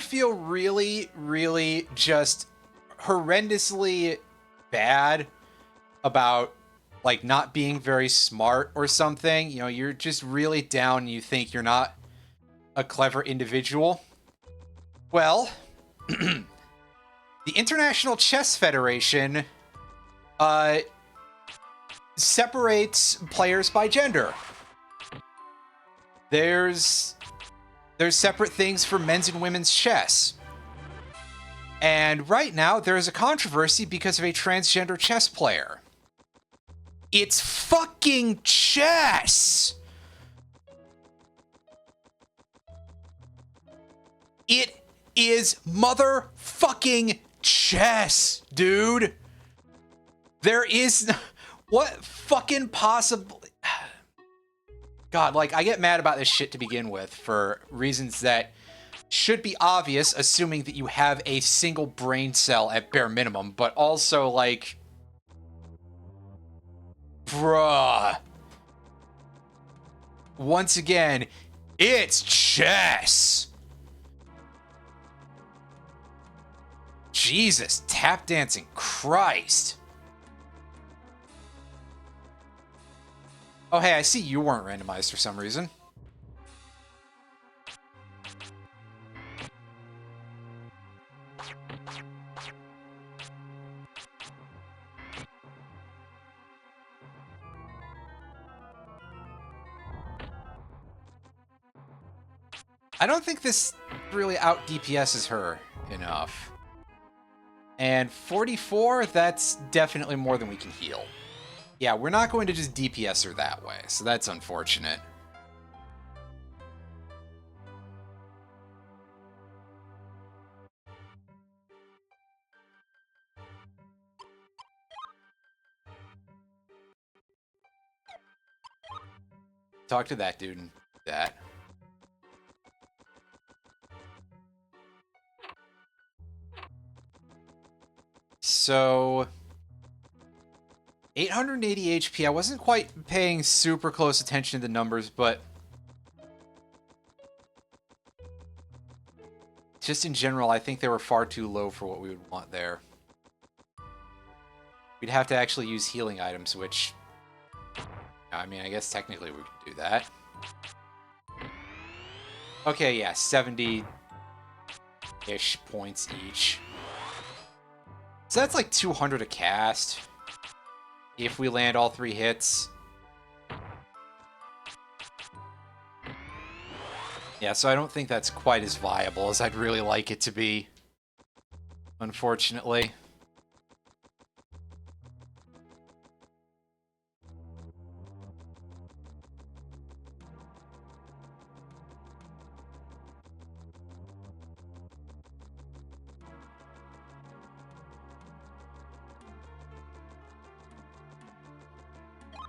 feel really, really just horrendously bad about like not being very smart or something, you know, you're just really down and you think you're not a clever individual. Well, the International Chess Federation uh, separates players by gender. There's separate things for men's and women's chess. And right now, there is a controversy because of a transgender chess player. It's fucking chess! It is motherfucking chess, dude! There is... What fucking possible... God, like, I get mad about this shit to begin with for reasons that should be obvious, assuming that you have a single brain cell at bare minimum, but also, like... Bruh. Once again, it's chess! Jesus, tap dancing, Christ. Oh, hey, I see you weren't randomized for some reason. I don't think this really out DPSs her enough. And 44, that's definitely more than we can heal. Yeah, we're not going to just DPS her that way, so that's unfortunate. Talk to that dude and that. So... 880 HP. I wasn't quite paying super close attention to the numbers, but... just in general, I think they were far too low for what we would want there. We'd have to actually use healing items, which... I mean, I guess technically we could do that. Okay, yeah, 70-ish points each. So that's like 200 a cast. If we land all 3 hits. Yeah, so I don't think that's quite as viable as I'd really like it to be. Unfortunately.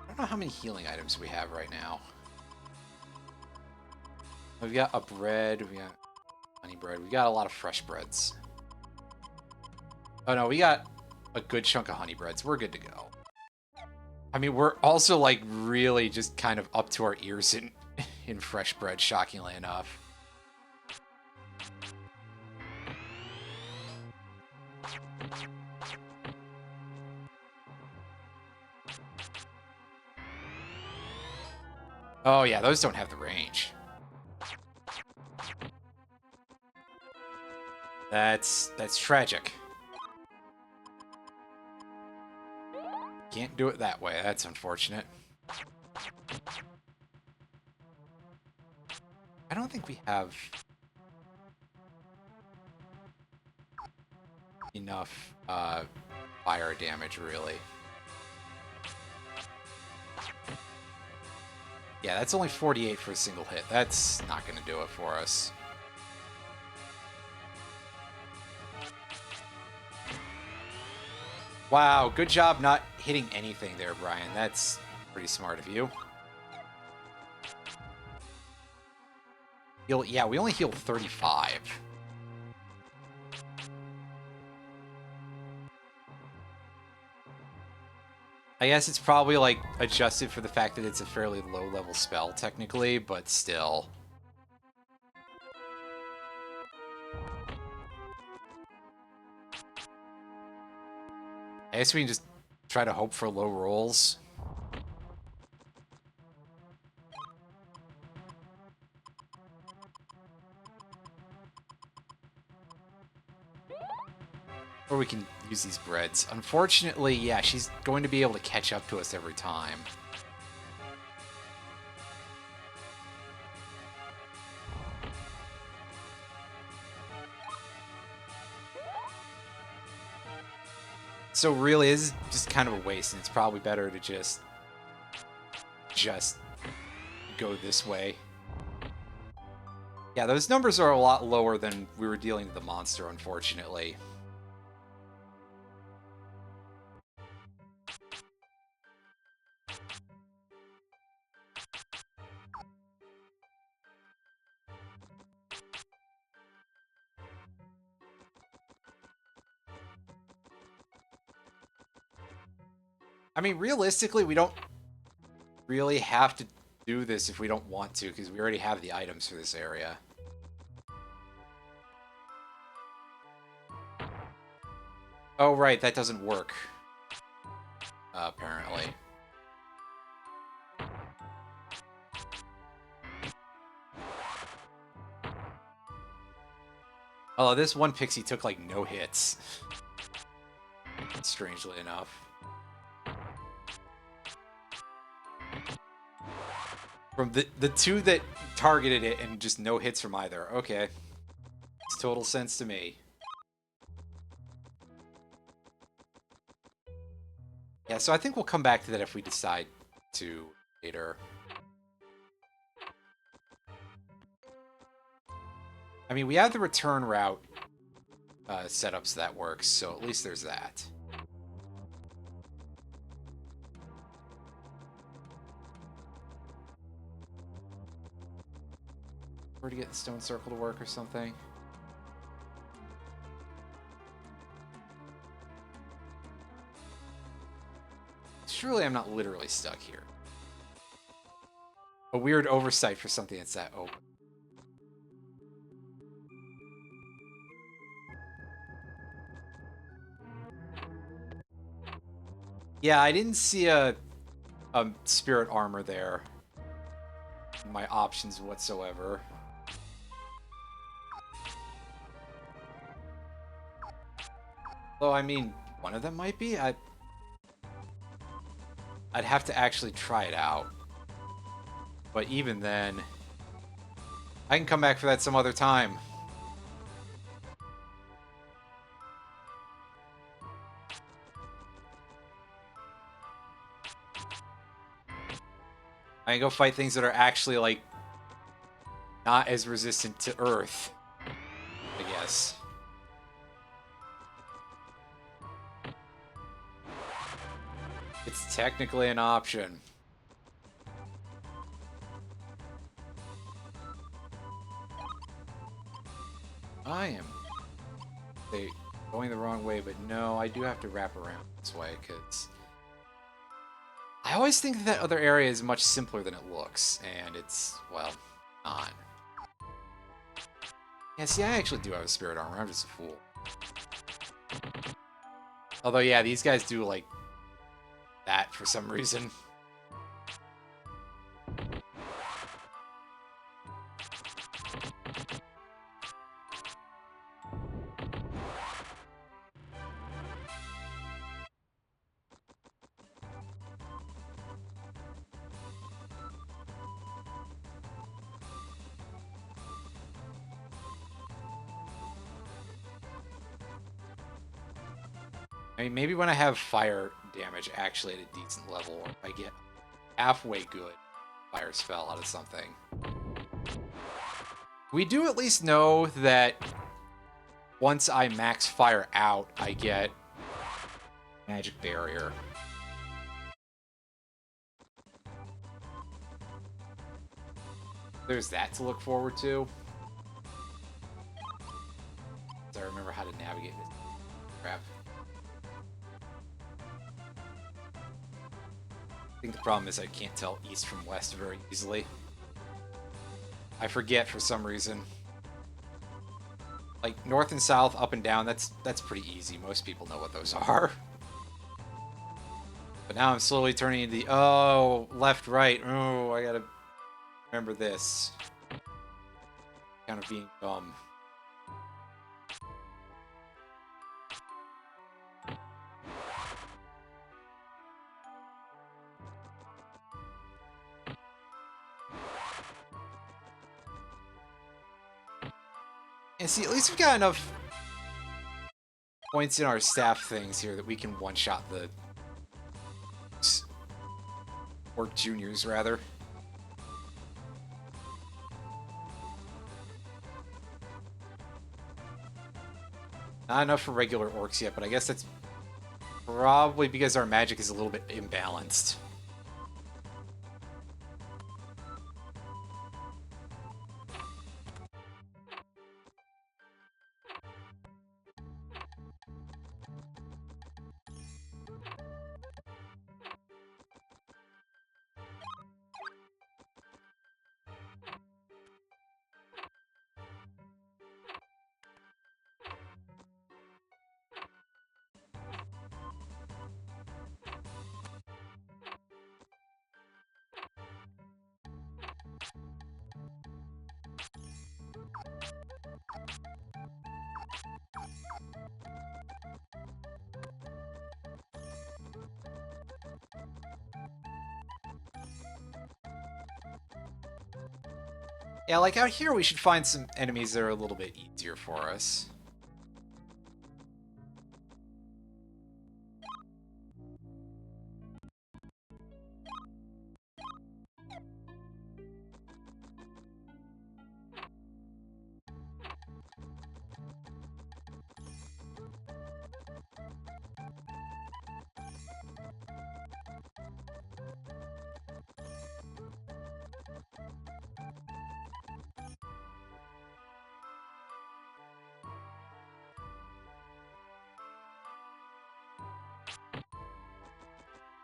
I don't know how many healing items we have right now. We've got a bread, we got honey bread, we got a lot of fresh breads. Oh no, we got a good chunk of honey breads. We're good to go. I mean, we're also like really just kind of up to our ears in fresh bread, shockingly enough. Oh yeah, those don't have the range. That's tragic. Can't do it that way. That's unfortunate. I don't think we have enough fire damage, really. Yeah, that's only 48 for a single hit. That's not going to do it for us. Wow, good job not hitting anything there, Brian. That's pretty smart of you. Yeah, we only healed 35. I guess it's probably, like, adjusted for the fact that it's a fairly low-level spell, technically, but still. I guess we can just try to hope for low rolls. Or we can use these breads. Unfortunately, yeah, she's going to be able to catch up to us every time. So really, this is just kind of a waste, and it's probably better to just go this way. Yeah, those numbers are a lot lower than we were dealing with the monster, unfortunately. I mean, realistically, we don't really have to do this if we don't want to, because we already have the items for this area. Oh, right, that doesn't work. Apparently. Although this one pixie took, like, no hits. Strangely enough. From the two that targeted it and just no hits from either. Okay. Makes total sense to me. Yeah, so I think we'll come back to that if we decide to later. I mean, we have the return route set up so that works, so at least there's that. Where to get the stone circle to work or something? Surely I'm not literally stuck here. A weird oversight for something that's that open. Yeah, I didn't see a spirit armor there in my options whatsoever. Though, I mean, one of them might be. I'd have to actually try it out. But even then, I can come back for that some other time. I can go fight things that are actually, like, not as resistant to Earth, I guess. It's technically an option. I am going the wrong way, but no, I do have to wrap around this way, because I always think that other area is much simpler than it looks, and it's, well, not. Yeah, see, I actually do have a spirit armor. I'm just a fool. Although, yeah, these guys do, like, that for some reason. I mean, maybe when I have fire damage actually at a decent level, or if I get halfway good fire spell out of something. We do at least know that once I max fire out, I get magic barrier. There's that to look forward to. So I remember how to navigate this crap. I think the problem is I can't tell east from west very easily. I forget for some reason. Like north and south, up and down, that's pretty easy. Most people know what those are. But now I'm slowly turning into the... Oh, left, right. Oh, I gotta remember this. Kind of being dumb. And see, at least we've got enough points in our staff things here that we can one-shot the... Orc juniors, rather. Not enough for regular orcs yet, but I guess that's probably because our magic is a little bit imbalanced. Yeah, like out here we should find some enemies that are a little bit easier for us.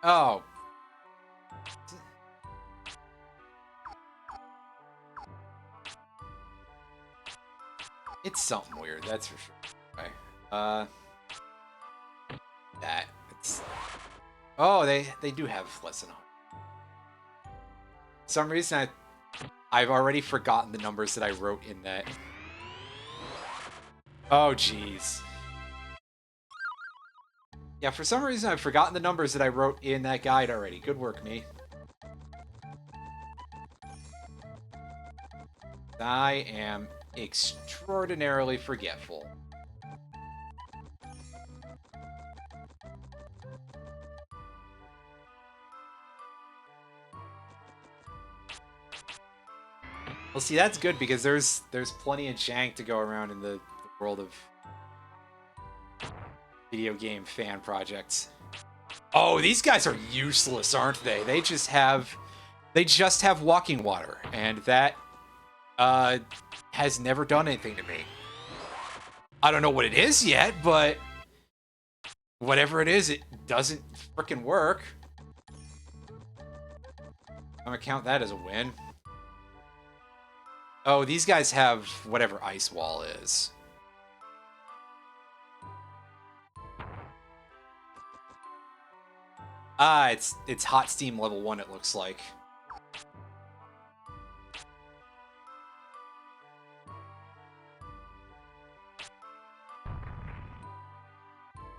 Oh. It's something weird, that's for sure. Okay. That. It's... Oh, they do have less than 100. For some reason, I've already forgotten the numbers that I wrote in that. Oh, jeez. Yeah, for some reason, I've forgotten the numbers that I wrote in that guide already. Good work, me. I am extraordinarily forgetful. Well, see, that's good because there's plenty of jank to go around in the world of video game fan projects. Oh, these guys are useless, aren't they? They just have walking water, and that has never done anything to me. I don't know what it is yet, but whatever it is, it doesn't frickin' work. I'm gonna count that as a win. Oh, these guys have whatever ice wall is. Ah, it's hot steam level 1, it looks like.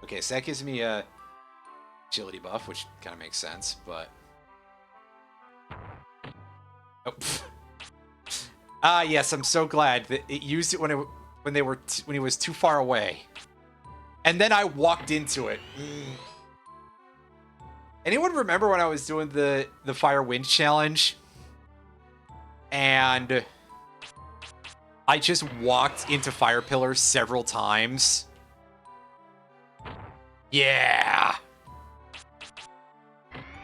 Okay, so that gives me a agility buff, which kind of makes sense, but... Oh. Ah, yes, I'm so glad that it used it when he was too far away. And then I walked into it. Anyone remember when I was doing the Fire Wind challenge? And I just walked into fire pillars several times. Yeah.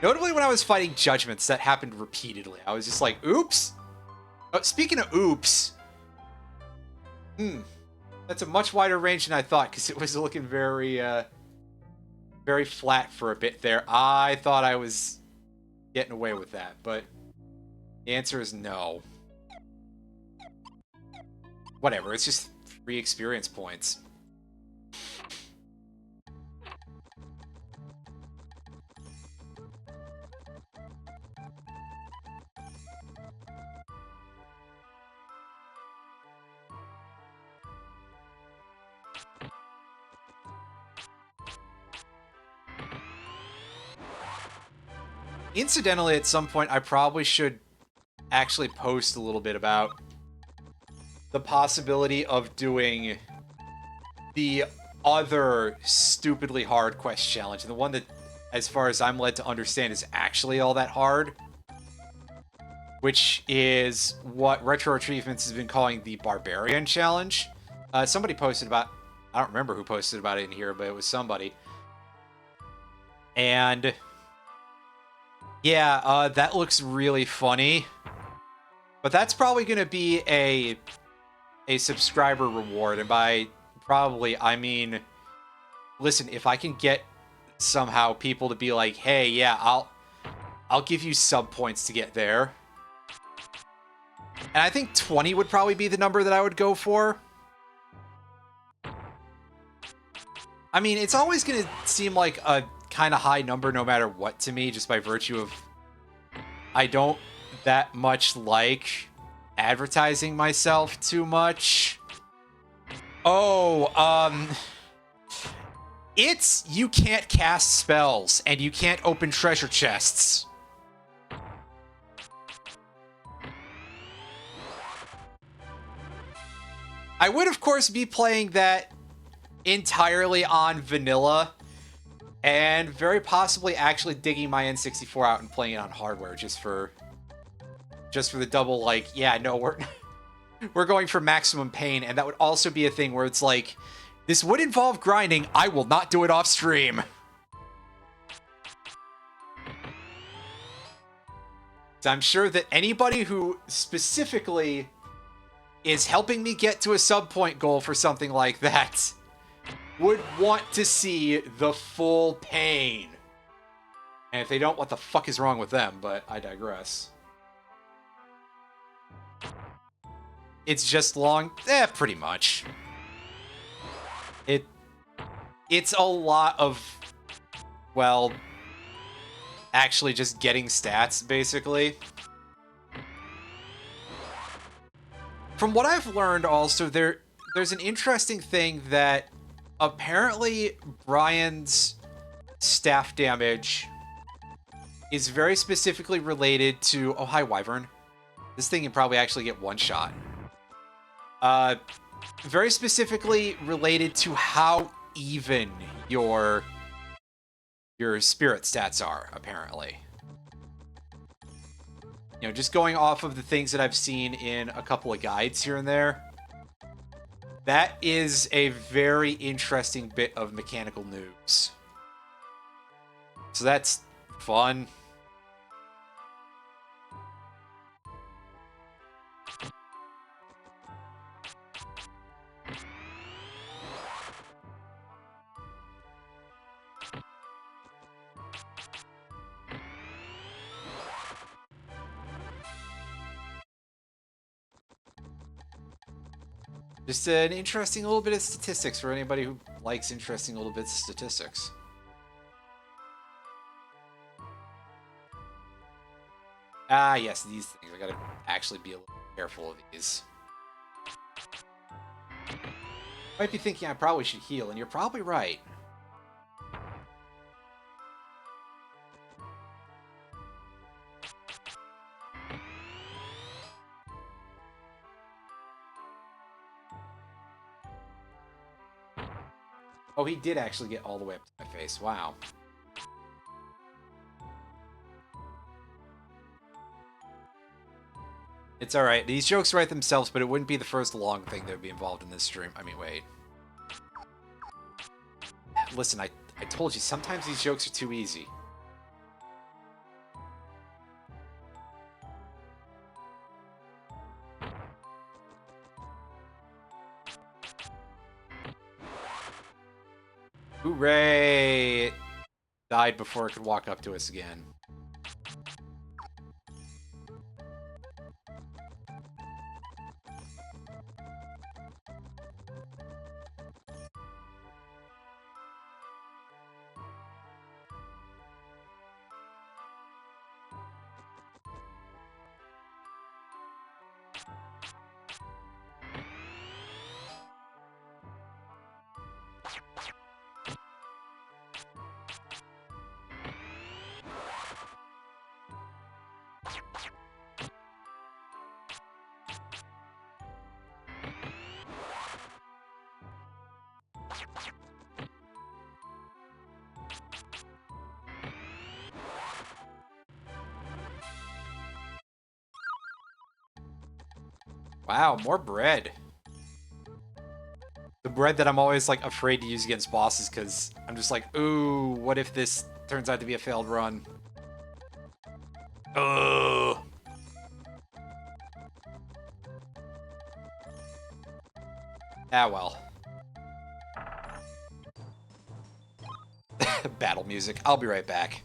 Notably when I was fighting judgments, that happened repeatedly. I was just like, oops. Oh, speaking of oops. That's a much wider range than I thought, because it was looking very, very flat for a bit there. I thought I was getting away with that, but the answer is no. Whatever, it's just 3 experience points. Incidentally, at some point, I probably should actually post a little bit about the possibility of doing the other stupidly hard quest challenge, the one that, as far as I'm led to understand, is actually all that hard, which is what Retro Achievements has been calling the Barbarian Challenge. Somebody posted about, I don't remember who posted about it in here, but it was somebody. And yeah, that looks really funny. But that's probably going to be a subscriber reward, and by probably I mean, listen, if I can get somehow people to be like, hey, yeah, I'll give you sub points to get there. And I think 20 would probably be the number that I would go for. I mean, it's always going to seem like a kind of high number no matter what to me, just by virtue of I don't that much like advertising myself too much. Oh, it's you can't cast spells and you can't open treasure chests. I would, of course, be playing that entirely on vanilla, and very possibly actually digging my N64 out and playing it on hardware just for the double, like, yeah, no, we're going for maximum pain, and that would also be a thing where it's like, this would involve grinding, I will not do it off stream. So I'm sure that anybody who specifically is helping me get to a sub point goal for something like that would want to see the full pain. And if they don't, what the fuck is wrong with them? But I digress. It's just long? Pretty much. It's a lot of, well, actually just getting stats, basically. From what I've learned, also, there's an interesting thing that apparently Brian's staff damage is very specifically related to... Oh, hi, Wyvern. This thing can probably actually get one shot. Very specifically related to how even your spirit stats are, apparently. You know, just going off of the things that I've seen in a couple of guides here and there, that is a very interesting bit of mechanical news. So that's fun. Just an interesting little bit of statistics for anybody who likes interesting little bits of statistics. Ah, yes, these things. I gotta actually be a little careful of these. Might be thinking I probably should heal, and you're probably right. Oh, he did actually get all the way up to my face. Wow. It's alright. These jokes write themselves, but it wouldn't be the first long thing that would be involved in this stream. I mean, wait. Listen, I told you, sometimes these jokes are too easy. Hooray! It died before it could walk up to us again. Wow, more bread. The bread that I'm always like afraid to use against bosses because I'm just like, ooh, what if this turns out to be a failed run? Ugh. Ah, well. Battle music. I'll be right back.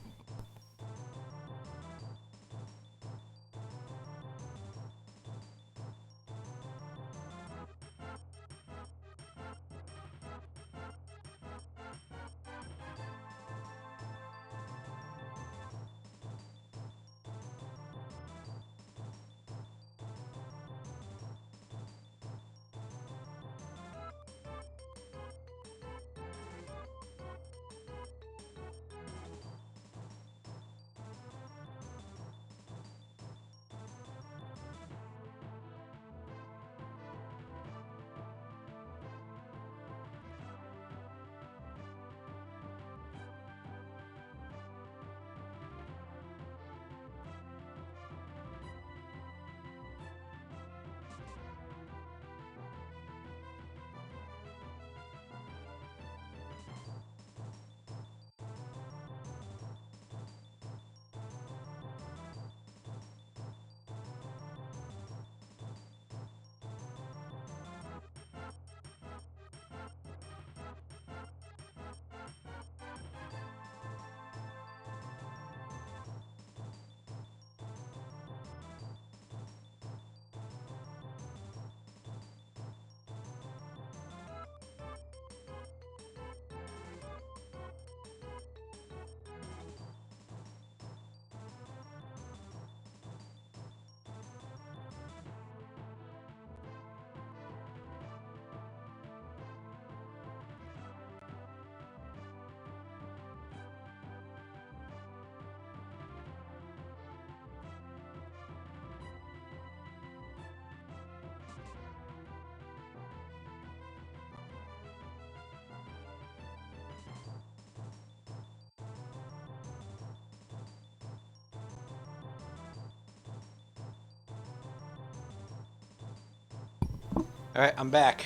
Alright, I'm back.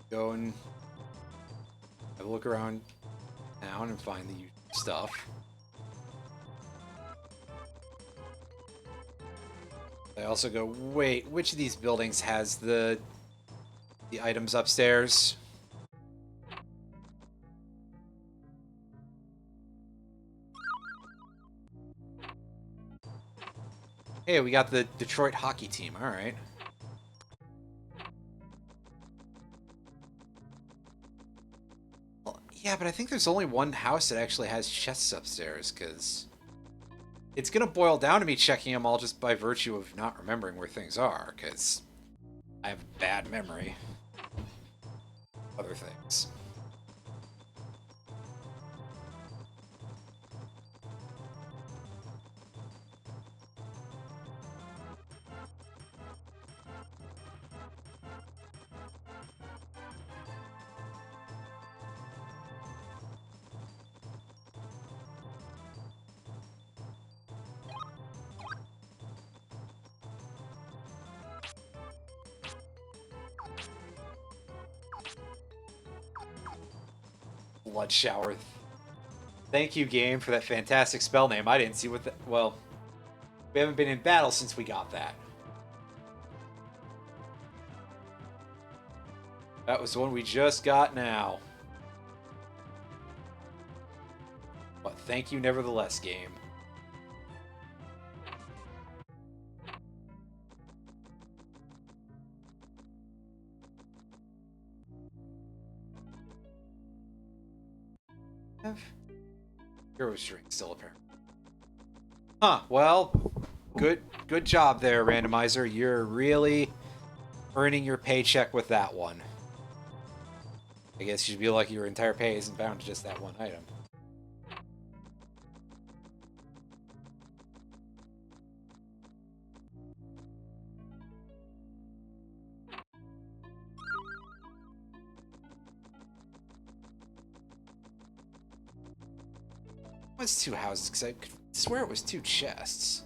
Go and have a look around town and find the usual stuff. I also go, wait, which of these buildings has the items upstairs? Hey, we got the Detroit hockey team. All right. Well, yeah, but I think there's only one house that actually has chests upstairs, because it's going to boil down to me checking them all just by virtue of not remembering where things are, because I have bad memory. Other things. Blood shower. Thank you, game, for that fantastic spell name. I didn't see what the... Well, we haven't been in battle since we got that. That was the one we just got now. But thank you nevertheless, game. Hero string still apparent. Huh, well, good job there, Randomizer. You're really earning your paycheck with that one. I guess you should be lucky your entire pay isn't bound to just that one item. was 2 houses, because I could swear it was 2 chests.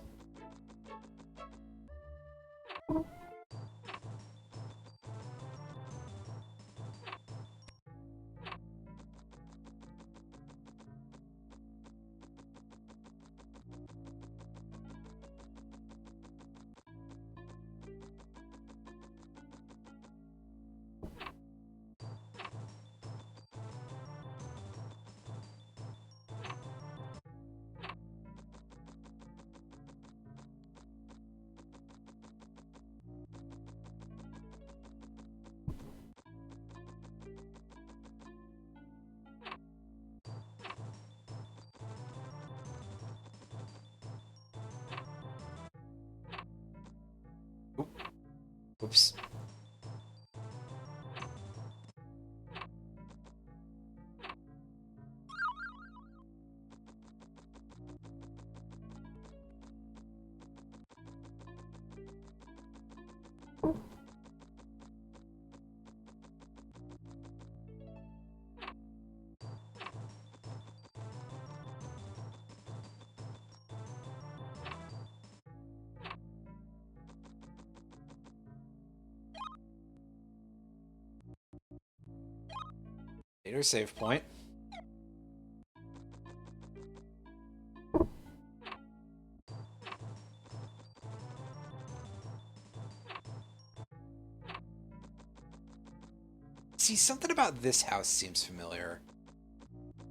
Oops. Later save point. See, something about this house seems familiar.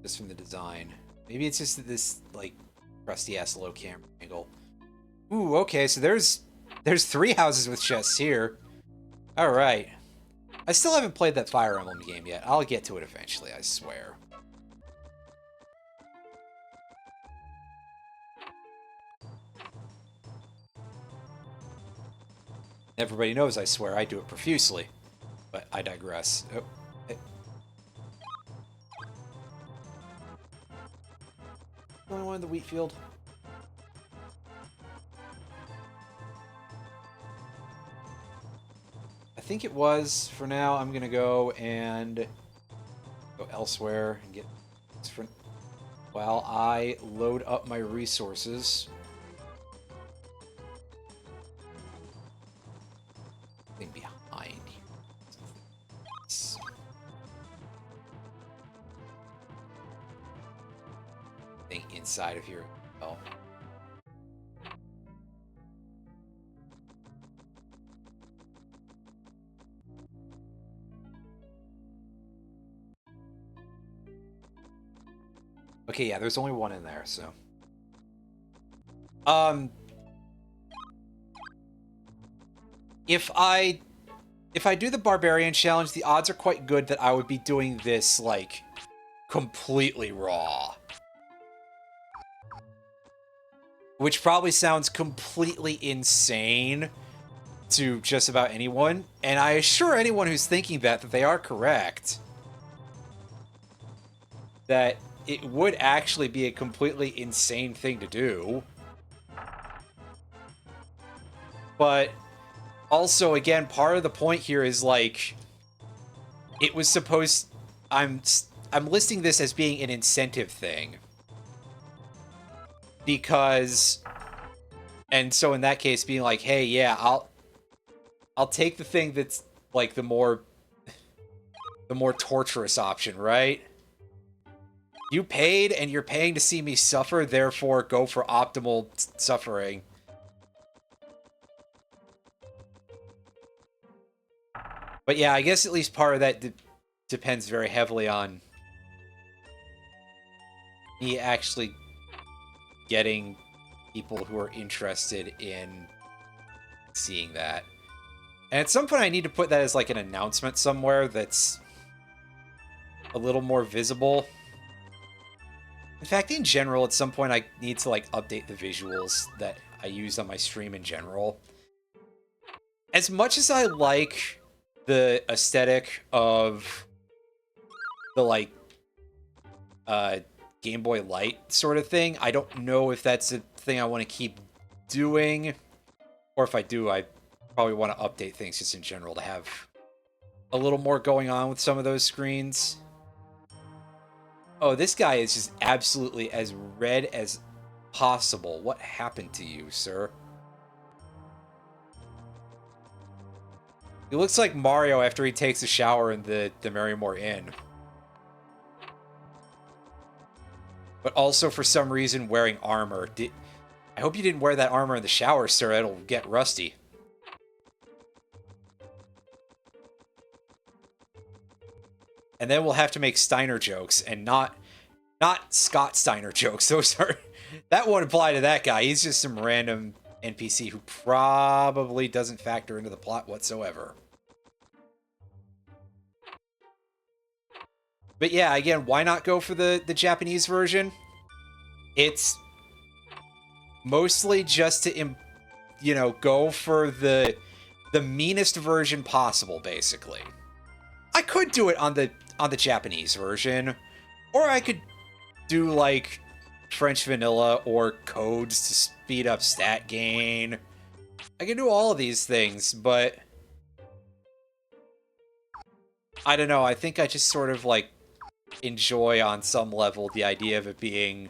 Just from the design. Maybe it's just this, like, crusty-ass low camera angle. Ooh, okay, so there's 3 houses with chests here. Alright. I still haven't played that Fire Emblem game yet. I'll get to it eventually, I swear. Everybody knows I swear I do it profusely. But I digress. Oh. Only one in the wheat field. I think it was. For now, I'm gonna go and go elsewhere and get different while I load up my resources. Thing behind here. Thing inside of here. Oh. Okay, yeah, there's only one in there, so. If I do the Barbarian Challenge, the odds are quite good that I would be doing this, like, completely raw. Which probably sounds completely insane to just about anyone, and I assure anyone who's thinking that they are correct. That it would actually be a completely insane thing to do. But also, again, part of the point here is, like, it was supposed... I'm listing this as being an incentive thing. Because... And so in that case, being like, hey, yeah, I'll take the thing that's, like, the more torturous option, right? You paid, and you're paying to see me suffer, therefore go for optimal suffering. But yeah, I guess at least part of that depends very heavily on me actually getting people who are interested in seeing that. And at some point I need to put that as like an announcement somewhere that's a little more visible. In fact, in general, at some point I need to like update the visuals that I use on my stream in general. As much as I like the aesthetic of the like Game Boy Light sort of thing, I don't know if that's a thing I want to keep doing, or if I do, I probably want to update things just in general to have a little more going on with some of those screens. Oh, this guy is just absolutely as red as possible. What happened to you, sir? He looks like Mario after he takes a shower in the Merrymore Inn. But also, for some reason, wearing armor. I hope you didn't wear that armor in the shower, sir. It'll get rusty. And then we'll have to make Steiner jokes, and not Scott Steiner jokes. Those are... That won't apply to that guy. He's just some random NPC who probably doesn't factor into the plot whatsoever. But yeah, again, why not go for the Japanese version? It's mostly just to, you know, go for the meanest version possible, basically. I could do it on the Japanese version, or I could do like French vanilla or codes to speed up stat gain. I can do all of these things, but I don't know. I think I just sort of like enjoy on some level the idea of it being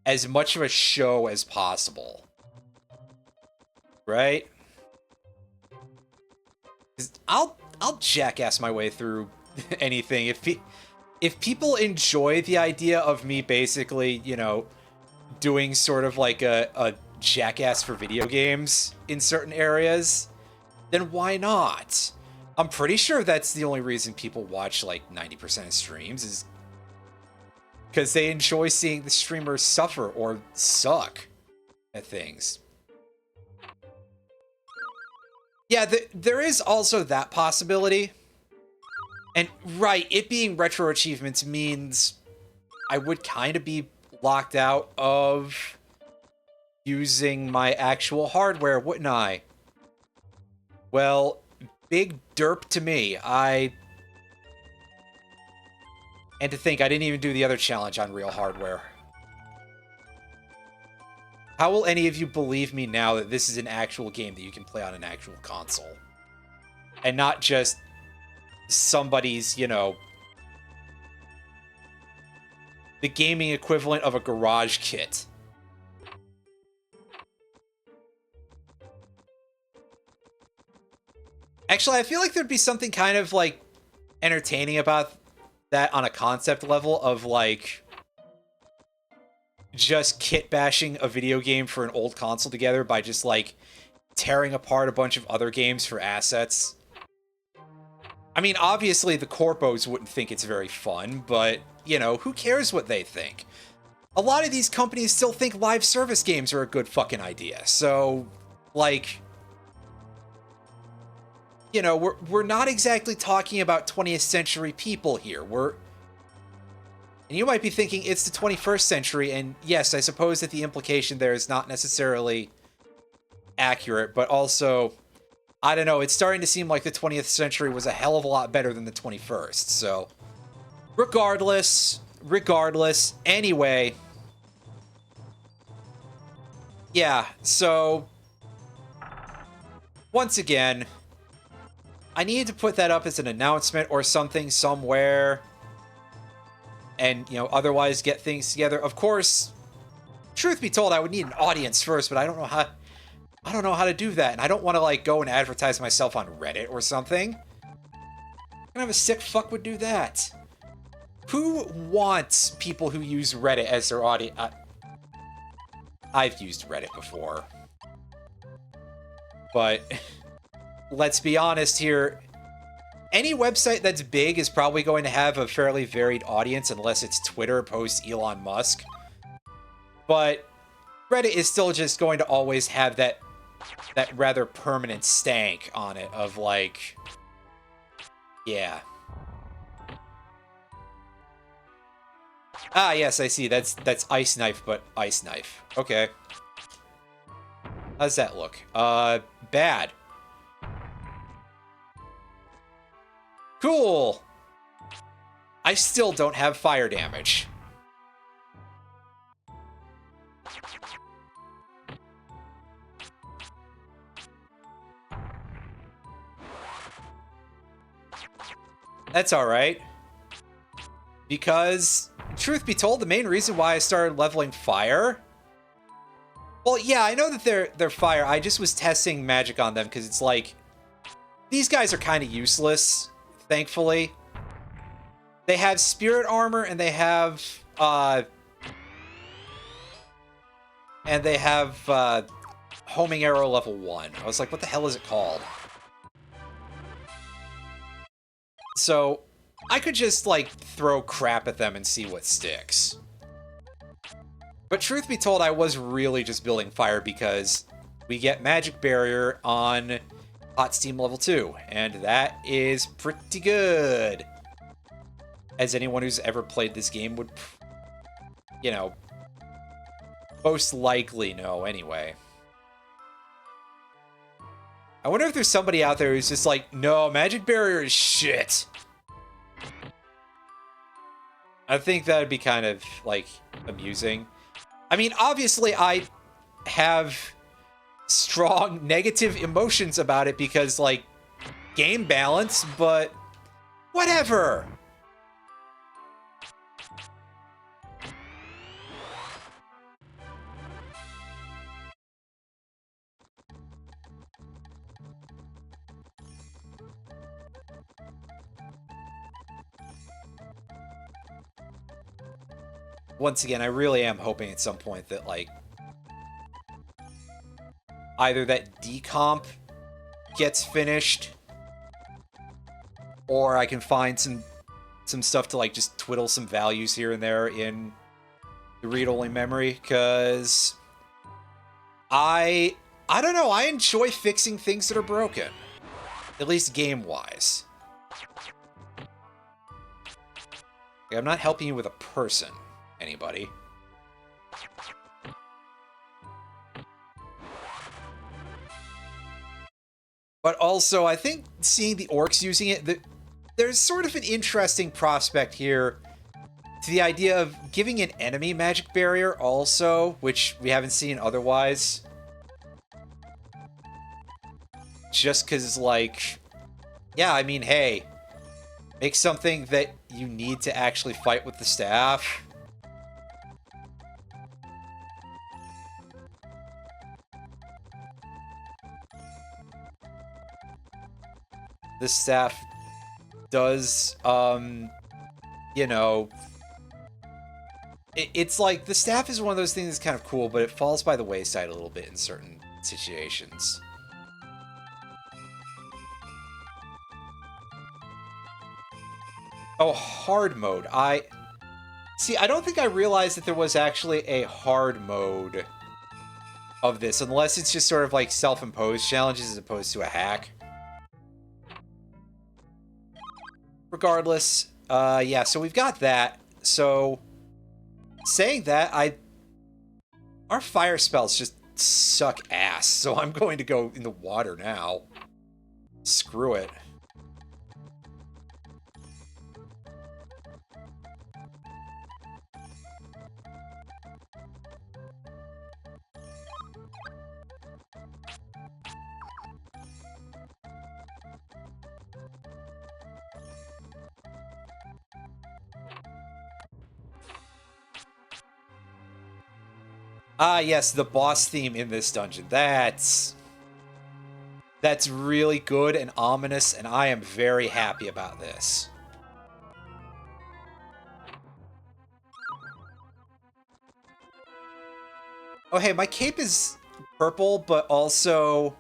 as much of a show as possible. Right? 'Cause I'll jackass my way through anything. If people enjoy the idea of me basically, you know, doing sort of like a jackass for video games in certain areas, then why not? I'm pretty sure that's the only reason people watch like 90% of streams is because they enjoy seeing the streamers suffer or suck at things. Yeah, there is also that possibility. And right, it being retro achievements means I would kind of be locked out of using my actual hardware, wouldn't I? Well, big derp to me. And to think I didn't even do the other challenge on real hardware. How will any of you believe me now that this is an actual game that you can play on an actual console? And not just somebody's, you know, the gaming equivalent of a garage kit. Actually, I feel like there'd be something kind of, like, entertaining about that on a concept level of, like, just kit bashing a video game for an old console together by just, like, tearing apart a bunch of other games for assets. I mean, obviously, the corpos wouldn't think it's very fun, but, you know, who cares what they think? A lot of these companies still think live service games are a good fucking idea, so, like... You know, we're not exactly talking about 20th century people here. And you might be thinking it's the 21st century, and yes, I suppose that the implication there is not necessarily accurate, but also, I don't know, it's starting to seem like the 20th century was a hell of a lot better than the 21st, so... Regardless, anyway... Yeah, so... Once again... I needed to put that up as an announcement or something somewhere. And, you know, otherwise get things together. Of course, truth be told, I would need an audience first, but I don't know how to do that. And I don't want to, like, go and advertise myself on Reddit or something. What kind of a sick fuck would do that? Who wants people who use Reddit as their audience? I've used Reddit before. But... Let's be honest here, any website that's big is probably going to have a fairly varied audience unless it's Twitter post Elon Musk. But Reddit is still just going to always have that rather permanent stank on it of like, yeah. Ah, yes, I see. That's Ice Knife, but Ice Knife. Okay. How's that look? Bad. Cool! I still don't have fire damage. That's all right. Because, truth be told, the main reason why I started leveling fire... Well, yeah, I know that they're fire. I just was testing magic on them because it's like... These guys are kind of useless, thankfully. They have spirit armor and they have... homing arrow level 1. I was like, what the hell is it called? So, I could just, like, throw crap at them and see what sticks. But truth be told, I was really just building fire because we get magic barrier on hot steam level 2, and that is pretty good. As anyone who's ever played this game would, you know, most likely know anyway. I wonder if there's somebody out there who's just like, no, magic barrier is shit. I think that'd be kind of, like, amusing. I mean, obviously, I have strong negative emotions about it because, like, game balance, but whatever. Once again, I really am hoping at some point that, like, either that decomp gets finished, or I can find some stuff to, like, just twiddle some values here and there in the read-only memory, because I don't know, I enjoy fixing things that are broken. At least game-wise. Like, I'm not helping you with a person. Anybody. But also, I think seeing the orcs using it, there's sort of an interesting prospect here to the idea of giving an enemy magic barrier also, which we haven't seen otherwise. Just because, like, yeah, I mean, hey, make something that you need to actually fight with the staff. The staff does, you know, it's like, the staff is one of those things that's kind of cool, but it falls by the wayside a little bit in certain situations. Oh, hard mode. See, I don't think I realized that there was actually a hard mode of this, unless it's just sort of like self-imposed challenges as opposed to a hack. Regardless, yeah, so we've got that. So, saying that, our fire spells just suck ass, so I'm going to go in the water now. Screw it. Ah, yes, the boss theme in this dungeon. That's really good and ominous, and I am very happy about this. Oh, hey, my cape is purple, but also,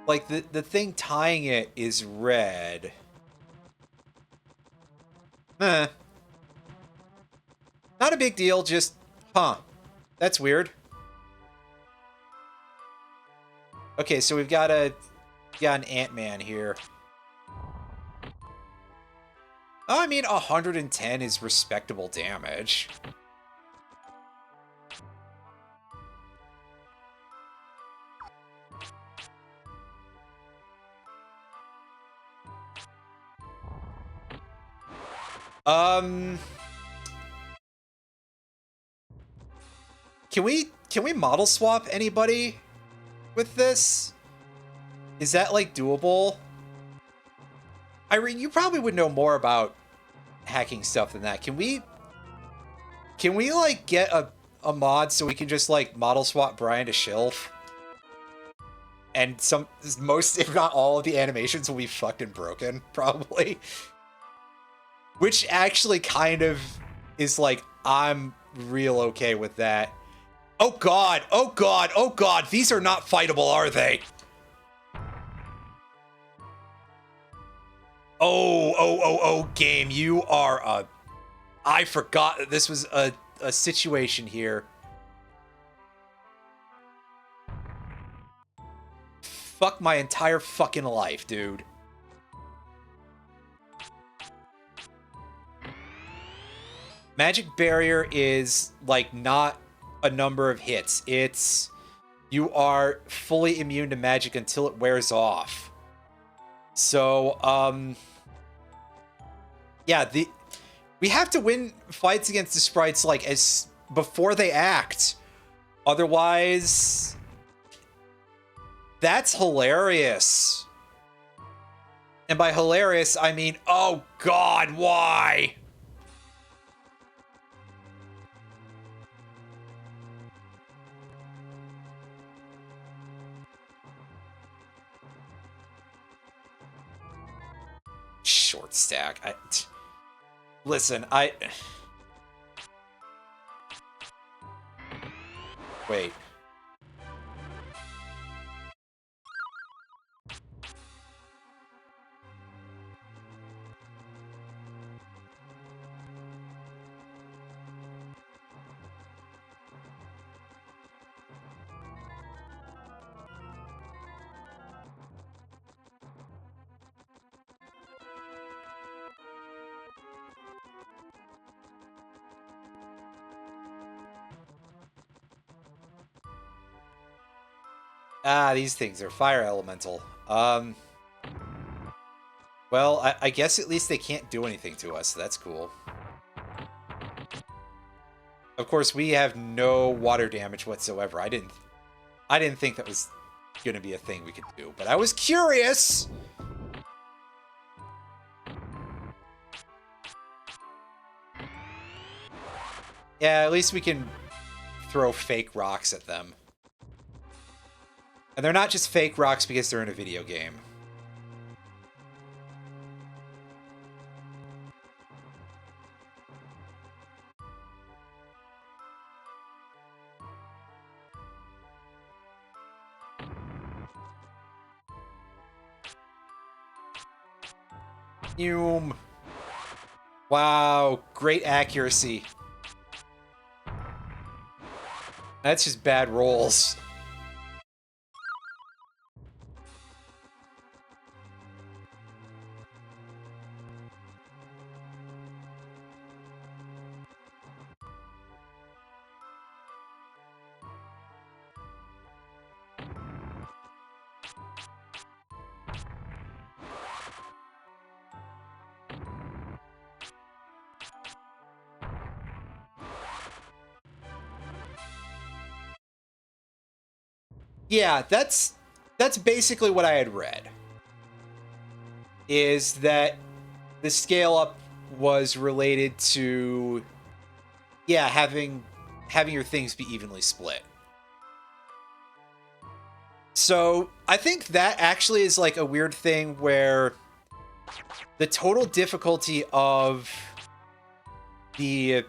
like, the thing tying it is red. Not a big deal, just, huh. That's weird. Okay, so we've got an Ant-Man here. Oh, I mean, 110 is respectable damage. Can we model swap anybody with this? Is that, like, doable? Irene, you probably would know more about hacking stuff than that. Can we like get a mod so we can just like model swap Brian to Shilf? And most, if not all, of the animations will be fucking broken, probably. Which actually kind of is like, I'm real okay with that. Oh god, oh god, oh god, these are not fightable, are they? Oh, game, you are a... I forgot that this was a situation here. Fuck my entire fucking life, dude. Magic Barrier is, like, not a number of hits. It's... You are fully immune to magic until it wears off. So, yeah, we have to win fights against the sprites, like, before they act. Otherwise... That's hilarious. And by hilarious, I mean, oh god, why? Short stack. Listen, wait. Ah, these things are fire elemental. Well, I guess at least they can't do anything to us, so that's cool. Of course, we have no water damage whatsoever. I didn't think that was gonna be a thing we could do, but I was curious! Yeah, at least we can throw fake rocks at them. And they're not just fake rocks because they're in a video game. Noom. Wow, great accuracy. That's just bad rolls. Yeah, that's basically what I had read. Is that the scale up was related to, yeah, having your things be evenly split. So I think that actually is like a weird thing where the total difficulty of the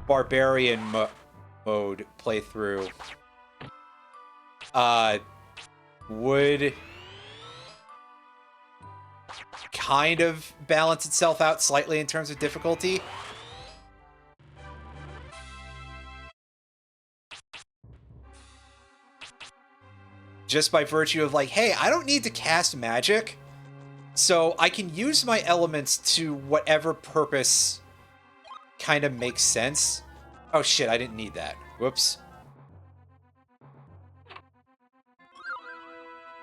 barbarian mode playthrough would kind of balance itself out slightly in terms of difficulty. Just by virtue of like, hey, I don't need to cast magic, so I can use my elements to whatever purpose kind of makes sense. Oh shit, I didn't need that. Whoops.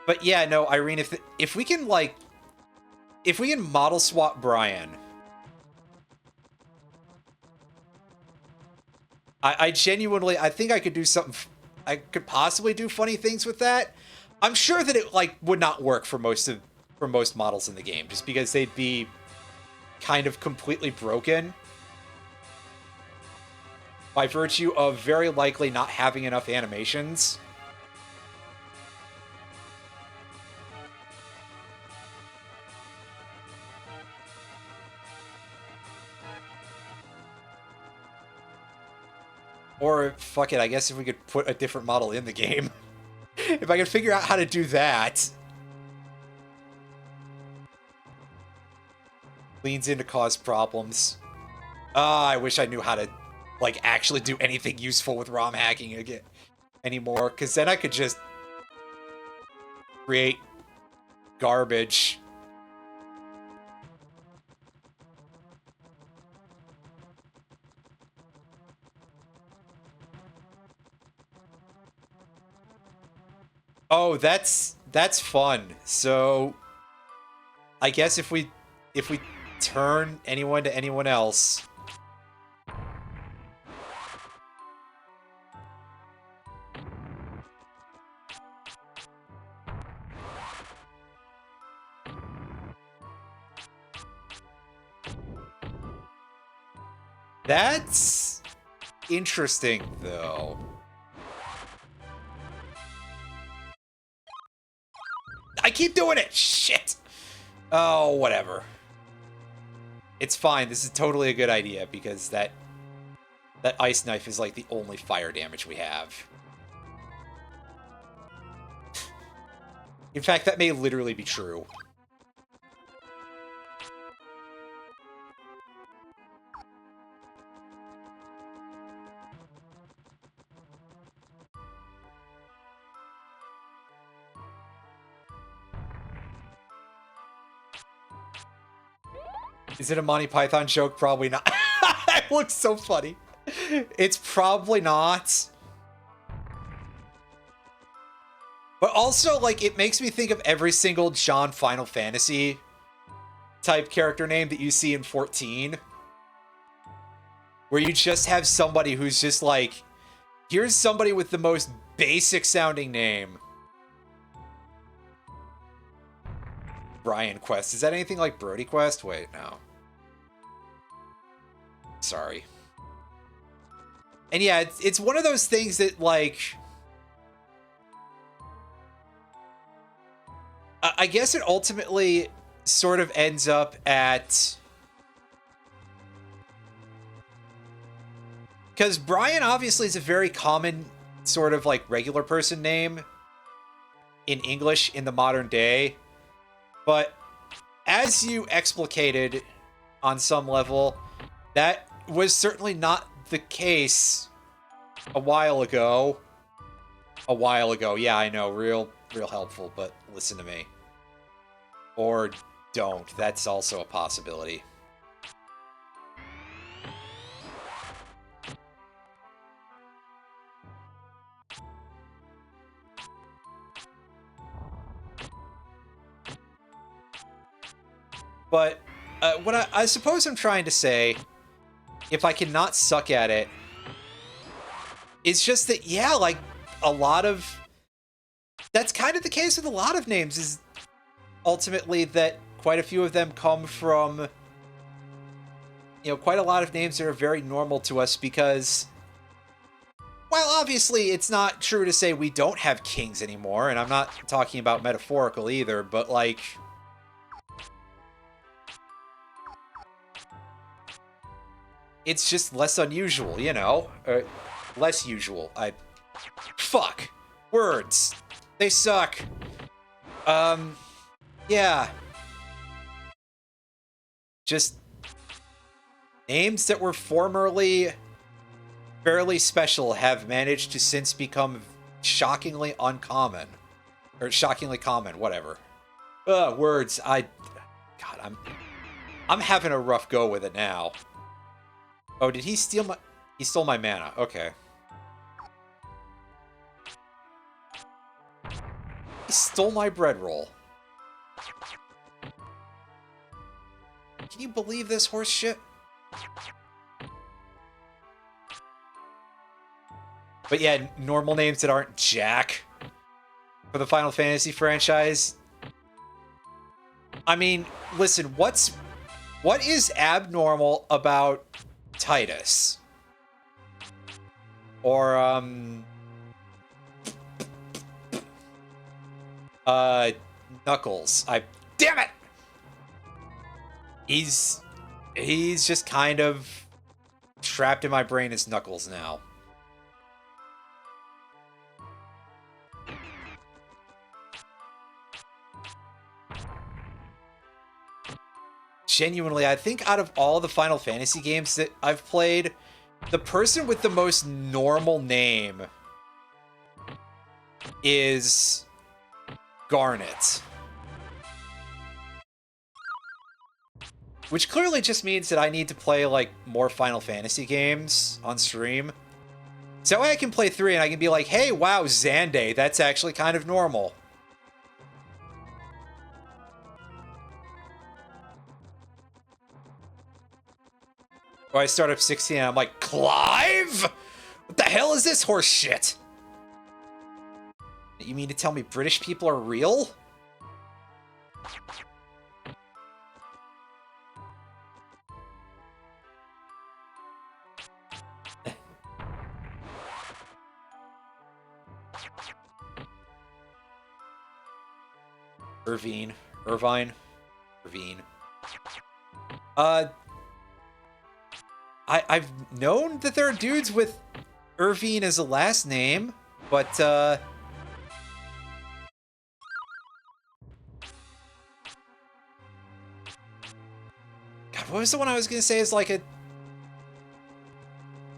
But yeah, no, Irene, if we can like, if we can model swap Brian, I genuinely, I think I could do something. I could possibly do funny things with that. I'm sure that it like would not work for most of for most models in the game, just because they'd be kind of completely broken by virtue of very likely not having enough animations. Or, fuck it, I guess if we could put a different model in the game. If I could figure out how to do that. Leans in to cause problems. Ah, I wish I knew how to, like, actually do anything useful with ROM hacking again anymore, because then I could just create garbage. Oh, that's fun. So I guess if we turn anyone to anyone else, that's interesting though. I keep doing it! Shit! Oh, whatever. It's fine. This is totally a good idea, because that ice knife is like the only fire damage we have. In fact, that may literally be true. Is it a Monty Python joke? Probably not. It looks so funny. It's probably not. But also, like, it makes me think of every single John Final Fantasy type character name that you see in 14. Where you just have somebody who's just like, here's somebody with the most basic sounding name. Brian Quest. Is that anything like Brody Quest? Wait, no. Sorry. And yeah, it's one of those things that, like, I guess it ultimately sort of ends up at, because Brian obviously is a very common sort of like regular person name in English in the modern day. But as you explicated on some level, that was certainly not the case a while ago. Yeah, I know, real helpful, but listen to me. Or don't. That's also a possibility. But what I suppose I'm trying to say, if I can not suck at it, is just that, yeah, like, a lot of... That's kind of the case with a lot of names, is ultimately that quite a few of them come from, you know, quite a lot of names that are very normal to us because, while obviously it's not true to say we don't have kings anymore, and I'm not talking about metaphorical either, but, like... It's just less unusual, you know? Less usual. Fuck. Words. They suck. Yeah. Just names that were formerly fairly special have managed to since become shockingly uncommon. Or shockingly common, whatever. Words. God, I'm having a rough go with it now. Oh, did he steal my... He stole my mana. Okay. He stole my bread roll. Can you believe this horse shit? But yeah, normal names that aren't Jack for the Final Fantasy franchise. I mean, listen, what is abnormal about Titus? Or, Knuckles. Damn it! He's just kind of trapped in my brain as Knuckles now. Genuinely, I think out of all the Final Fantasy games that I've played, the person with the most normal name is Garnet. Which clearly just means that I need to play, like, more Final Fantasy games on stream. So that way I can play 3 and I can be like, hey, wow, Xande, that's actually kind of normal. Or I start up 16 and I'm like, Clive? What the hell is this horse shit? You mean to tell me British people are real? Irvine. I've known that there are dudes with Irvine as a last name, but, God, what was the one I was gonna say is like a...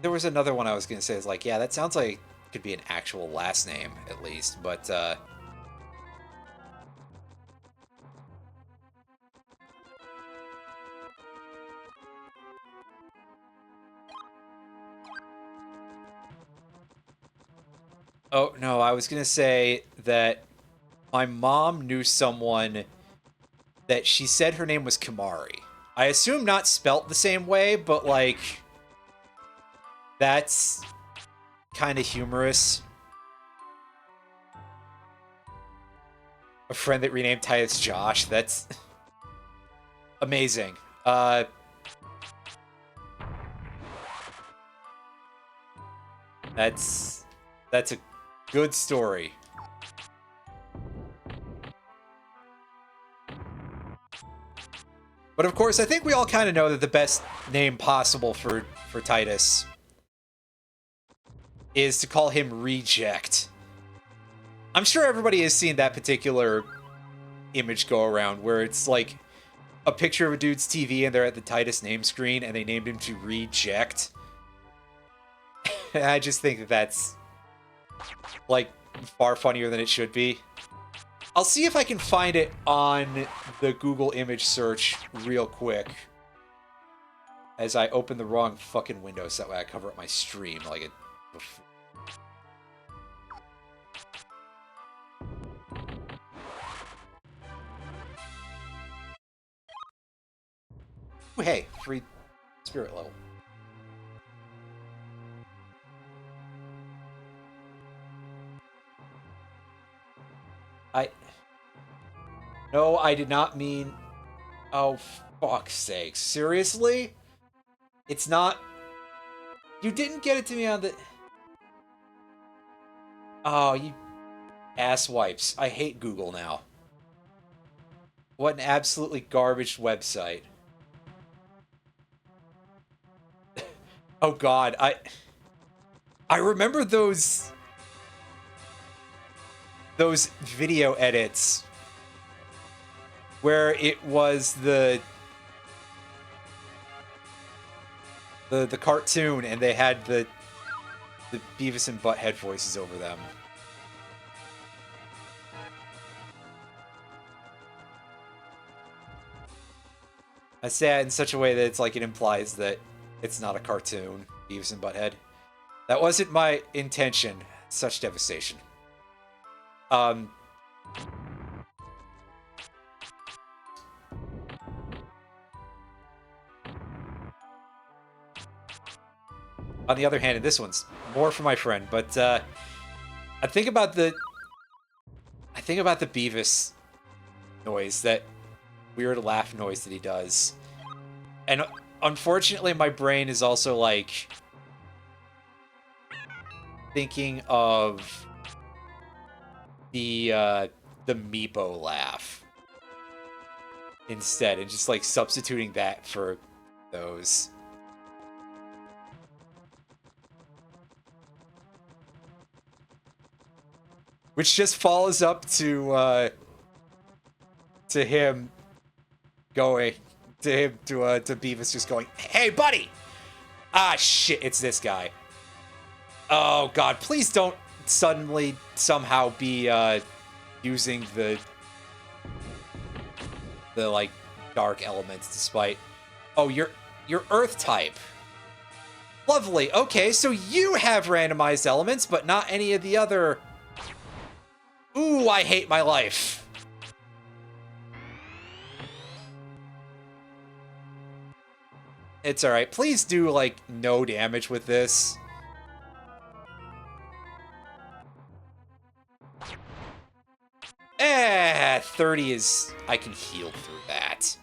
There was another one I was gonna say is like, yeah, that sounds like it could be an actual last name, at least, but, Oh, no, I was gonna say that my mom knew someone that she said her name was Kamari. I assume not spelt the same way, but, like, that's kind of humorous. A friend that renamed Titus Josh, that's amazing. That's a good story. But of course, I think we all kind of know that the best name possible for Titus is to call him Reject. I'm sure everybody has seen that particular image go around where it's like a picture of a dude's TV and they're at the Titus name screen and they named him to Reject. I just think that that's, like, far funnier than it should be. I'll see if I can find it on the Google image search real quick as I open the wrong fucking window so that way I cover up my stream like it before. Hey, free spirit level. No, I did not mean... Oh, fuck's sake. Seriously? It's not... You didn't get it to me on the... Oh, you asswipes. I hate Google now. What an absolutely garbage website. Oh god, I remember those video edits where it was the cartoon and they had the Beavis and Butthead voices over them. I say it in such a way that it's like it implies that it's not a cartoon, Beavis and Butthead. That wasn't my intention. Such devastation. On the other hand, and this one's more for my friend, but I think about the Beavis noise that weird laugh noise that he does. And unfortunately, my brain is also, like, thinking of the Meepo laugh instead, and just, like, substituting that for those. Which just follows up to him going, to Beavis just going, "Hey, buddy!" Ah, shit, it's this guy. Oh, God, please don't suddenly somehow be, using the, like, dark elements despite... Oh, you're Earth type. Lovely. Okay, so you have randomized elements, but not any of the other... Ooh, I hate my life. It's alright. Please do, like, no damage with this. Eh, 30 is... I can heal through that.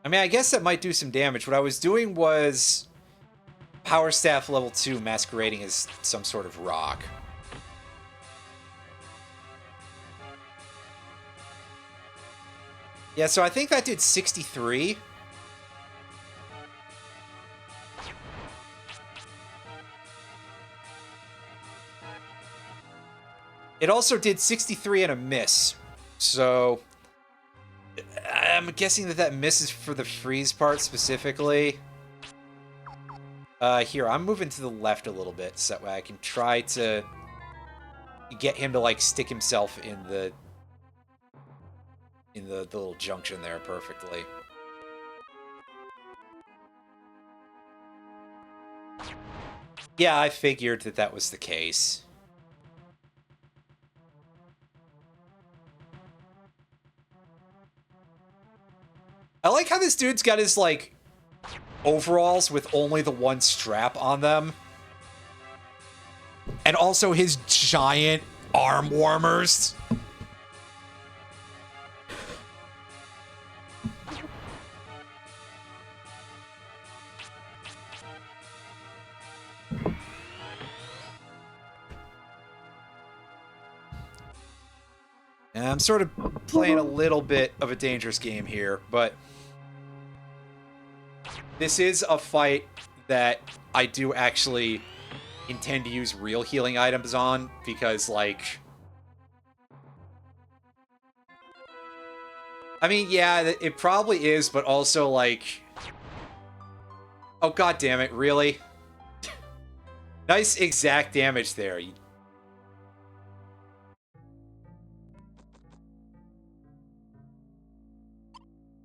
I mean, I guess that might do some damage. What I was doing was Power Staff level 2 masquerading as some sort of rock. Yeah, so I think that did 63. It also did 63 and a miss. So I'm guessing that misses for the freeze part specifically. Here, I'm moving to the left a little bit so that way I can try to get him to, like, stick himself in the little junction there perfectly. Yeah, I figured that was the case. I like how this dude's got his, like, overalls with only the one strap on them. And also his giant arm warmers. And I'm sort of playing a little bit of a dangerous game here, but this is a fight that I do actually intend to use real healing items on, because, like... I mean, yeah, it probably is, but also, like... Oh, god damn it, really? Nice exact damage there.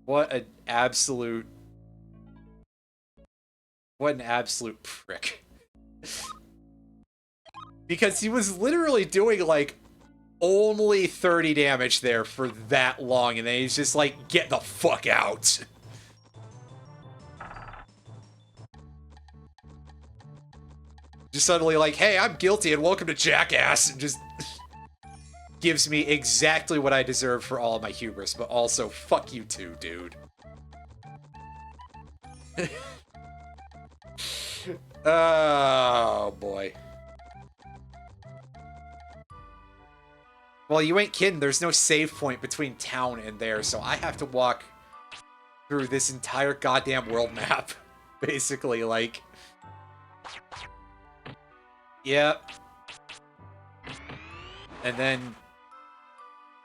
What an absolute... What an absolute prick. Because he was literally doing, like, only 30 damage there for that long, and then he's just like, get the fuck out. Just suddenly like, hey, I'm guilty and welcome to Jackass, and just gives me exactly what I deserve for all of my hubris, but also, fuck you too, dude. Oh, boy. Well, you ain't kidding. There's no save point between town and there, so I have to walk through this entire goddamn world map. Basically, like... Yep. And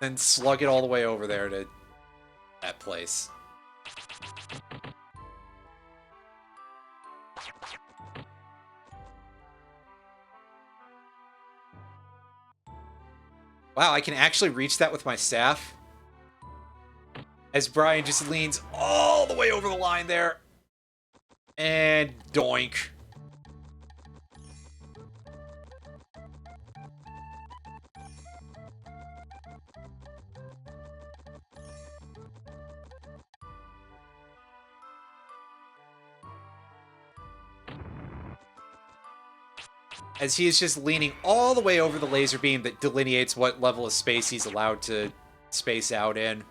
then slug it all the way over there to that place. Wow, I can actually reach that with my staff. As Brian just leans all the way over the line there. And doink. as he is just leaning all the way over the laser beam that delineates what level of space he's allowed to space out in.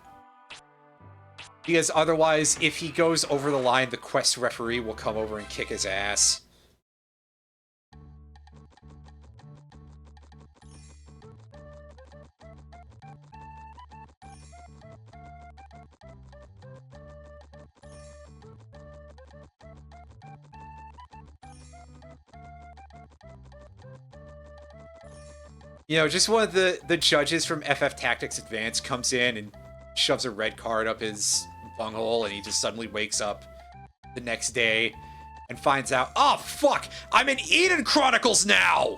Because otherwise, if he goes over the line, the quest referee will come over and kick his ass. You know, just one of the judges from FF Tactics Advanced comes in and shoves a red card up his bunghole, and he just suddenly wakes up the next day and finds out, oh, fuck, I'm in Eden Chronicles now!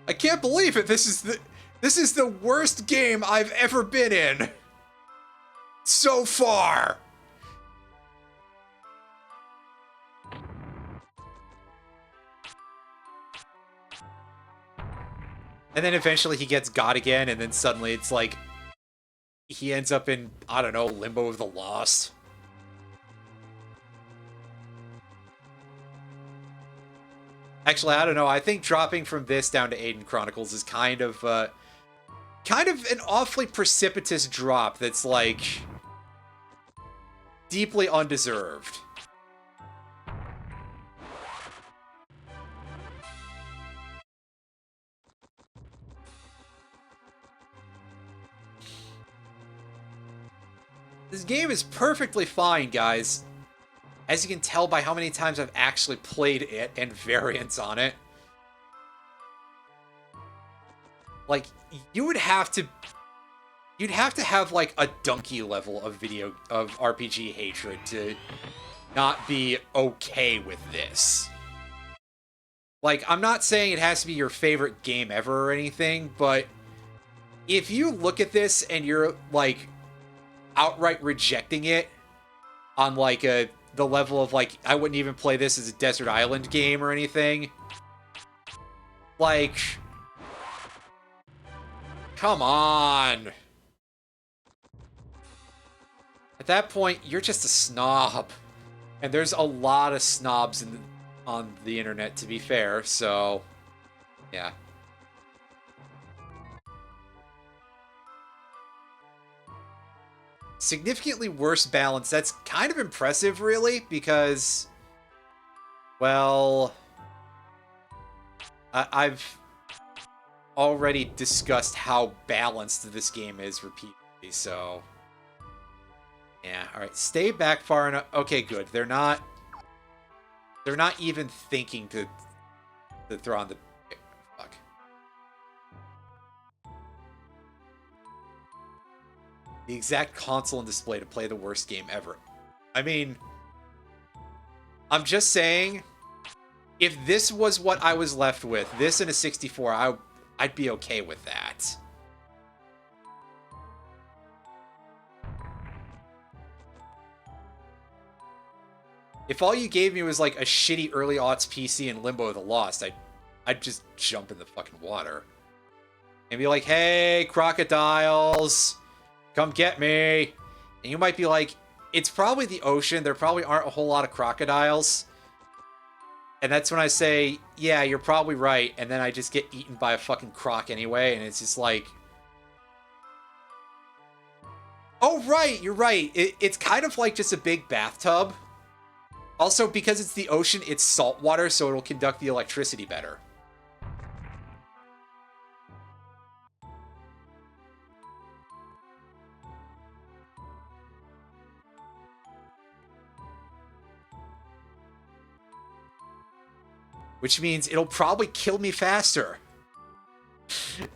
I can't believe it. This is the worst game I've ever been in. So far. And then eventually he gets got again, and then suddenly it's like he ends up in, I don't know, Limbo of the Lost. Actually, I don't know. I think dropping from this down to Eden Chronicles is kind of an awfully precipitous drop that's like deeply undeserved. This game is perfectly fine, guys. As you can tell by how many times I've actually played it and variants on it. Like, you'd have to have like a donkey level of RPG hatred to not be okay with this. Like, I'm not saying it has to be your favorite game ever or anything, but if you look at this and you're like outright rejecting it on like the level of like, I wouldn't even play this as a Desert Island game or anything. Like, come on. At that point, you're just a snob. And there's a lot of snobs on the internet, to be fair, so yeah. Significantly worse balance. That's kind of impressive, really, because, well, I've already discussed how balanced this game is repeatedly, so yeah. All right, stay back far enough. Okay, good. They're not even thinking to throw on the fuck. The exact console and display to play the worst game ever. I mean, I'm just saying, if this was what I was left with, this and a 64, I'd be okay with that. If all you gave me was like a shitty early aughts PC and Limbo of the Lost, I'd just jump in the fucking water. And be like, hey, crocodiles, come get me. And you might be like, it's probably the ocean. There probably aren't a whole lot of crocodiles. And that's when I say, yeah, you're probably right. And then I just get eaten by a fucking croc anyway. And it's just like, oh, right, you're right. It's kind of like just a big bathtub. Also, because it's the ocean, it's salt water, so it'll conduct the electricity better. Which means it'll probably kill me faster.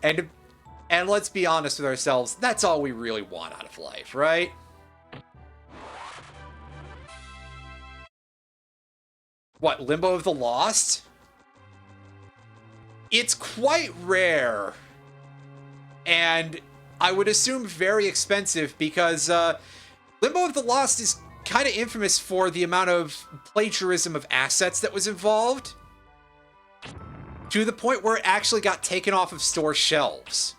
And let's be honest with ourselves, that's all we really want out of life, right? What, Limbo of the Lost? It's quite rare. And I would assume very expensive because Limbo of the Lost is kind of infamous for the amount of plagiarism of assets that was involved. To the point where it actually got taken off of store shelves.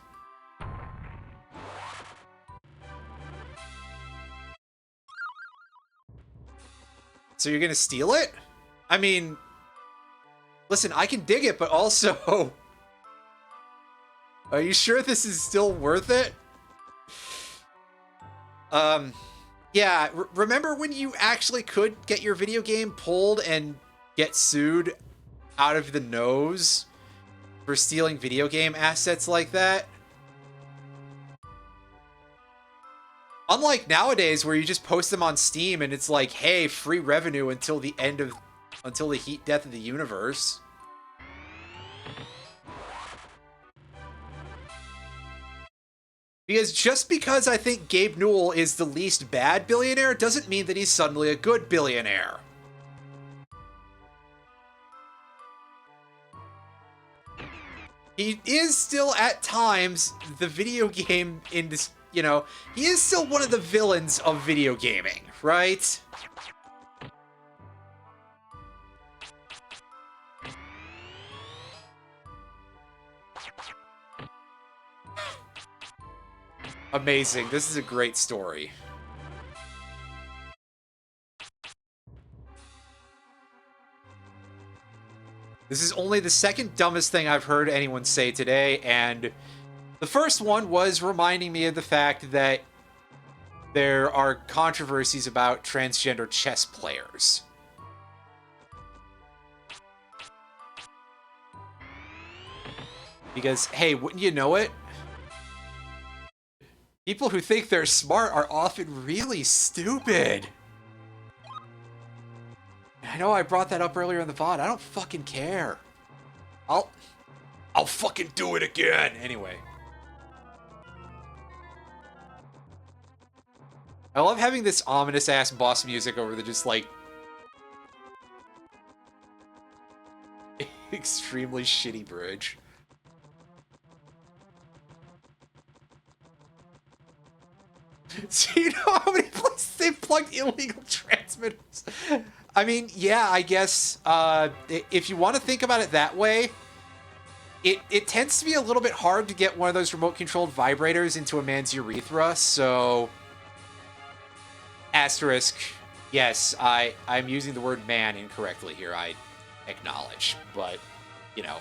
So you're gonna steal it? I mean, listen, I can dig it, but also, are you sure this is still worth it? Yeah, remember when you actually could get your video game pulled and get sued out of the nose for stealing video game assets like that? Unlike nowadays where you just post them on Steam and it's like, hey, free revenue until the heat death of the universe. Because just because I think Gabe Newell is the least bad billionaire doesn't mean that he's suddenly a good billionaire. He is still at times the video game industry, you know, he is still one of the villains of video gaming, right? Amazing. This is a great story. This is only the second dumbest thing I've heard anyone say today, and the first one was reminding me of the fact that there are controversies about transgender chess players. Because, hey, wouldn't you know it? People who think they're smart are often really stupid. I know I brought that up earlier in the VOD. I don't fucking care. I'll fucking do it again. Anyway. I love having this ominous-ass boss music over the just, like, extremely shitty bridge. So you know how many places they've plugged illegal transmitters? I mean, yeah, I guess if you want to think about it that way, it tends to be a little bit hard to get one of those remote-controlled vibrators into a man's urethra, so... Asterisk, yes, I'm using the word man incorrectly here, I acknowledge, but, you know,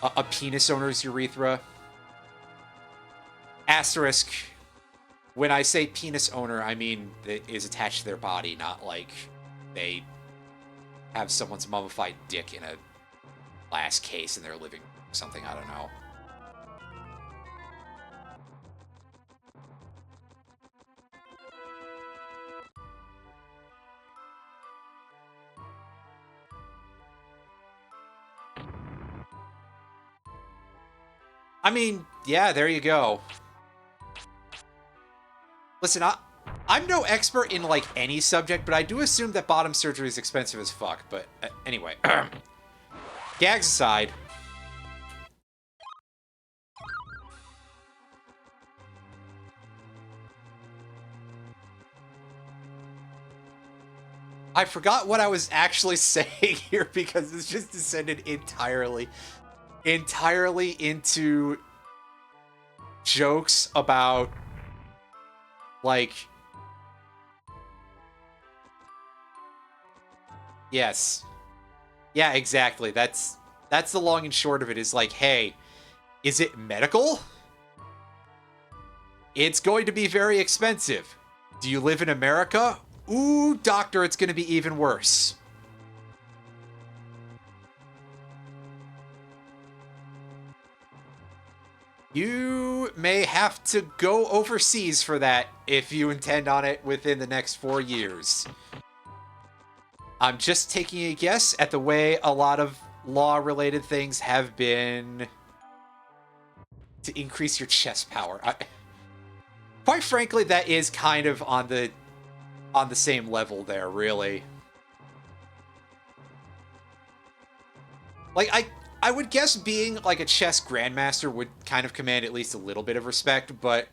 a penis owner's urethra. Asterisk, when I say penis owner, I mean that is attached to their body, not like they have someone's mummified dick in a glass case in their living room or something, I don't know. I mean, yeah, there you go. Listen, I'm no expert in, like, any subject, but I do assume that bottom surgery is expensive as fuck. But anyway, gags aside. I forgot what I was actually saying here because it's just descended entirely into jokes about, like, yes. Yeah, exactly. That's the long and short of it, is like, hey, is it medical? It's going to be very expensive. Do you live in America? Ooh, doctor, it's going to be even worse. You may have to go overseas for that if you intend on it within the next 4 years. I'm just taking a guess at the way a lot of law-related things have been to increase your chest power. Quite frankly, that is kind of on the same level there, really. Like, I would guess being, like, a chess grandmaster would kind of command at least a little bit of respect, but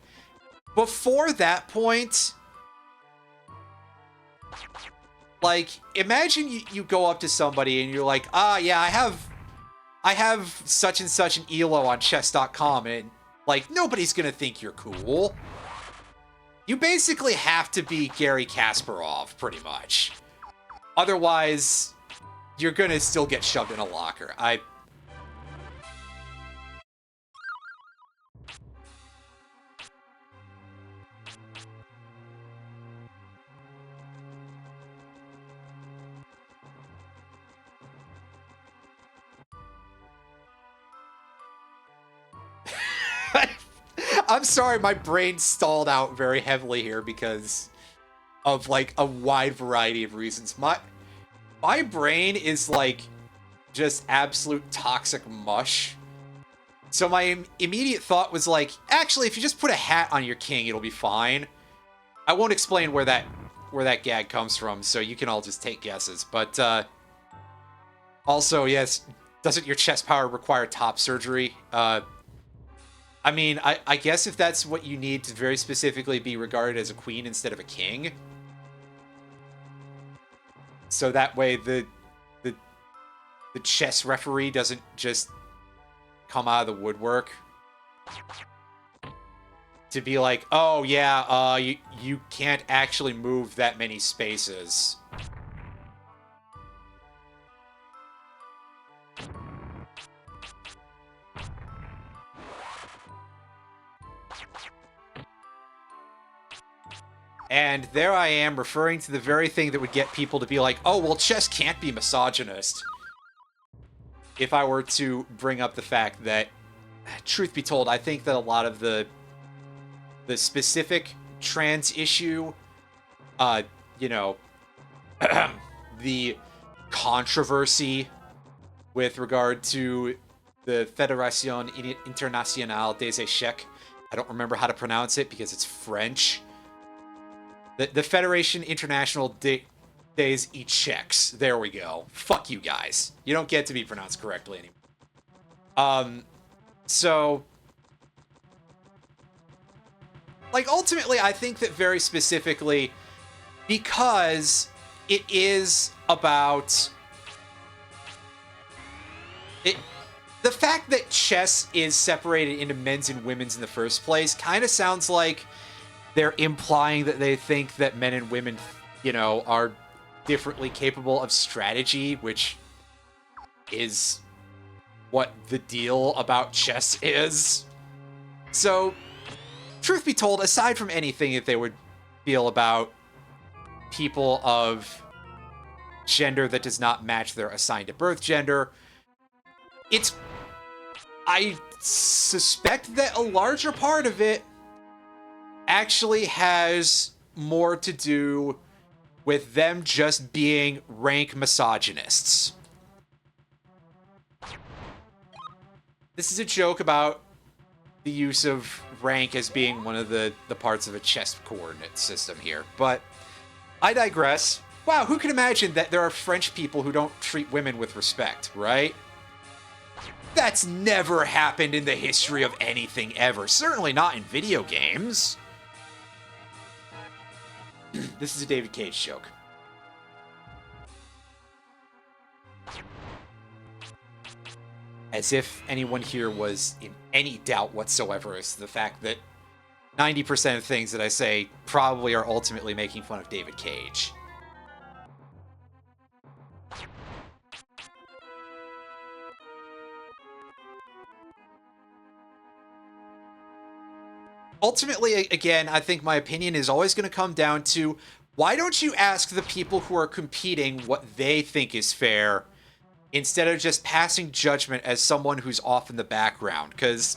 before that point, like, imagine you go up to somebody and you're like, yeah, I have such and such an ELO on chess.com, and, like, nobody's gonna think you're cool. You basically have to be Gary Kasparov, pretty much. Otherwise, you're gonna still get shoved in a locker. I'm sorry, my brain stalled out very heavily here because of like a wide variety of reasons. My brain is like just absolute toxic mush. So my immediate thought was like, actually, if you just put a hat on your king, it'll be fine. I won't explain where that gag comes from, so you can all just take guesses. But also, yes, doesn't your chest power require top surgery? I mean, I guess if that's what you need to very specifically be regarded as a queen instead of a king. So that way the chess referee doesn't just come out of the woodwork to be like, oh yeah, you can't actually move that many spaces. And there I am referring to the very thing that would get people to be like, oh, well, chess can't be misogynist. If I were to bring up the fact that, truth be told, I think that a lot of the specific trans issue, you know, the controversy with regard to the Fédération Internationale des Échecs, I don't remember how to pronounce it because it's French. The Federation International des Échecs. There we go. Fuck you guys. You don't get to be pronounced correctly anymore. So, like, ultimately, I think that very specifically, because it is about it. The fact that chess is separated into men's and women's in the first place kind of sounds like they're implying that they think that men and women, you know, are differently capable of strategy, which is what the deal about chess is. So, truth be told, aside from anything that they would feel about people of gender that does not match their assigned at birth gender, I suspect that a larger part of it actually has more to do with them just being rank misogynists. This is a joke about the use of rank as being one of the parts of a chess coordinate system here, but I digress. Wow, who can imagine that there are French people who don't treat women with respect, right? That's never happened in the history of anything ever. Certainly not in video games. This is a David Cage joke. As if anyone here was in any doubt whatsoever as to the fact that 90% of things that I say probably are ultimately making fun of David Cage. Ultimately, again, I think my opinion is always going to come down to, why don't you ask the people who are competing what they think is fair instead of just passing judgment as someone who's off in the background? Because,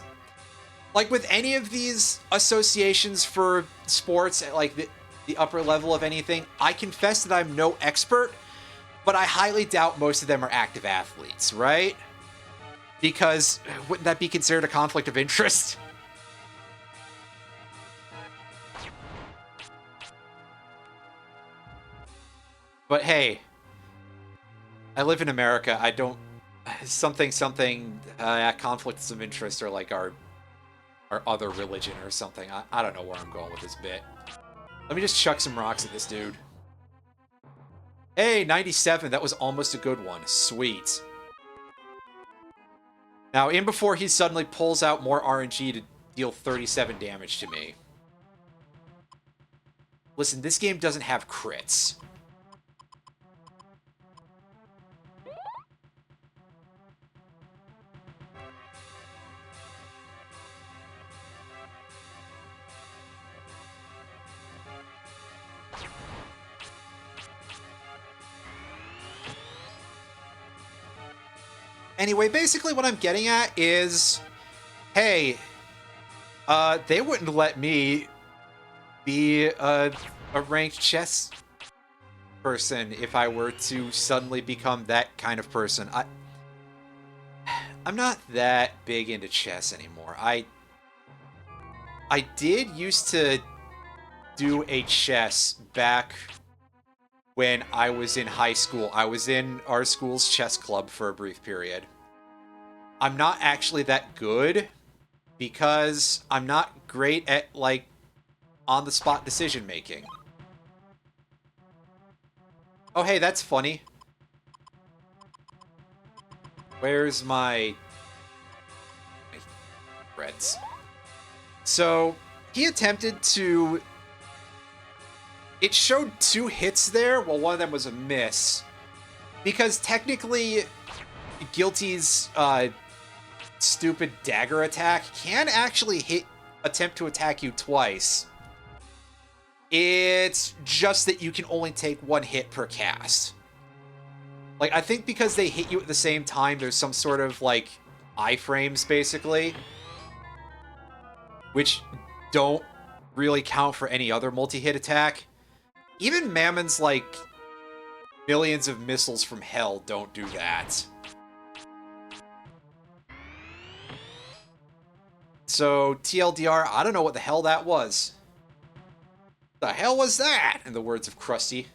like with any of these associations for sports at like the upper level of anything, I confess that I'm no expert, but I highly doubt most of them are active athletes, right? Because wouldn't that be considered a conflict of interest? But hey, I live in America. I don't conflicts of interest are like our other religion or something. I don't know where I'm going with this bit. Let me just chuck some rocks at this dude. Hey, 97. That was almost a good one. Sweet. Now, in before he suddenly pulls out more RNG to deal 37 damage to me. Listen, this game doesn't have crits. Anyway, basically what I'm getting at is, hey, they wouldn't let me be a ranked chess person if I were to suddenly become that kind of person. I'm not that big into chess anymore. I did used to do a chess back when I was in high school. I was in our school's chess club for a brief period. I'm not actually that good because I'm not great at, like, on-the-spot decision-making. Oh, hey, that's funny. Where's my Reds? So, he attempted to... It showed 2 hits there, while one of them was a miss. Because technically, Guilty's stupid dagger attack can actually attempt to attack you twice. It's just that you can only take 1 hit per cast. Like, I think because they hit you at the same time, there's some sort of, like, iframes, basically. Which don't really count for any other multi-hit attack. Even Mammon's, like, millions of missiles from hell don't do that. So, TLDR, I don't know what the hell that was. The hell was that? In the words of Krusty.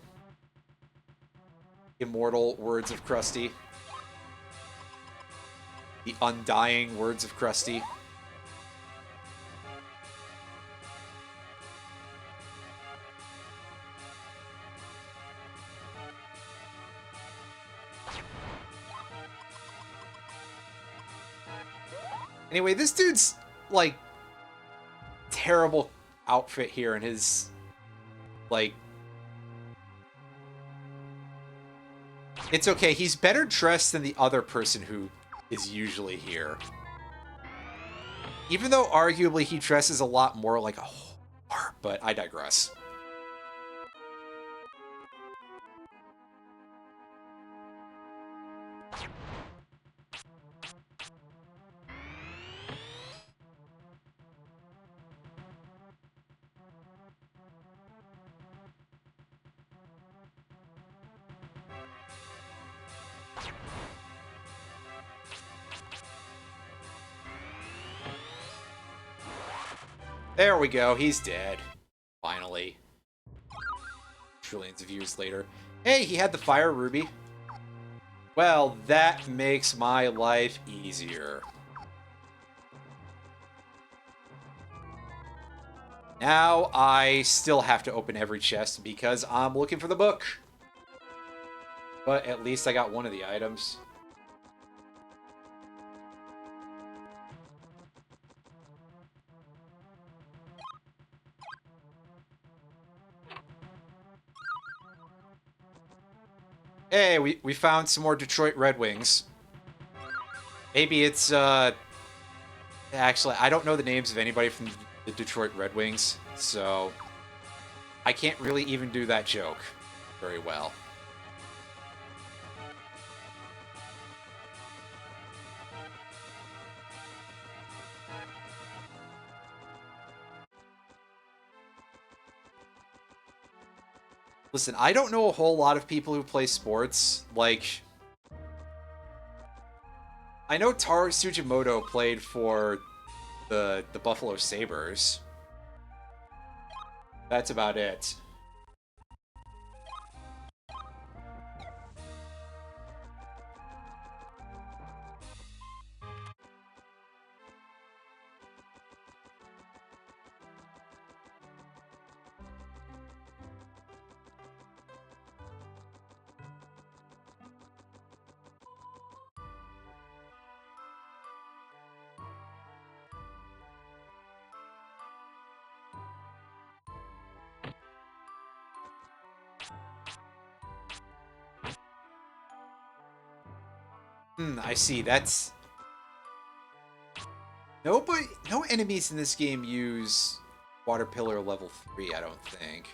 Immortal words of Krusty. The undying words of Krusty. Anyway, this dude's, like, terrible outfit here and his, like... It's okay, he's better dressed than the other person who is usually here. Even though, arguably, he dresses a lot more like a whore, but I digress. There we go, he's dead. Finally. Trillions of years later. Hey, he had the fire ruby. Well, that makes my life easier. Now I still have to open every chest because I'm looking for the book. But at least I got one of the items. Hey, we found some more Detroit Red Wings. Maybe it's, actually, I don't know the names of anybody from the Detroit Red Wings, so I can't really even do that joke very well. Listen, I don't know a whole lot of people who play sports. Like, I know Taro Tsujimoto played for the Buffalo Sabres. That's about it. I see. That's... No enemies in this game use Water Pillar level 3, I don't think.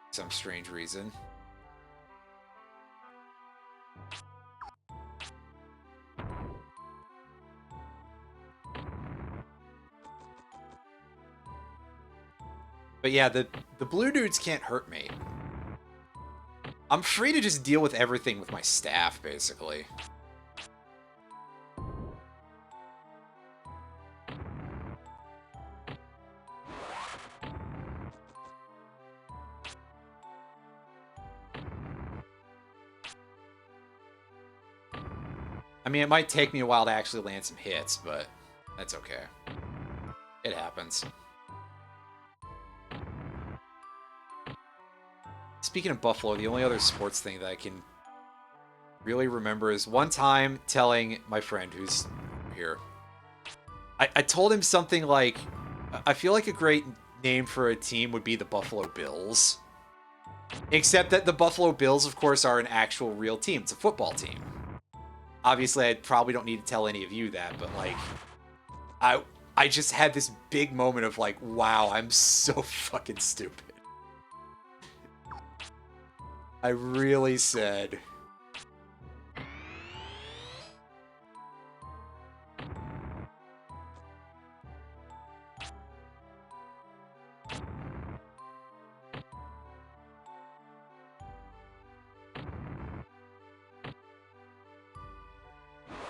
For some strange reason. But yeah, the blue dudes can't hurt me. I'm free to just deal with everything with my staff, basically. I mean, it might take me a while to actually land some hits, but that's okay. It happens. Speaking of Buffalo, the only other sports thing that I can really remember is one time telling my friend who's here. I told him something like, I feel like a great name for a team would be the Buffalo Bills. Except that the Buffalo Bills, of course, are an actual real team. It's a football team. Obviously, I probably don't need to tell any of you that, but like, I just had this big moment of like, wow, I'm so fucking stupid. I really said.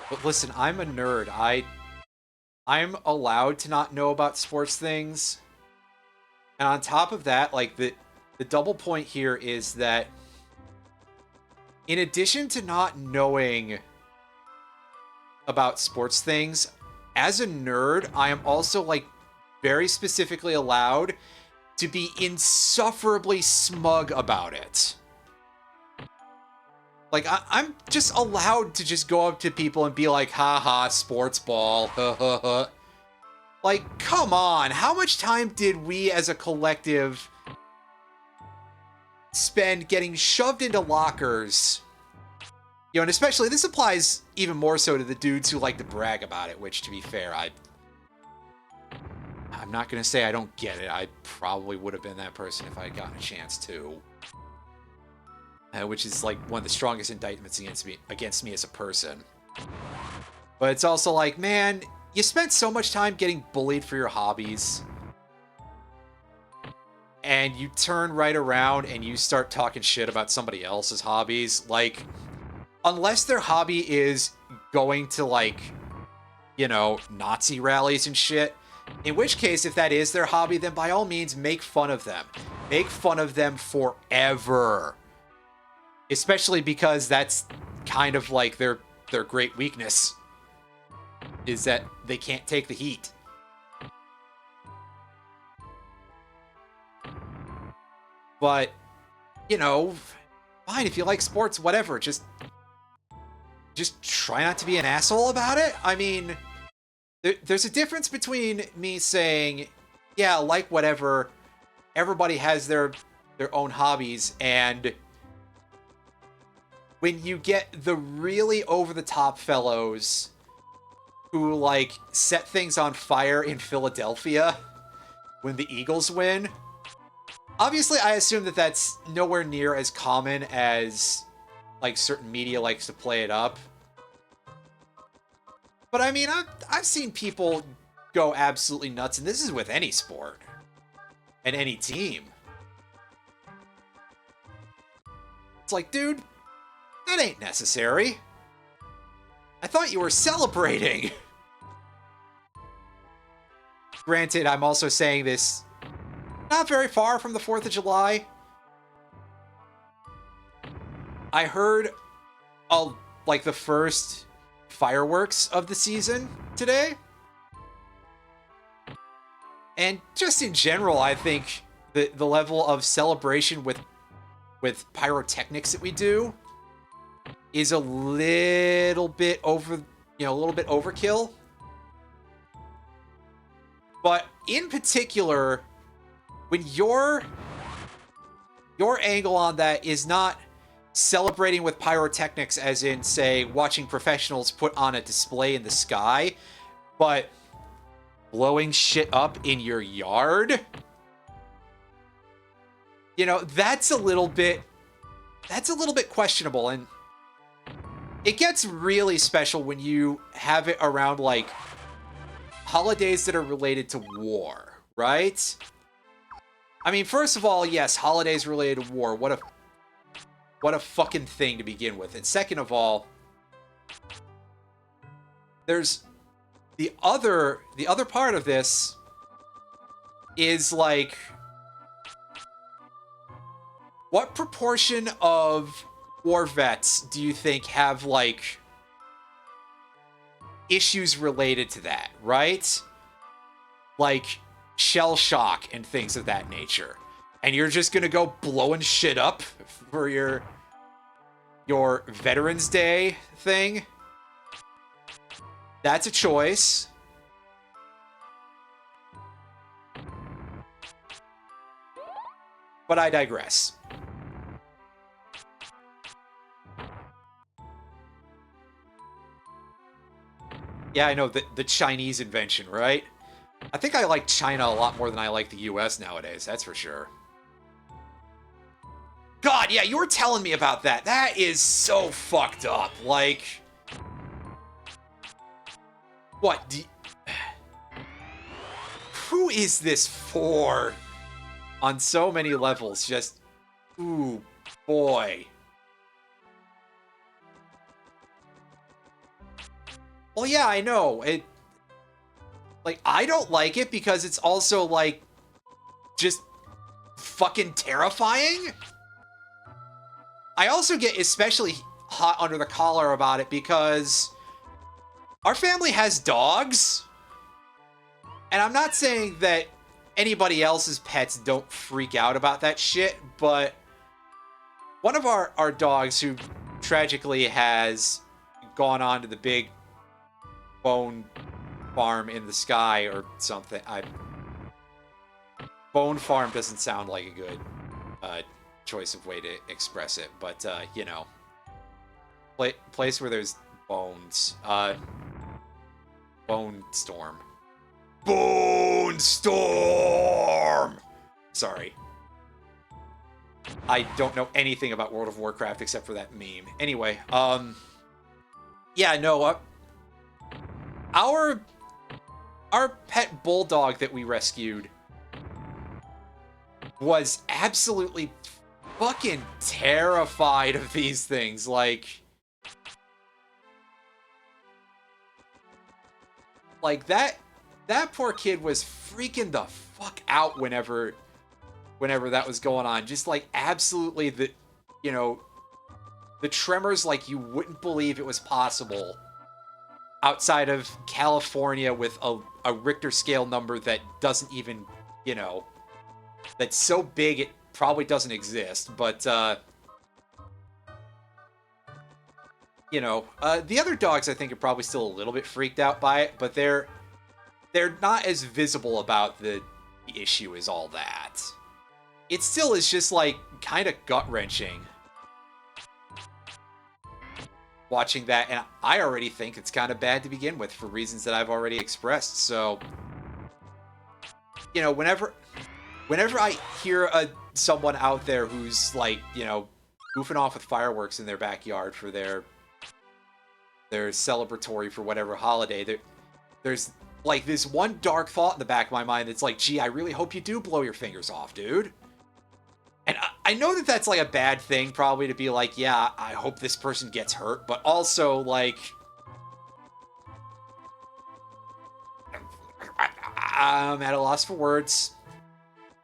But listen, I'm a nerd. I'm allowed to not know about sports things. And on top of that, like the double point here is that in addition to not knowing about sports things, as a nerd, I am also like very specifically allowed to be insufferably smug about it. Like, I'm just allowed to just go up to people and be like, haha, sports ball, Like, come on, how much time did we as a collective spend getting shoved into lockers? You know, and especially, this applies even more so to the dudes who like to brag about it, which, to be fair, I'm not going to say I don't get it. I probably would have been that person if I had gotten a chance to. Which is like one of the strongest indictments against me as a person. But it's also like, man, you spent so much time getting bullied for your hobbies, and you turn right around and you start talking shit about somebody else's hobbies. Like, unless their hobby is going to, like, you know, Nazi rallies and shit, in which case, if that is their hobby, then by all means, make fun of them. Make fun of them forever. Especially because that's kind of like their great weakness, is that they can't take the heat. But, you know, fine, if you like sports, whatever, just try not to be an asshole about it. I mean, there's a difference between me saying, yeah, like whatever, everybody has their own hobbies, and when you get the really over-the-top fellows who, like, set things on fire in Philadelphia when the Eagles win. Obviously, I assume that that's nowhere near as common as, like, certain media likes to play it up. But, I mean, I've seen people go absolutely nuts, and this is with any sport and any team. It's like, dude, that ain't necessary. I thought you were celebrating. Granted, I'm also saying this not very far from the 4th of July. I heard, like, the first fireworks of the season today. And just in general, I think the level of celebration with pyrotechnics that we do is a little bit overkill. But in particular, when your angle on that is not celebrating with pyrotechnics as in, say, watching professionals put on a display in the sky, but blowing shit up in your yard, you know, that's a little bit questionable. And it gets really special when you have it around, like, holidays that are related to war, right? I mean, first of all, yes, holidays related to war. What a fucking thing to begin with. And second of all, there's the other part of this is like, what proportion of war vets do you think have like issues related to that, right? Like shell shock and things of that nature. And you're just gonna go blowing shit up for your Veterans Day thing? That's a choice. But I digress. Yeah, I know, the Chinese invention, right? I think I like China a lot more than I like the US nowadays, that's for sure. God, yeah, you were telling me about that. That is so fucked up. Like, what? Who is this for? On so many levels, just, ooh, boy. Well, yeah, I know. Like, I don't like it because it's also, like, just fucking terrifying. I also get especially hot under the collar about it because our family has dogs. And I'm not saying that anybody else's pets don't freak out about that shit, but one of our dogs who tragically has gone on to the big bone farm in the sky or something. Bone farm doesn't sound like a good choice of way to express it, but you know, place where there's bones. Bone storm. Bone storm. Sorry, I don't know anything about World of Warcraft except for that meme. Anyway, yeah, no, our pet bulldog that we rescued was absolutely fucking terrified of these things. Like that poor kid was freaking the fuck out whenever that was going on. Just like absolutely the tremors like you wouldn't believe it was possible outside of California with a Richter scale number that doesn't even, that's so big it probably doesn't exist. But, the other dogs I think are probably still a little bit freaked out by it, but they're not as visible about the issue as all that. It still is just like kind of gut-wrenching watching that, and I already think it's kind of bad to begin with for reasons that I've already expressed. So, whenever I hear someone out there who's like, goofing off with fireworks in their backyard for their celebratory for whatever holiday, there's like this one dark thought in the back of my mind that's like, gee, I really hope you do blow your fingers off, dude. And I know that that's like a bad thing probably to be like, yeah, I hope this person gets hurt, but also like, I'm at a loss for words.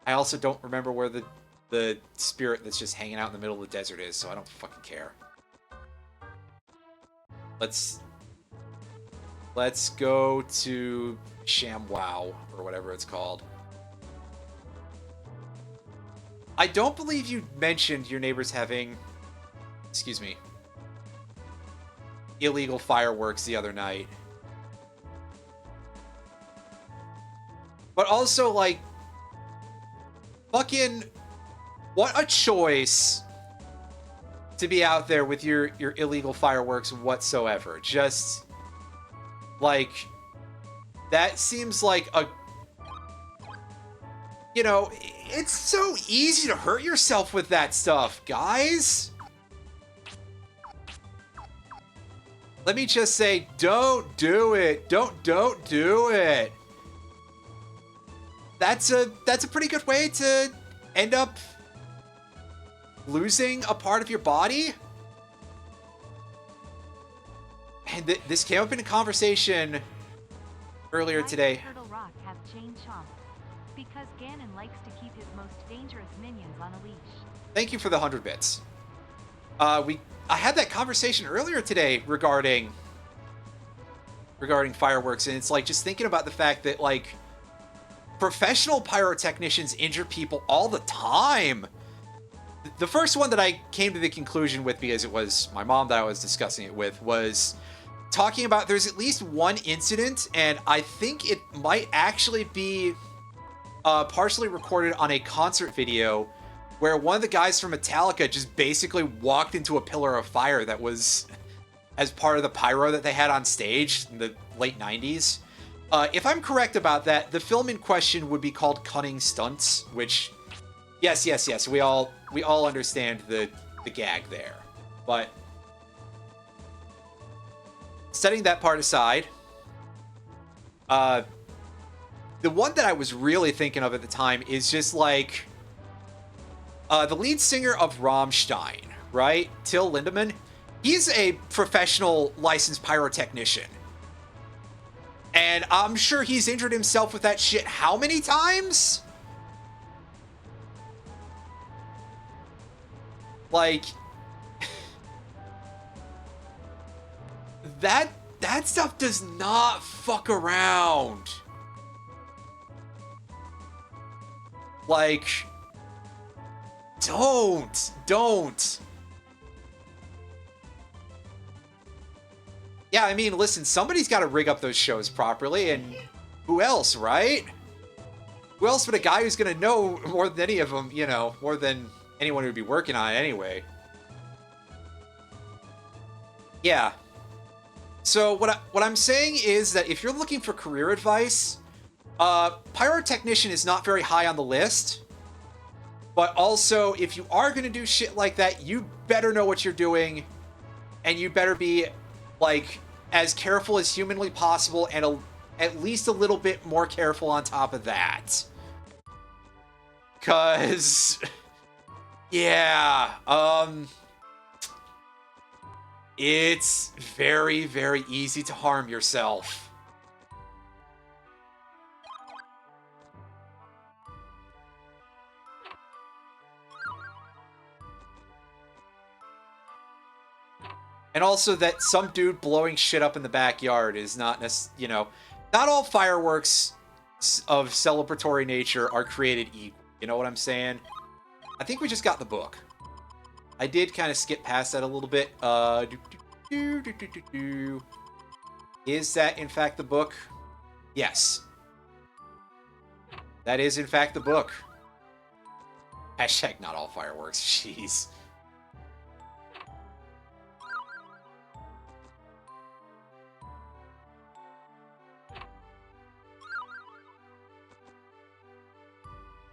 I also don't remember where the spirit that's just hanging out in the middle of the desert is, so I don't fucking care. Let's go to ShamWow, or whatever it's called. I don't believe you mentioned your neighbors having, illegal fireworks the other night. But also, like, fucking, what a choice to be out there with your illegal fireworks whatsoever. Just, like, that seems like a, it's so easy to hurt yourself with that stuff, guys. Let me just say, don't do it. Don't do it. That's a pretty good way to end up losing a part of your body. And this came up in a conversation earlier today. Turtle Rock have chain chomp because Ganon likes to keep his most dangerous minions on a leash. Thank you for the 100 bits. I had that conversation earlier today regarding fireworks, and it's like just thinking about the fact that like professional pyrotechnicians injure people all the time. The first one that I came to the conclusion with, because it was my mom that I was discussing it with, was talking about there's at least one incident, and I think it might actually be partially recorded on a concert video where one of the guys from Metallica just basically walked into a pillar of fire that was as part of the pyro that they had on stage in the late 90s. If I'm correct about that, the film in question would be called Cunning Stunts, which, yes, we all understand the gag there. But setting that part aside, the one that I was really thinking of at the time is just like the lead singer of Rammstein, right? Till Lindemann. He's a professional licensed pyrotechnician. And I'm sure he's injured himself with that shit how many times? Like, that stuff does not fuck around. Like, don't. Yeah, I mean, listen, somebody's got to rig up those shows properly, and who else, right? Who else but a guy who's going to know more than any of them, you know, more than anyone who'd be working on it anyway. Yeah. So what I'm saying is that if you're looking for career advice, pyrotechnician is not very high on the list. But also, if you are going to do shit like that, you better know what you're doing, and you better be like as careful as humanly possible, and at least a little bit more careful on top of that. Cause yeah, it's very, very easy to harm yourself. And also that some dude blowing shit up in the backyard is not necessarily, you know, not all fireworks of celebratory nature are created equal. You know what I'm saying? I think we just got the book. I did kind of skip past that a little bit. Is that in fact the book? Yes. That is in fact the book. Hashtag not all fireworks. Jeez.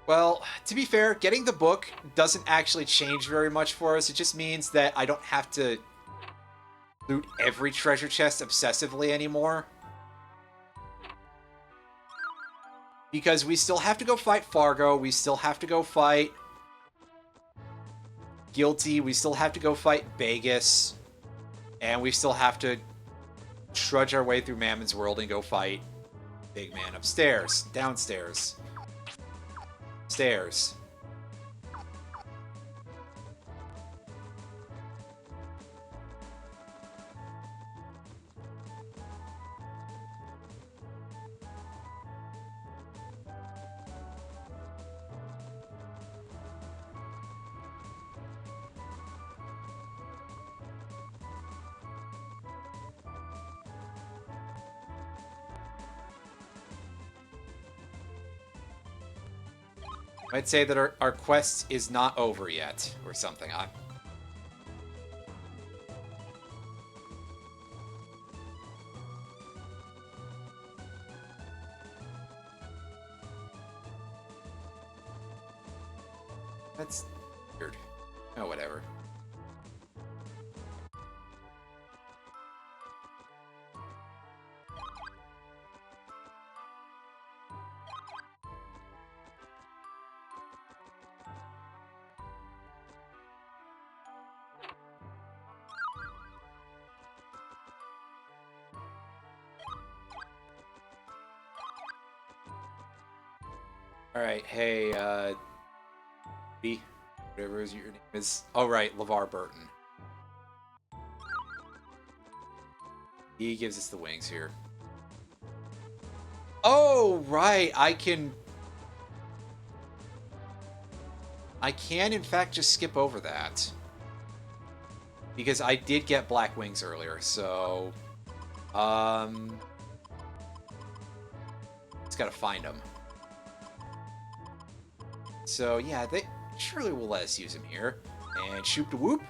Well, to be fair, getting the book doesn't actually change very much for us. It just means that I don't have to loot every treasure chest obsessively anymore. Because we still have to go fight Fargo, we still have to go fight Guilty, we still have to go fight Beigis, and we still have to trudge our way through Mammon's World and go fight Big Man upstairs, downstairs. Stairs. I'd say that our quest is not over yet, or something. That's weird. Oh, whatever. Alright, hey, B, whatever your name is. Oh, right, LeVar Burton. He gives us the wings here. Oh, right, I can, in fact, just skip over that. Because I did get black wings earlier, so... Just gotta find them. So, yeah, they surely will let us use him here. And shoop to whoop.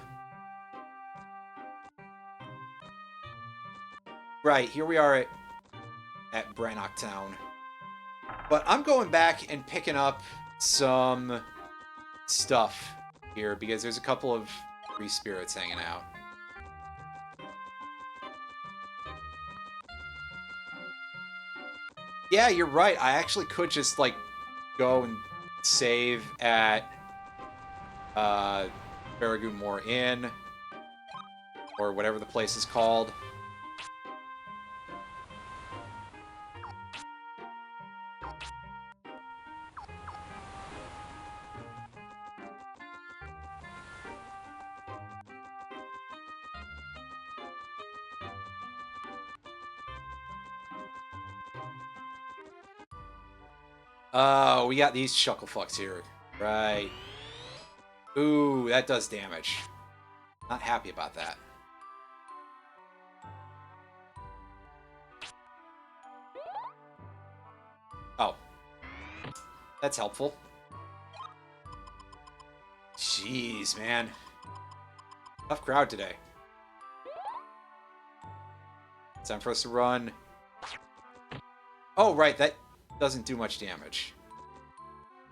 Right, here we are at Brannock Town. But I'm going back and picking up some stuff here because there's a couple of free spirits hanging out. Yeah, you're right. I actually could just, like, go and save at Farragoon Moor Inn or whatever the place is called. Oh, we got these shucklefucks here. Right. Ooh, that does damage. Not happy about that. Oh. That's helpful. Jeez, man. Tough crowd today. Time for us to run. Oh, right, that doesn't do much damage.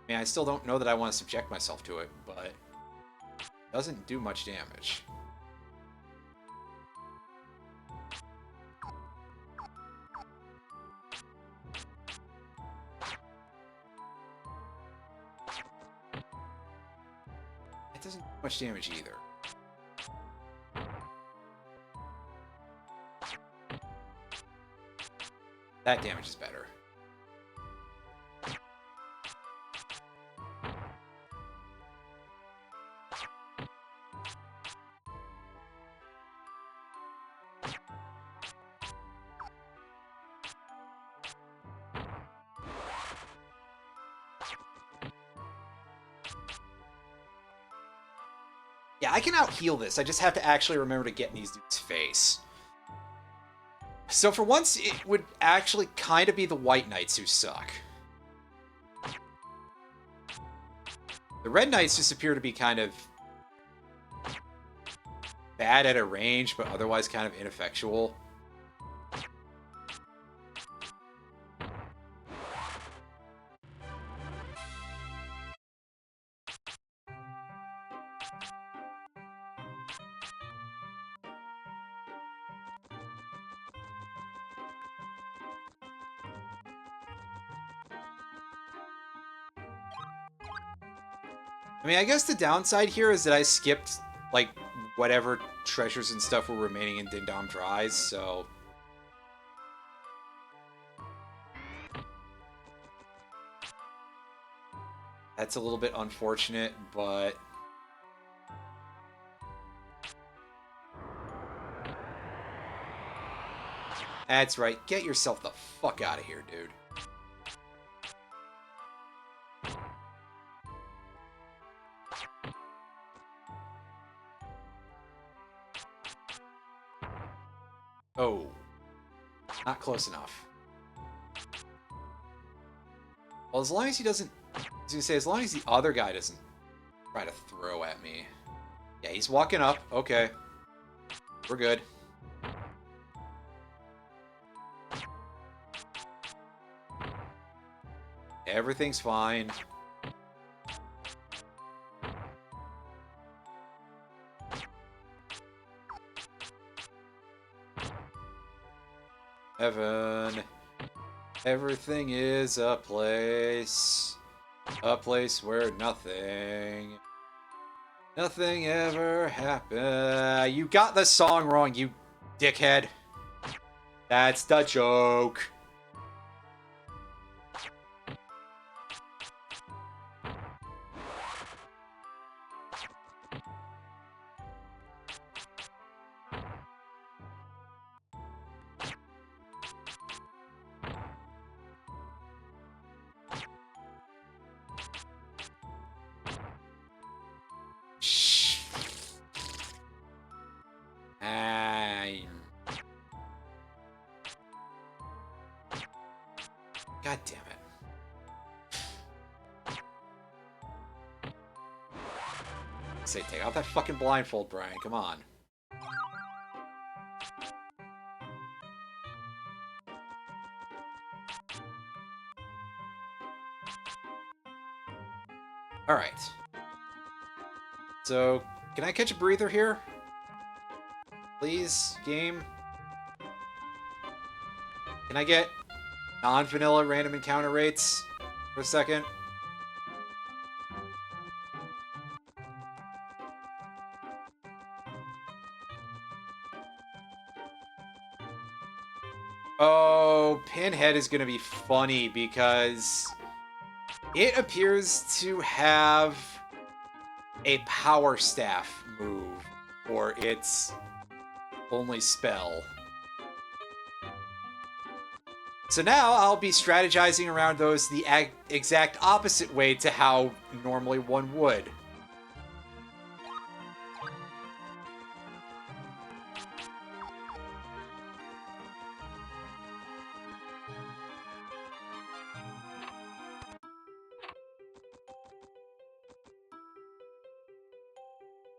I mean, I still don't know that I want to subject myself to it, but it doesn't do much damage. It doesn't do much damage either. That damage is better. Yeah, I can out-heal this. I just have to actually remember to get in these dudes' face. So for once, it would actually kind of be the White Knights who suck. The Red Knights just appear to be kind of bad at a range, but otherwise kind of ineffectual. I mean, I guess the downside here is that I skipped, like, whatever treasures and stuff were remaining in Dindom Dries, so... That's a little bit unfortunate, but... That's right, get yourself the fuck out of here, dude. Oh. Not close enough. Well, as long as he doesn't... I was gonna say, as long as the other guy doesn't try to throw at me. Yeah, he's walking up. Okay. We're good. Everything's fine. Heaven. Everything is a place where nothing ever happened. You got the song wrong, you dickhead. That's the joke. God damn it. Say, take out that fucking blindfold, Brian. Come on. Alright. So, can I catch a breather here? Please, game? Can I get non-vanilla random encounter rates for a second? Oh, Pinhead is going to be funny because it appears to have a power staff move for its only spell. So now I'll be strategizing around those the exact opposite way to how normally one would.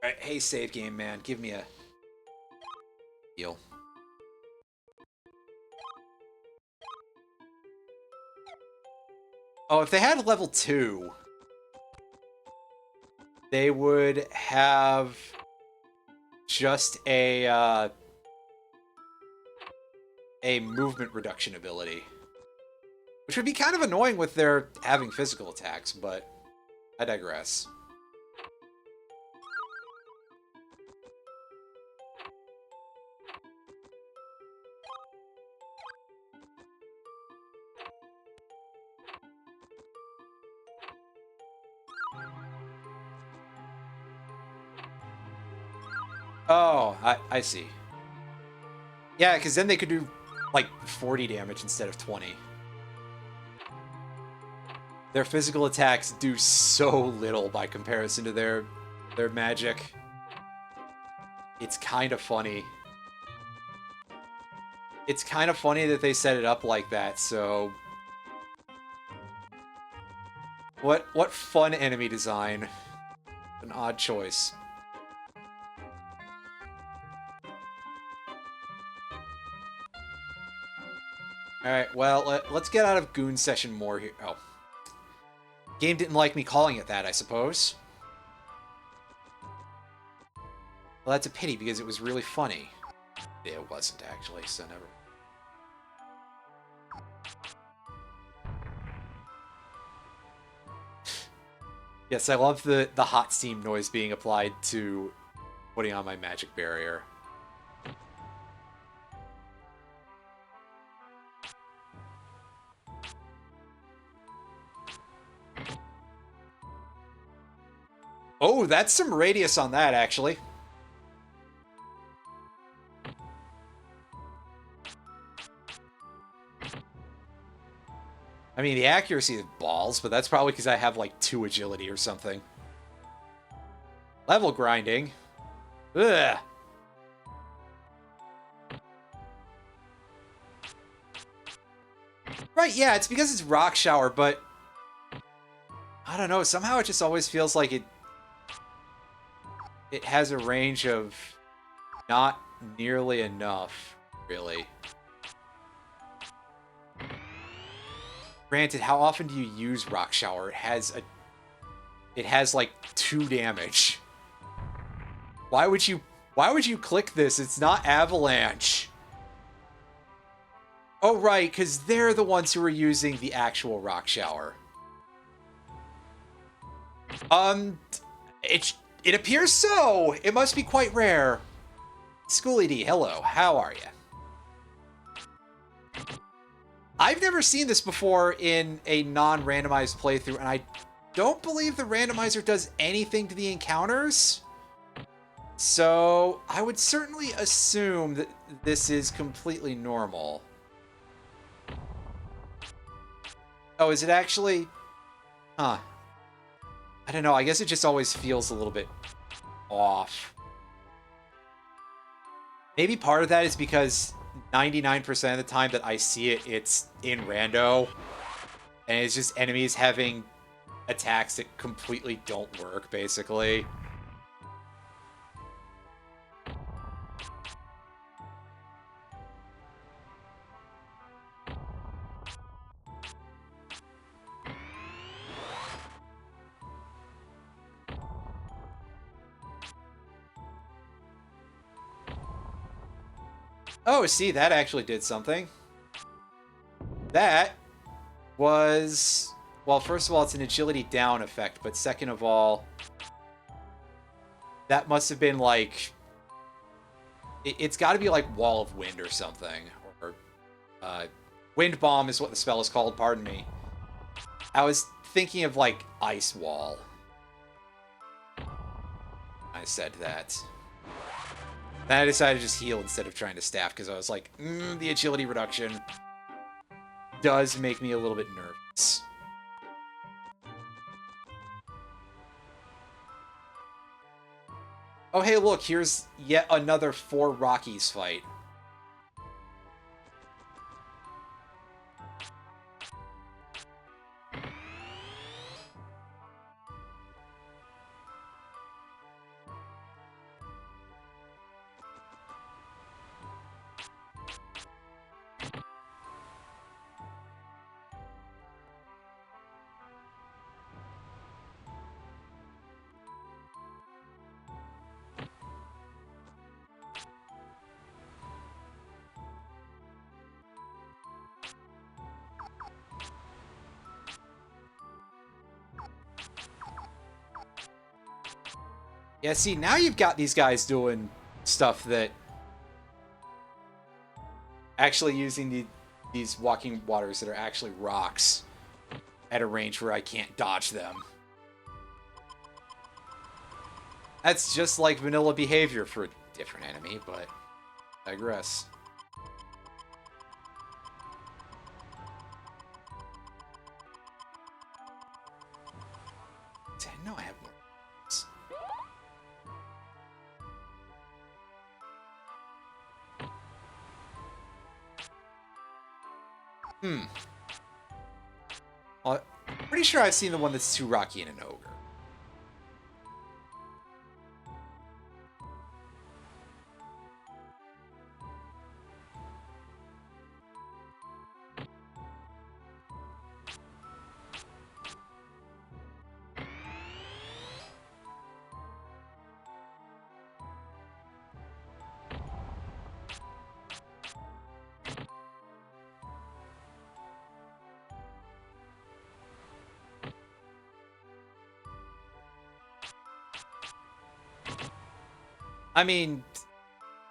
Alright, hey save game man, give me a deal. Oh, if they had level 2, they would have just a movement reduction ability. Which would be kind of annoying with their having physical attacks, but I digress. Oh, I see. Yeah, because then they could do, like, 40 damage instead of 20. Their physical attacks do so little by comparison to their magic. It's kind of funny. It's kind of funny that they set it up like that, so... What fun enemy design. An odd choice. Alright, well, let's get out of Goon Session more here. Oh. Game didn't like me calling it that, I suppose. Well, that's a pity, because it was really funny. It wasn't, actually, so never... Yes, I love the hot steam noise being applied to putting on my magic barrier. Oh, that's some radius on that, actually. I mean, the accuracy is balls, but that's probably because I have, like, 2 agility or something. Level grinding. Ugh. Right, yeah, it's because it's Rock Shower, but... I don't know, somehow it just always feels like it has a range of not nearly enough, really. Granted, how often do you use Rock Shower? It has like 2 damage. Why would you click this? It's not Avalanche. Oh right, because they're the ones who are using the actual Rock Shower. It appears so. It must be quite rare. Schooly D, hello. How are you? I've never seen this before in a non-randomized playthrough, and I don't believe the randomizer does anything to the encounters. So I would certainly assume that this is completely normal. Oh, is it actually? Huh. I don't know. I guess it just always feels a little bit off. Maybe part of that is because 99% of the time that I see it, it's in rando. And it's just enemies having attacks that completely don't work, basically. Oh, see, that actually did something. That was... Well, first of all, it's an agility down effect, but second of all, that must have been like... It's got to be like Wall of Wind or something. Or Wind Bomb is what the spell is called, pardon me. I was thinking of like Ice Wall. I said that. Then I decided to just heal instead of trying to staff, because I was like, the agility reduction does make me a little bit nervous. Oh, hey, look, here's yet another 4 Rockies fight. Yeah, see, now you've got these guys doing stuff that... Actually using these walking waters that are actually rocks at a range where I can't dodge them. That's just like vanilla behavior for a different enemy, but I digress. No, I have more. Well, I'm pretty sure I've seen the one that's too rocky and an ogre. I mean,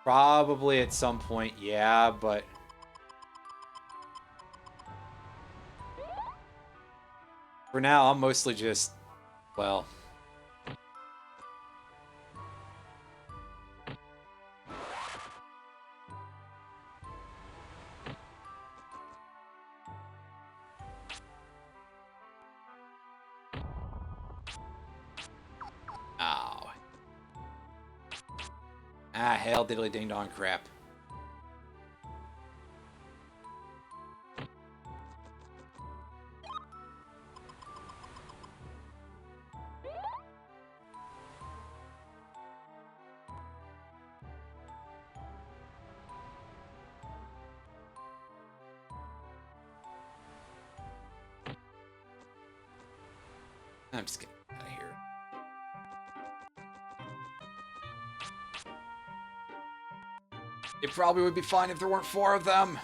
probably at some point, yeah, but... For now, I'm mostly just... Well... Oh. Ah, hell diddly ding dong crap. I'm just getting out of here. It probably would be fine if there weren't 4 of them.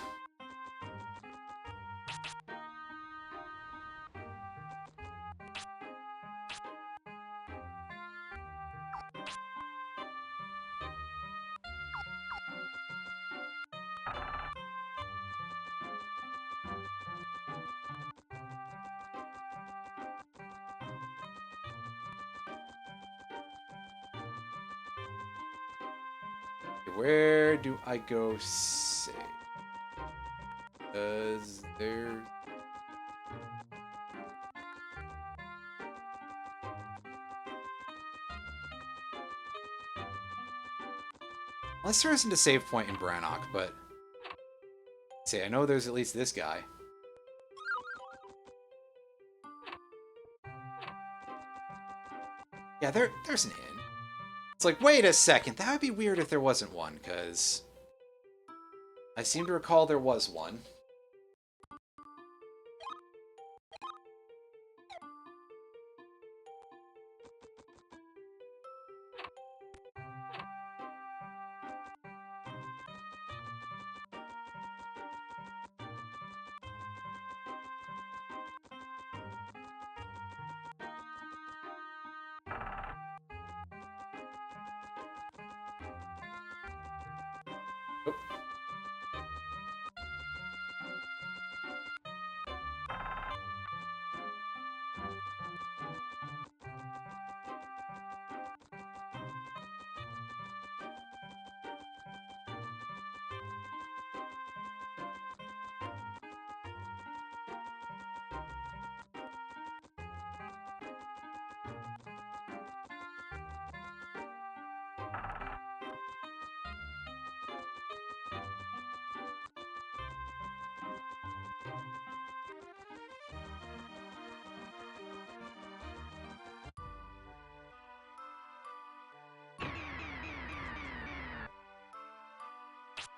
Where do I go save? Because there's... Unless there isn't a save point in Brannock, but... See, I know there's at least this guy. Yeah, there's an inn. It's like, wait a second, that would be weird if there wasn't one, because I seem to recall there was one. Oh.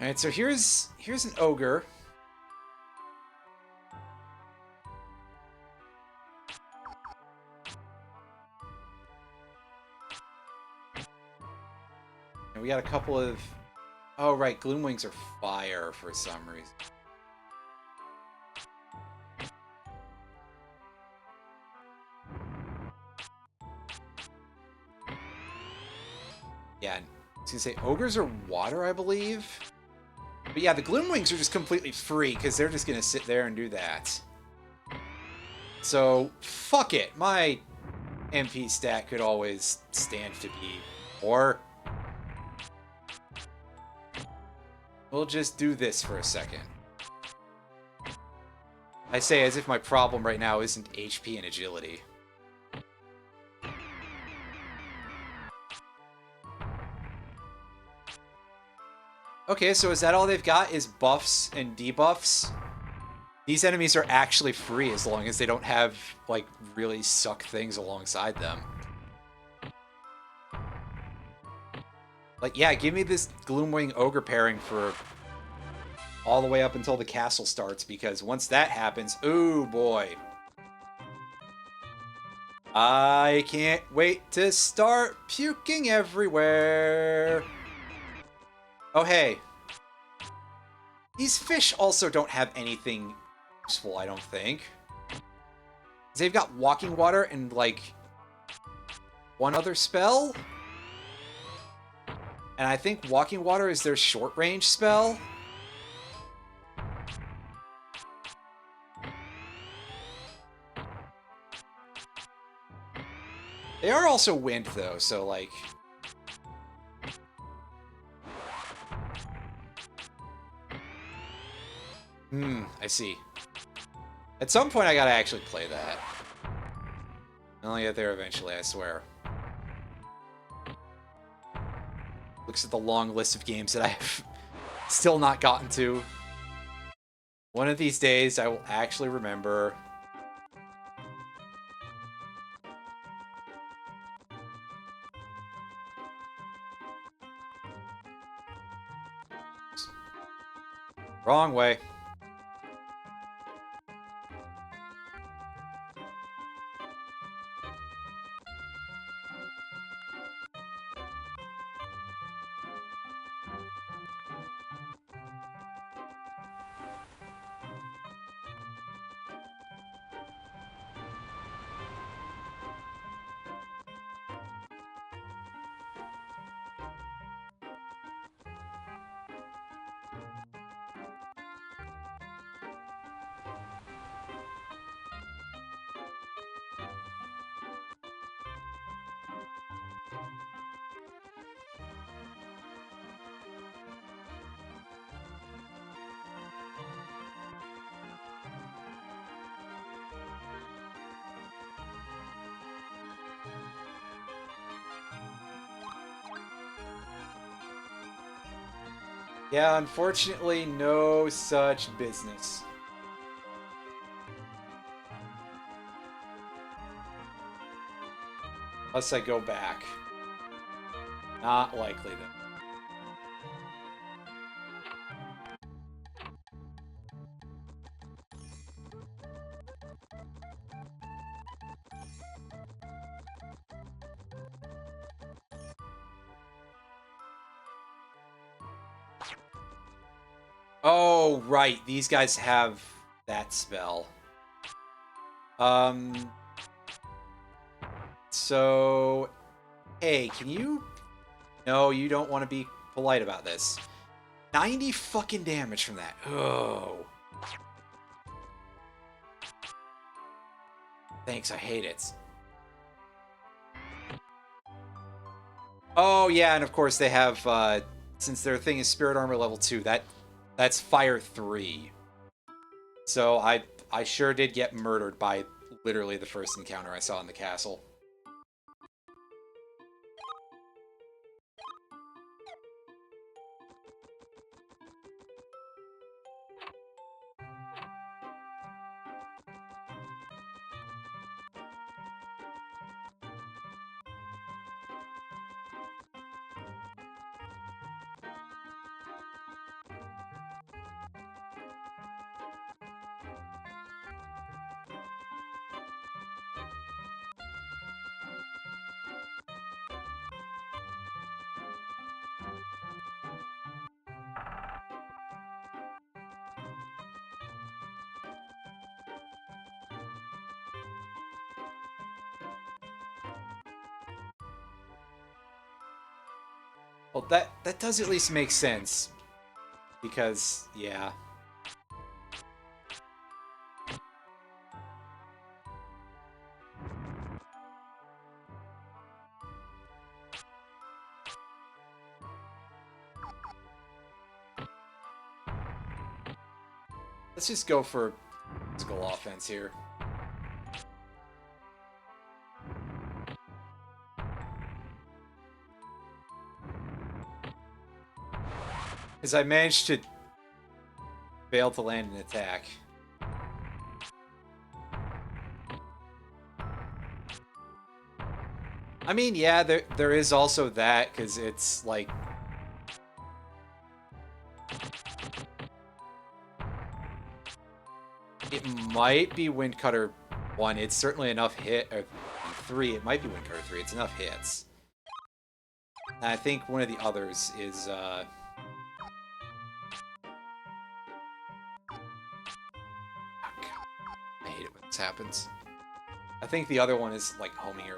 Alright, so here's an ogre. And we got a couple of... Oh, right, Gloomwings are fire for some reason. Yeah, I was gonna say, ogres are water, I believe? But yeah, the Gloomwings are just completely free, because they're just gonna sit there and do that. So, fuck it. My MP stat could always stand to be more. We'll just do this for a second. I say as if my problem right now isn't HP and agility. Okay, so is that all they've got is buffs and debuffs? These enemies are actually free as long as they don't have, like, really suck things alongside them. Like, yeah, give me this Gloomwing Ogre pairing for all the way up until the castle starts, because once that happens, ooh boy. I can't wait to start puking everywhere. Oh, hey. These fish also don't have anything useful, I don't think. They've got walking water and, like, one other spell? And I think walking water is their short-range spell? They are also wind, though, so, like... I see. At some point, I gotta actually play that. I'll get there eventually, I swear. Looks at the long list of games that I've still not gotten to. One of these days, I will actually remember. Wrong way. Yeah, unfortunately, no such business. Unless I go back. Not likely, then. Oh, right. These guys have that spell. So, hey, can you... No, you don't want to be polite about this. 90 fucking damage from that. Oh. Thanks, I hate it. Oh, yeah, and of course they have, since their thing is Spirit Armor level 2, that's Fire 3. So I sure did get murdered by literally the first encounter I saw in the castle. Well, that does at least make sense. Because, yeah. Let's just go for physical offense here. Because I managed to fail to land an attack. I mean, yeah, there is also that, because it's like... It might be Windcutter 1. It's certainly enough hit... Or 3. It might be Windcutter 3. It's enough hits. And I think one of the others is... I hate it when this happens. I think the other one is, like, homing her.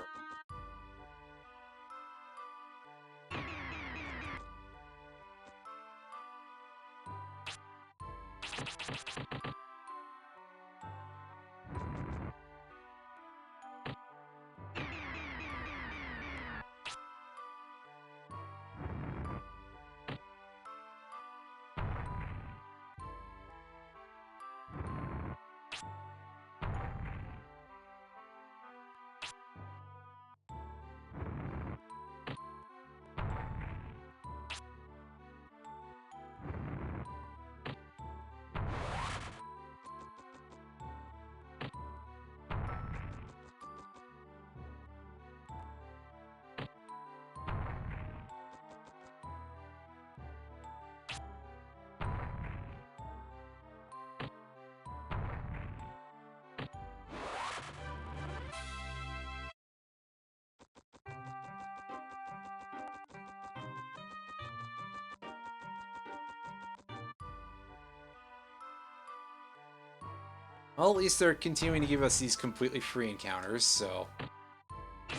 Well, at least they're continuing to give us these completely free encounters, so...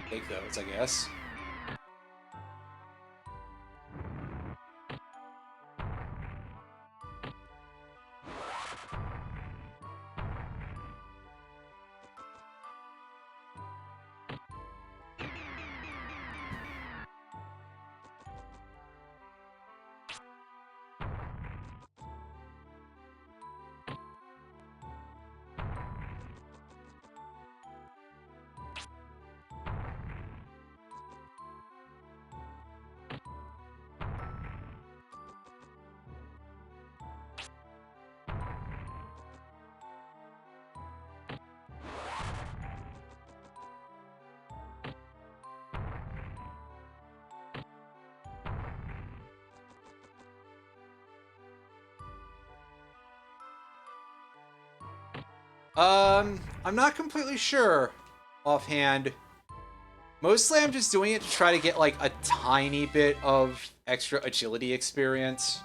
Take those, I guess. I'm not completely sure offhand. Mostly I'm just doing it to try to get like a tiny bit of extra agility experience.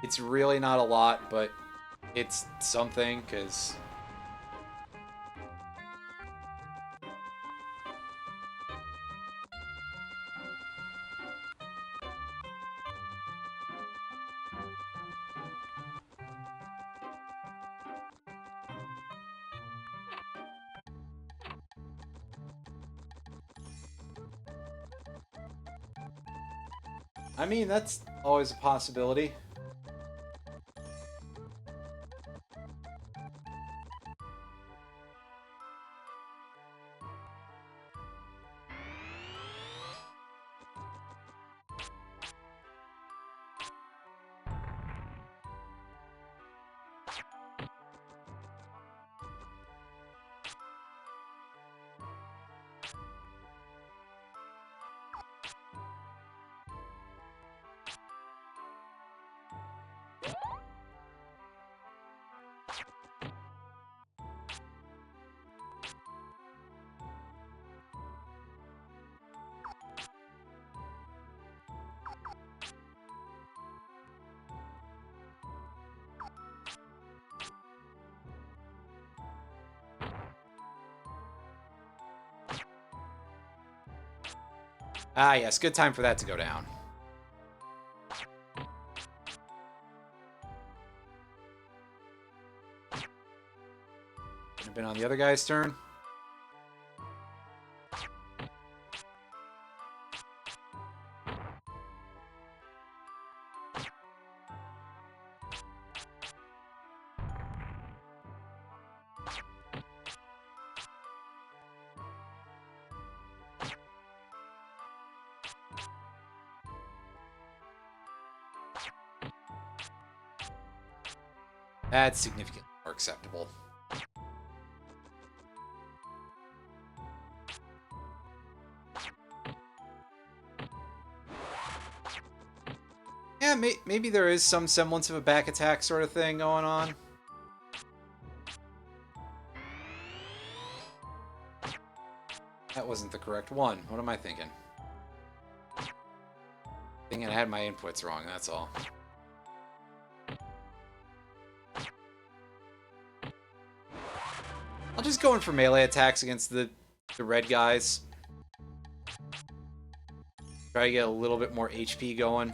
It's really not a lot, but it's something, because... I mean, that's always a possibility. Ah, yes, good time for that to go down. Could have been on the other guy's turn. That's significantly more acceptable. Yeah, maybe there is some semblance of a back attack sort of thing going on. That wasn't the correct one. What am I thinking? Thinking I had my inputs wrong, that's all. I'll just go in for melee attacks against the red guys. Try to get a little bit more HP going.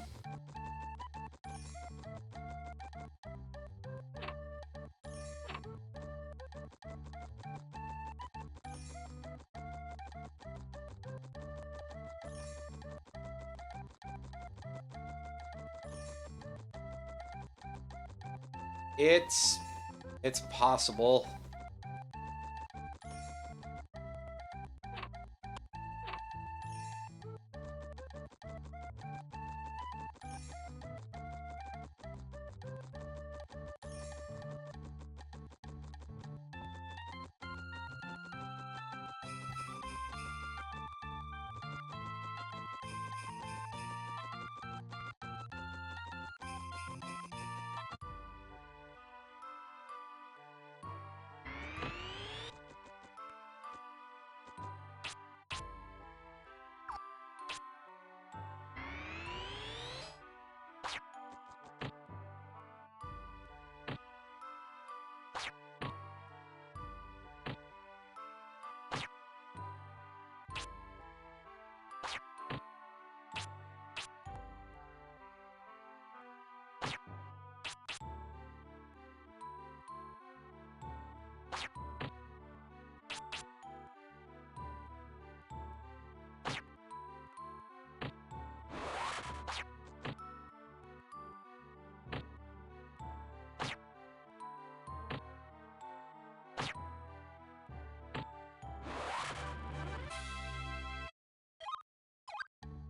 It's possible.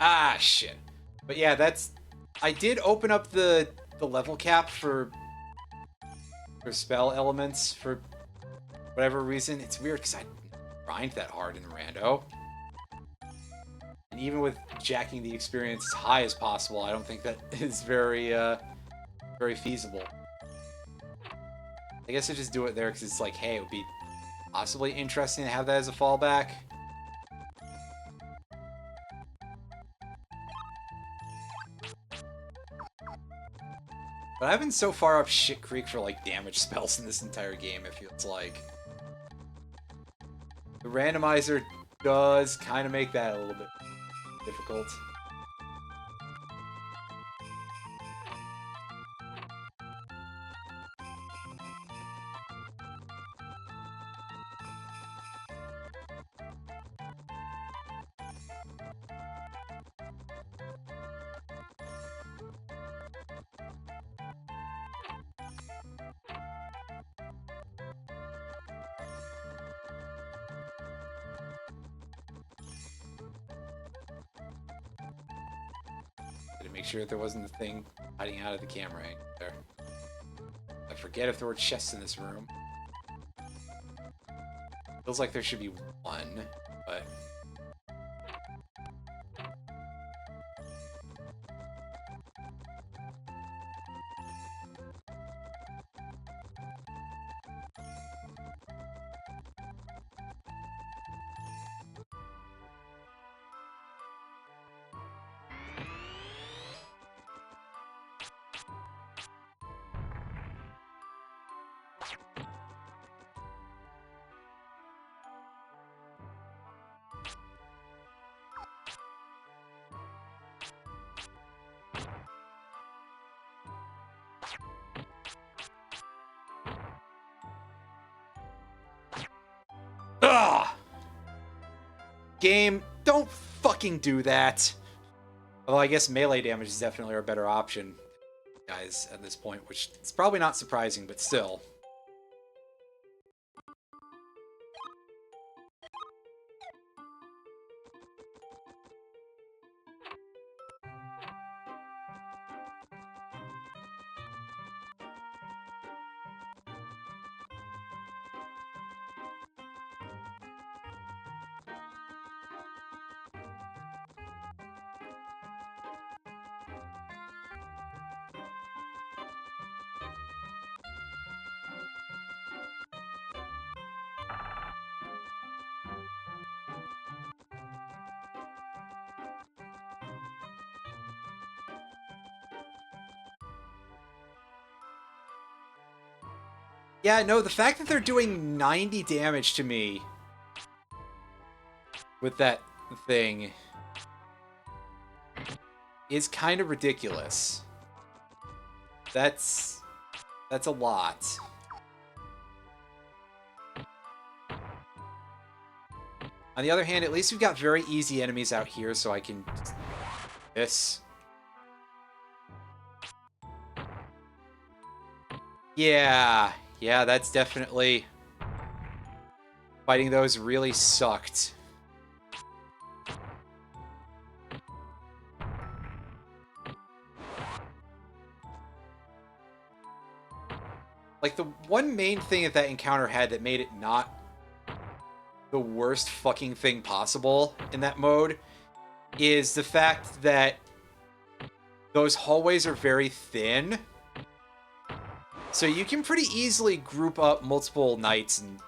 Ah, shit. But yeah, that's... I did open up the level cap for spell elements for whatever reason. It's weird because I didn't grind that hard in Rando. And even with jacking the experience as high as possible, I don't think that is very, very feasible. I guess I just do it there because it's like, hey, it would be possibly interesting to have that as a fallback. But I've been so far up shit creek for, like, damage spells in this entire game, it feels like. The randomizer does kind of make that a little bit difficult. To make sure that there wasn't a thing hiding out of the camera angle there. I forget if there were chests in this room. Feels like there should be one, but... Ugh! Game, don't fucking do that. Although I guess melee damage is definitely our better option, guys, at this point, which is probably not surprising, but still. Yeah, no, the fact that they're doing 90 damage to me with that thing is kind of ridiculous. That's a lot. On the other hand, at least we've got very easy enemies out here, so I can... This. Yeah, that's definitely... Fighting those really sucked. Like, the one main thing that encounter had that made it not the worst fucking thing possible in that mode is the fact that those hallways are very thin. So you can pretty easily group up multiple knights and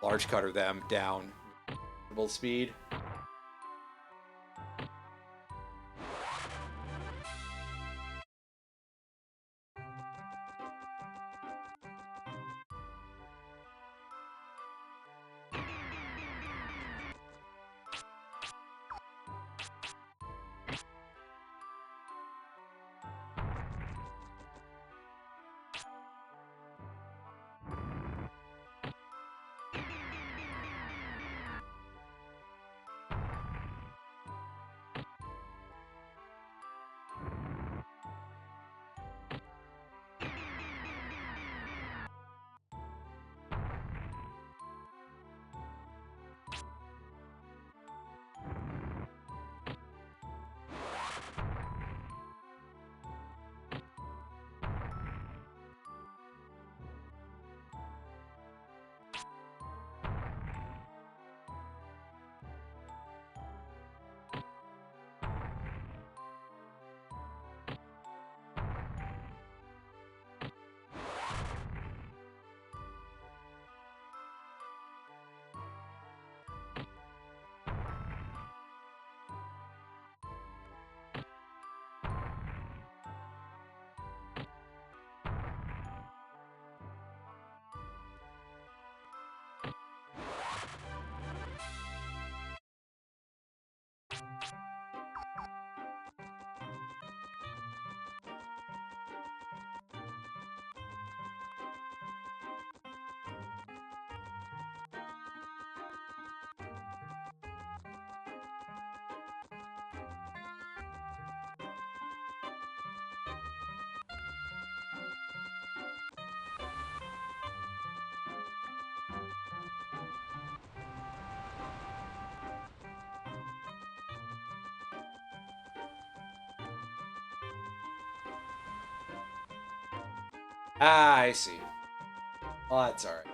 large cutter them down with speed. Ah, I see. Well, that's alright.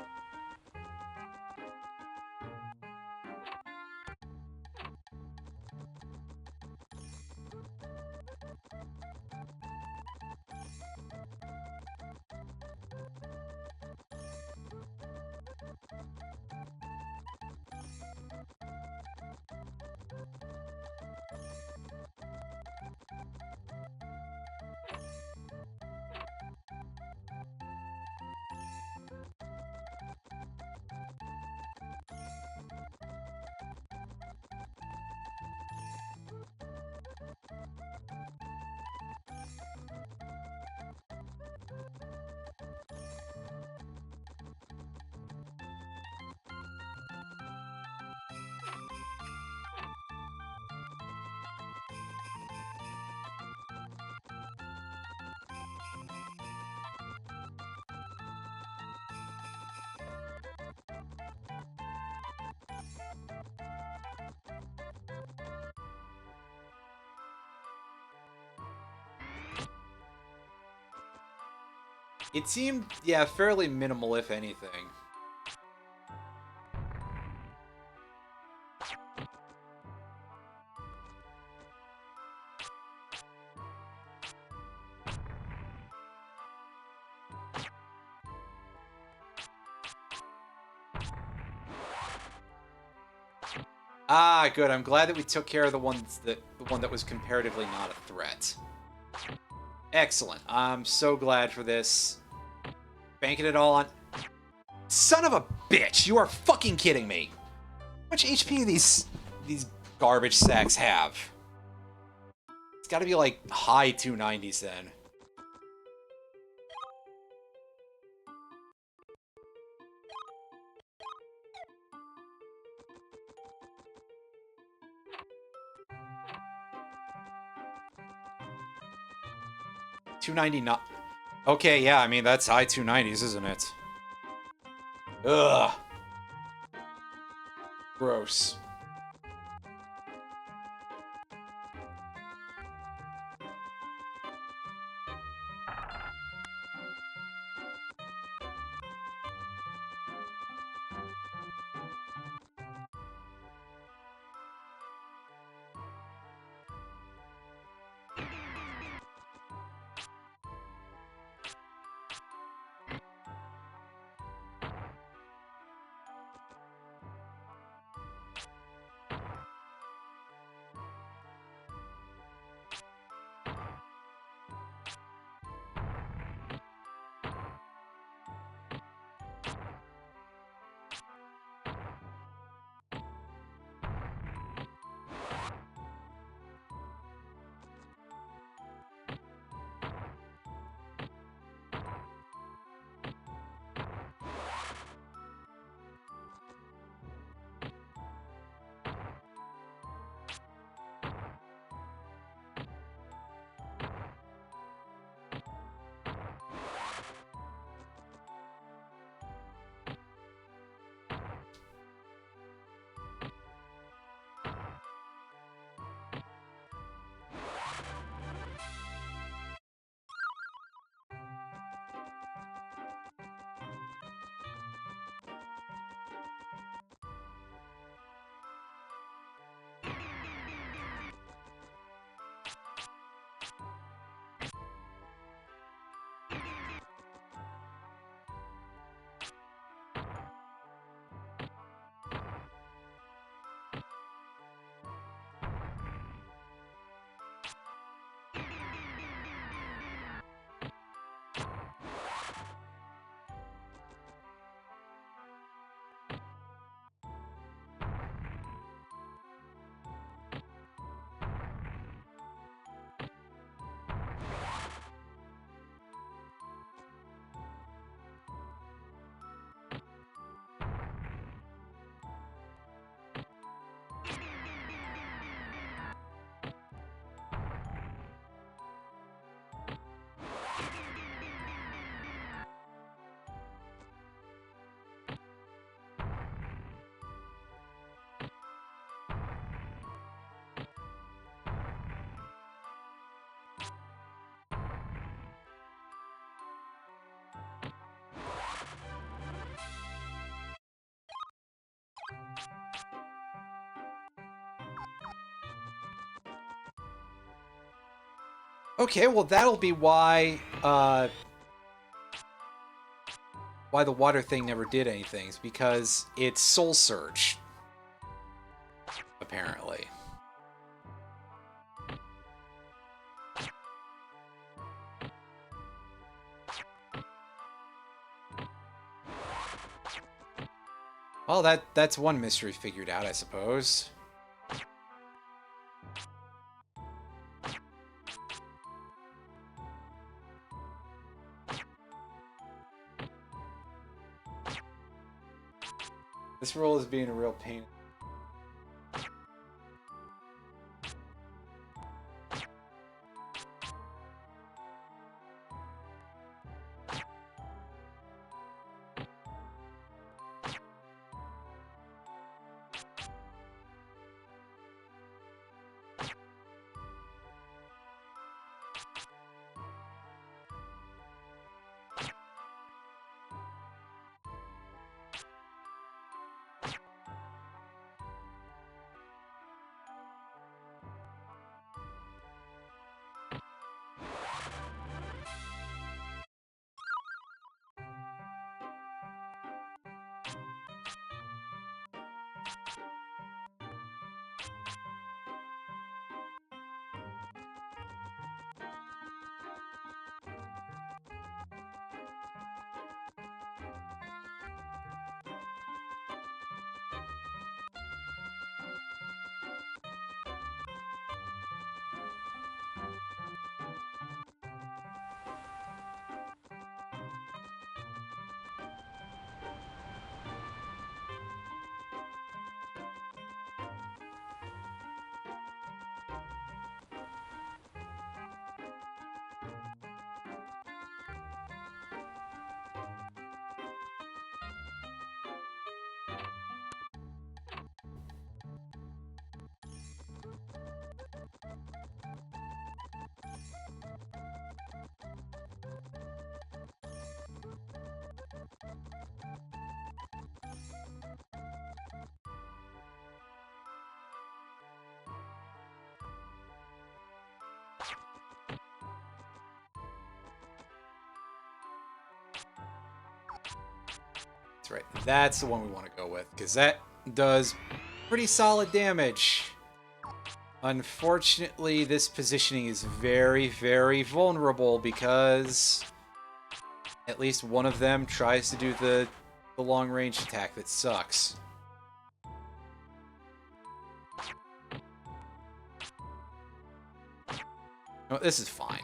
It seemed, yeah, fairly minimal, if anything. Ah, good. I'm glad that we took care of the one that was comparatively not a threat. Excellent. I'm so glad for this. Banking it all on... Son of a bitch! You are fucking kidding me! How much HP do these garbage sacks have? It's gotta be like high 290s then. $299. Okay, yeah, I mean, that's high 290s, isn't it? Ugh. Gross. Okay, well that'll be why the water thing never did anything. It's because it's Soul Surge, apparently. Well, that's one mystery figured out, I suppose. This roll is being a real pain. That's right. That's the one we want to go with, because that does pretty solid damage. Unfortunately, this positioning is very, very vulnerable because at least one of them tries to do the long-range attack that sucks. Oh, this is fine.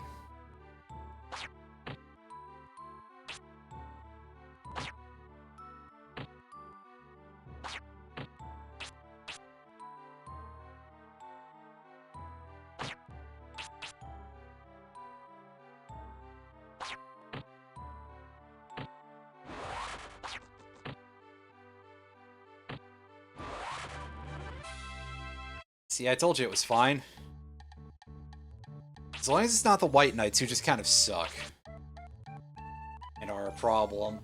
See, I told you it was fine. As long as it's not the White Knights, who just kind of suck. And are a problem.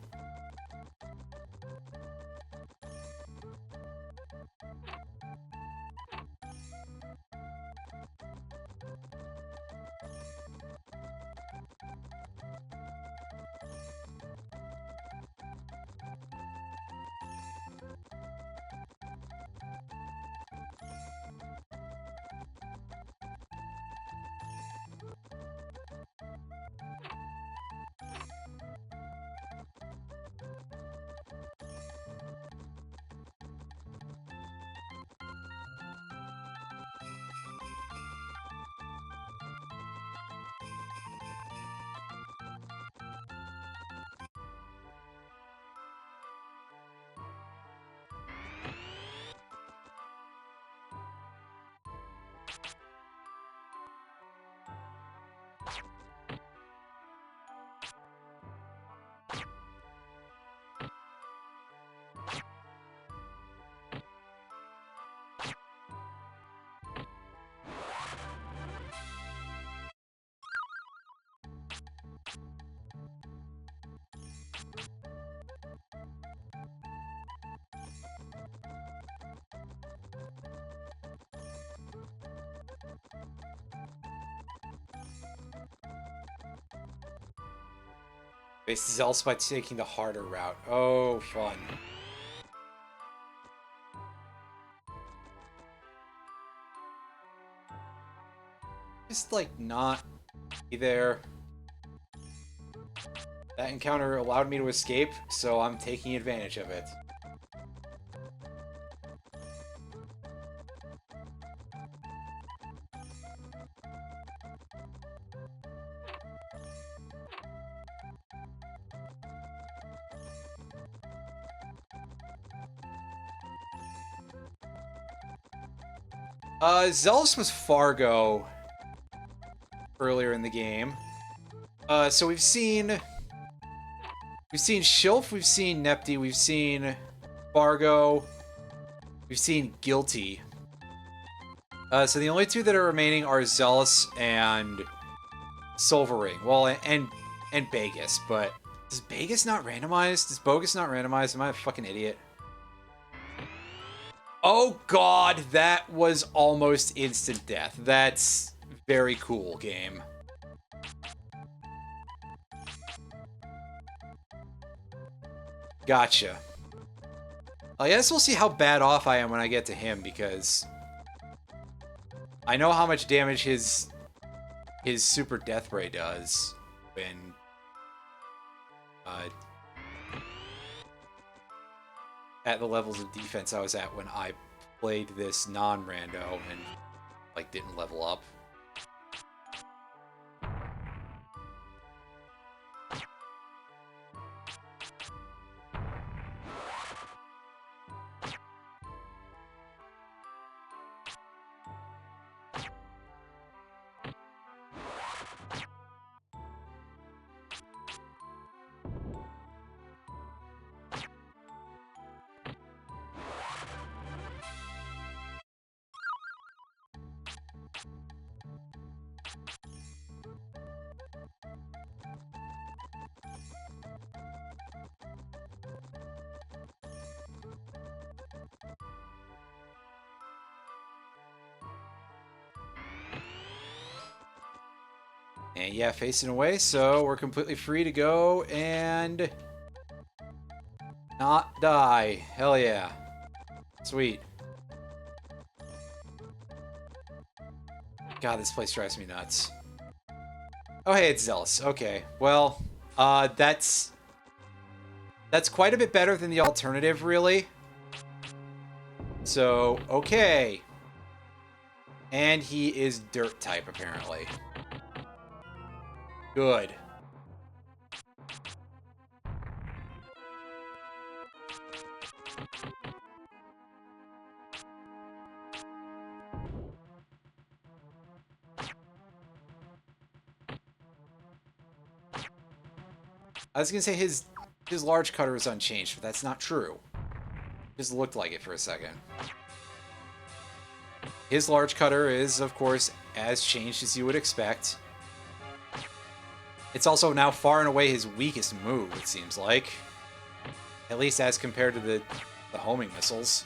Face Zealous by taking the harder route. Oh, fun. Just, like, not be there. That encounter allowed me to escape, so I'm taking advantage of it. Zealous was Fargo earlier in the game. So we've seen Shilf, we've seen Nepti, we've seen Fargo, we've seen Guilty. So the only two that are remaining are Zealous and Silverring. Well, and Beigis, but does Beigis not randomize? Does Bogus not randomize? Am I a fucking idiot? Oh god, that was almost instant death. That's very cool, game. Gotcha. I guess we'll see how bad off I am when I get to him, because I know how much damage his super death ray does when at the levels of defense I was at when I played this non-rando and like didn't level up. And yeah, facing away, so we're completely free to go and not die. Hell yeah. Sweet. God, this place drives me nuts. Oh, hey, it's Zealous. Okay, well, that's quite a bit better than the alternative, really. So, okay. And he is Dirt type, apparently. Good. I was gonna say his large cutter is unchanged, but that's not true. It just looked like it for a second. His large cutter is, of course, as changed as you would expect. It's also now far and away his weakest move, it seems like. At least as compared to the homing missiles.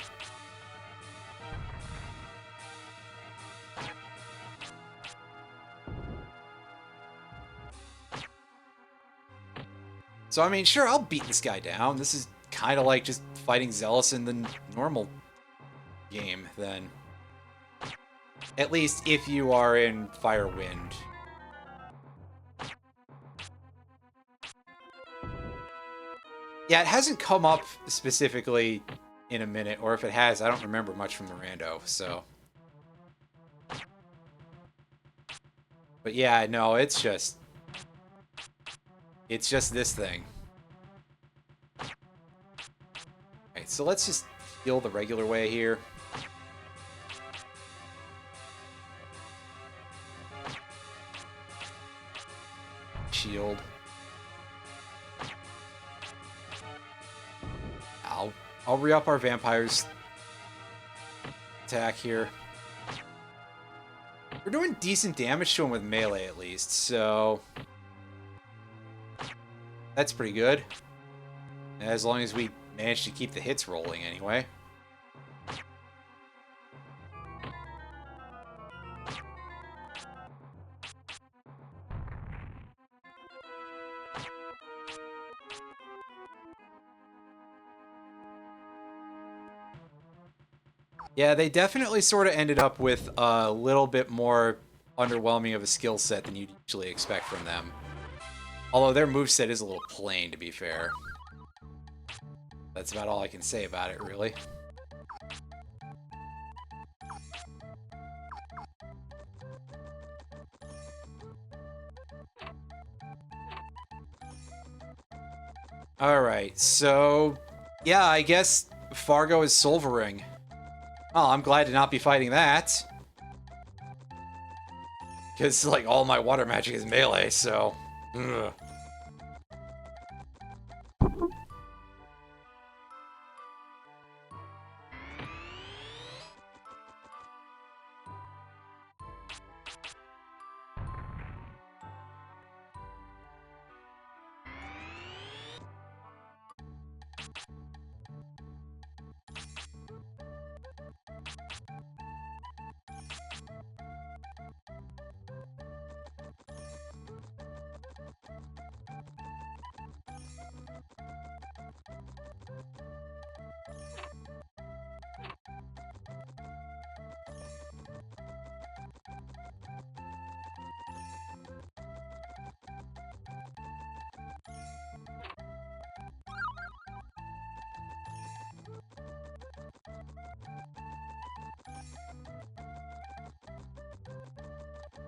So, I mean, sure, I'll beat this guy down. This is kind of like just fighting Zealous in the normal game, then. At least if you are in Fire Wind. Yeah, it hasn't come up specifically in a minute, or if it has, I don't remember much from the rando, so. But yeah, no, it's just this thing. Okay, so let's just heal the regular way here. Shield. I'll re-up our vampire's attack here. We're doing decent damage to him with melee at least, so that's pretty good. As long as we manage to keep the hits rolling anyway. Yeah, they definitely sort of ended up with a little bit more underwhelming of a skill set than you'd usually expect from them. Although their moveset is a little plain, to be fair. That's about all I can say about it, really. Alright, so... yeah, I guess Fargo is Solvering. Oh, I'm glad to not be fighting that. Because, like, all my water magic is melee, so... ugh.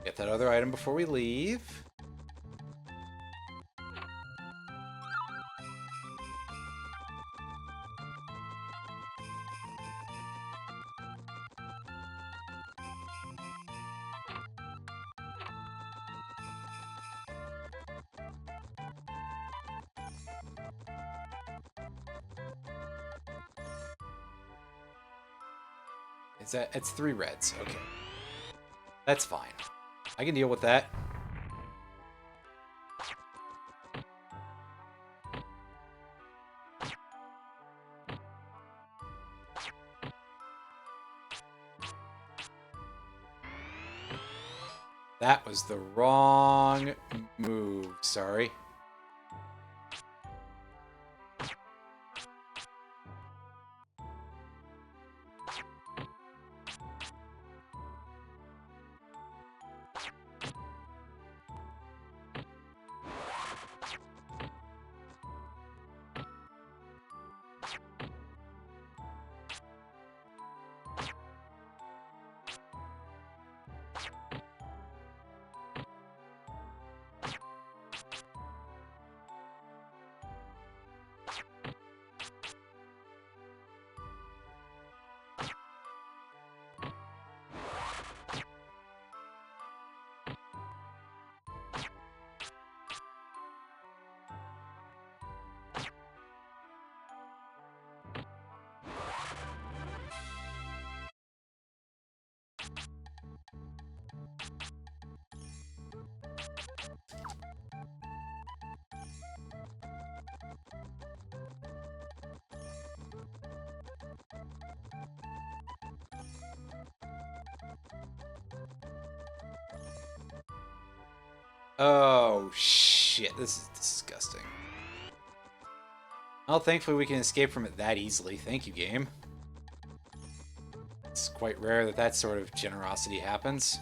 Get that other item before we leave. It's 3 reds, okay. That's fine. I can deal with that. That was the wrong move, sorry. Oh, shit. This is disgusting. Well, thankfully we can escape from it that easily. Thank you, game. It's quite rare that that sort of generosity happens.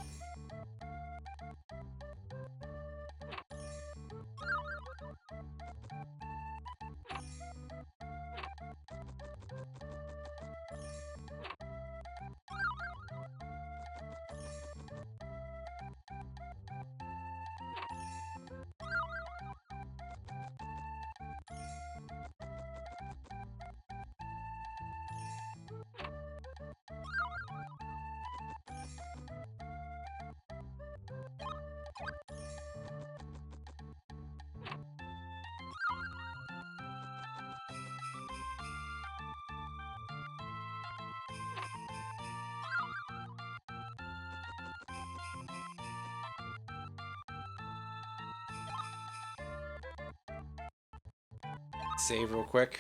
Save real quick.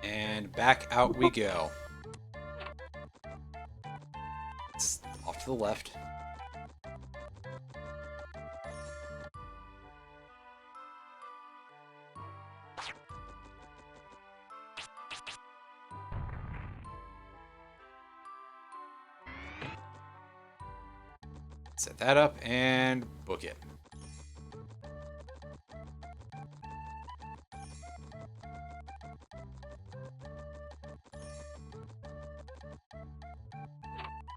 And back out we go. It's off to the left. Set that up and book it.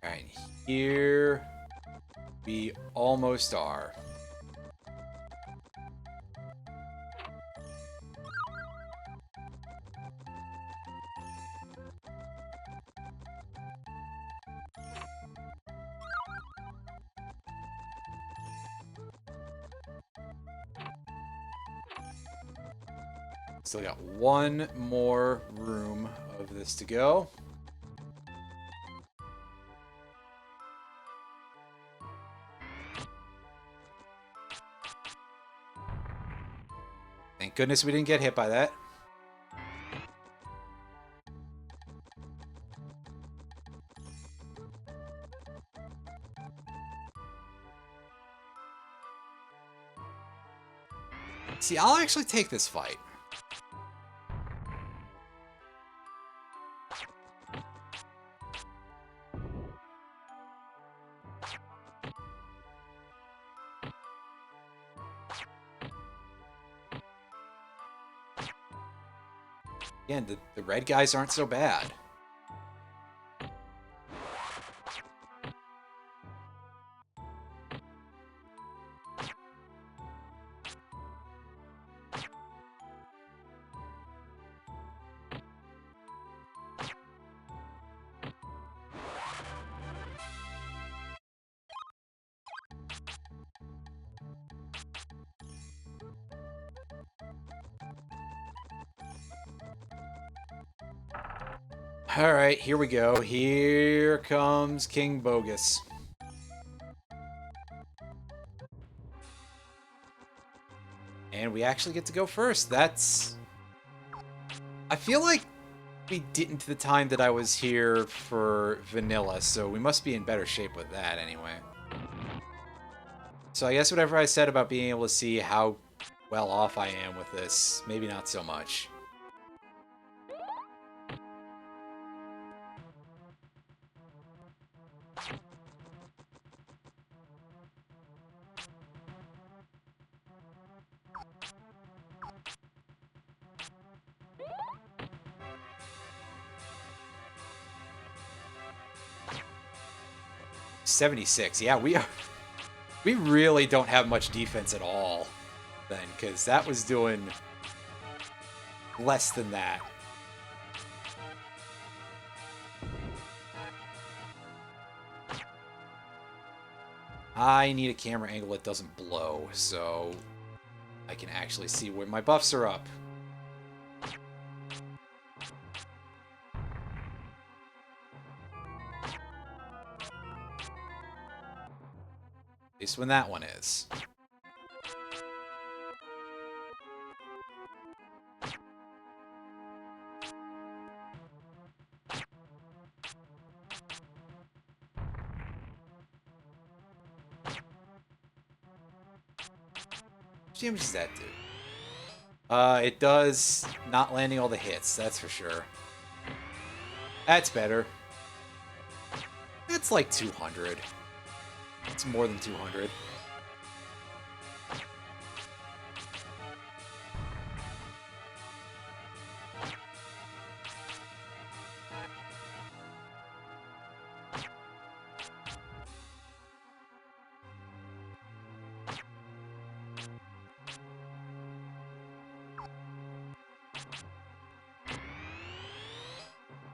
Alright, here we almost are. Still got one more room of this to go. Thank goodness we didn't get hit by that. See, I'll actually take this fight. Again, the red guys aren't so bad. Alright, here we go. Here comes King Beigis. And we actually get to go first. That's... I feel like we didn't the time that I was here for vanilla, so we must be in better shape with that anyway. So I guess whatever I said about being able to see how well off I am with this, maybe not so much. $76. Yeah, we really don't have much defense at all then, because that was doing less than that. I need a camera angle that doesn't blow, so I can actually see where my buffs are up. At least when that one is. How much damage does that do? It does not landing all the hits, that's for sure. That's better. It's like 200. It's more than 200.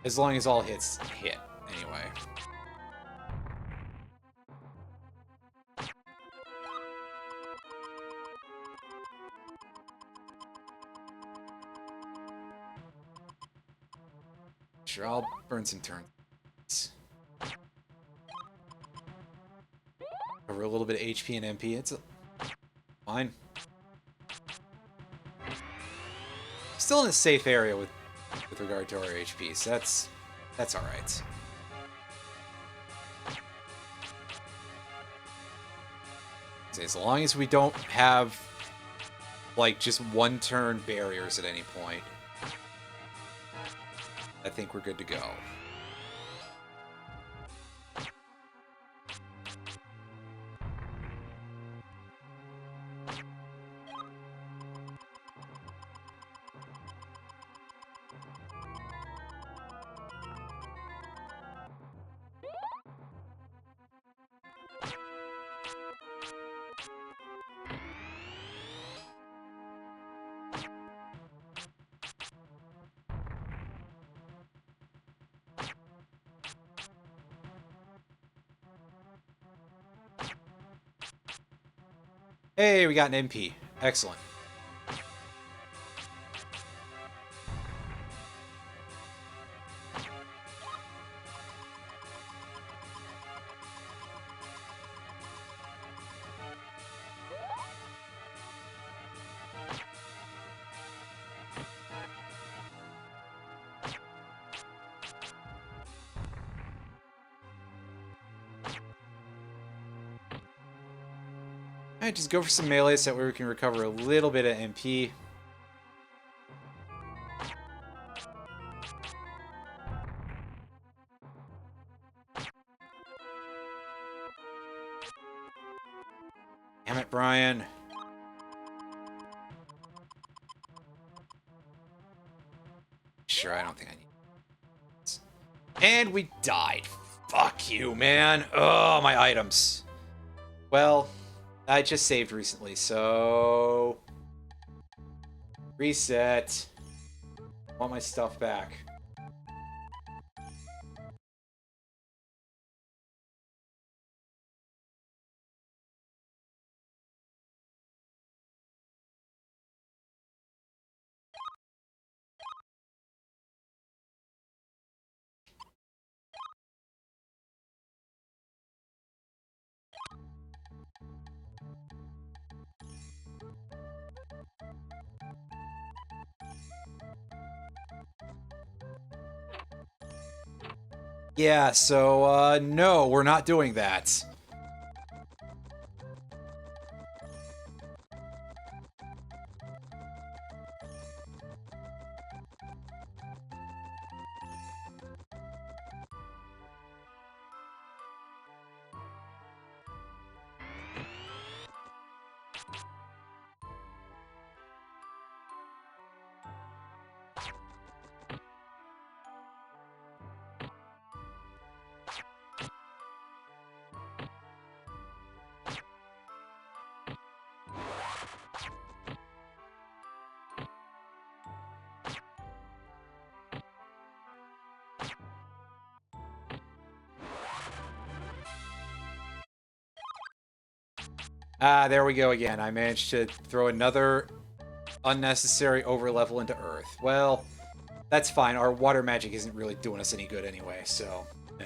As long as all hits hit, anyway. Sure, I'll burn some turns. Cover a little bit of HP and MP. It's fine. Still in a safe area with regard to our HP, so that's all right. So as long as we don't have like just one turn barriers at any point, I think we're good to go. Hey, we got an MP. Excellent. Alright, just go for some melee so that way we can recover a little bit of MP. Damn it, Brian. Sure, I don't think I need this. And we died. Fuck you, man. Oh, my items. Well, I just saved recently, so... Reset. Want my stuff back. Yeah, so, no, we're not doing that. Ah, there we go again. I managed to throw another unnecessary overlevel into Earth. Well, that's fine. Our water magic isn't really doing us any good anyway, so... eh.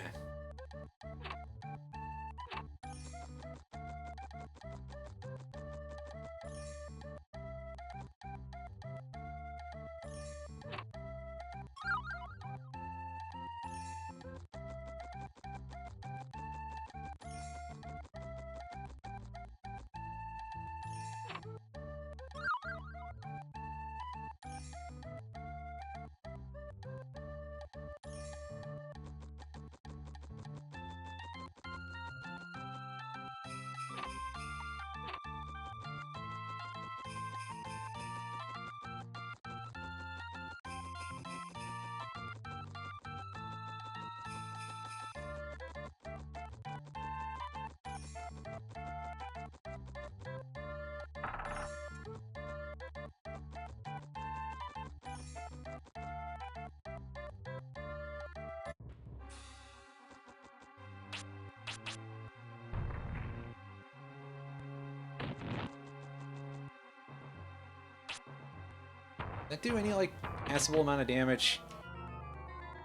That do any, like, passable amount of damage?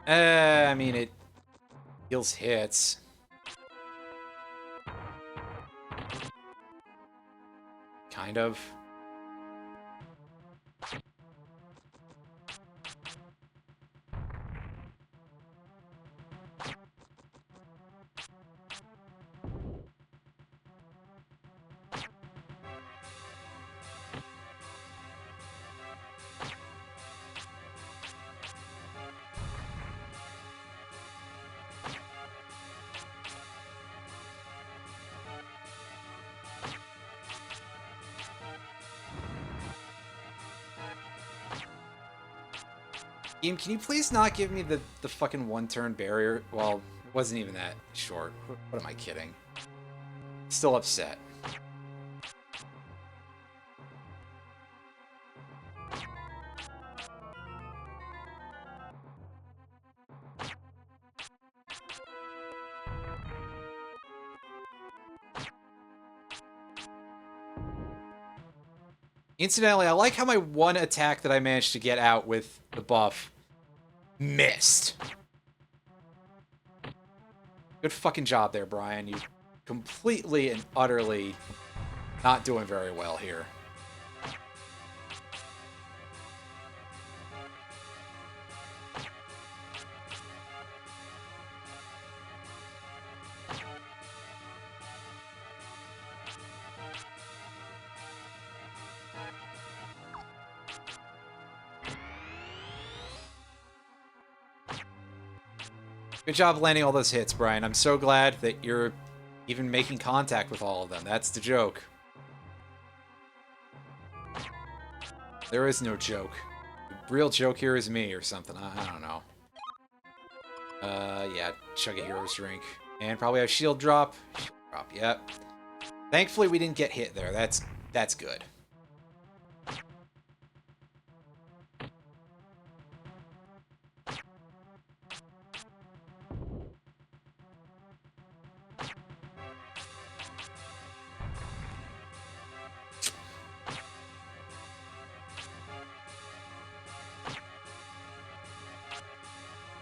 I mean, it deals hits. Kind of. Game, can you please not give me the fucking one-turn barrier? Well, it wasn't even that short. What am I kidding? Still upset. Incidentally, I like how my one attack that I managed to get out with the buff missed. Good fucking job there, Brian. You completely and utterly not doing very well here. Good job landing all those hits, Brian. I'm so glad that you're even making contact with all of them. That's the joke. There is no joke. The real joke here is me or something. I don't know. Yeah, chug a hero's drink. And probably a shield drop. Shield drop, yep. Thankfully, we didn't get hit there. That's good.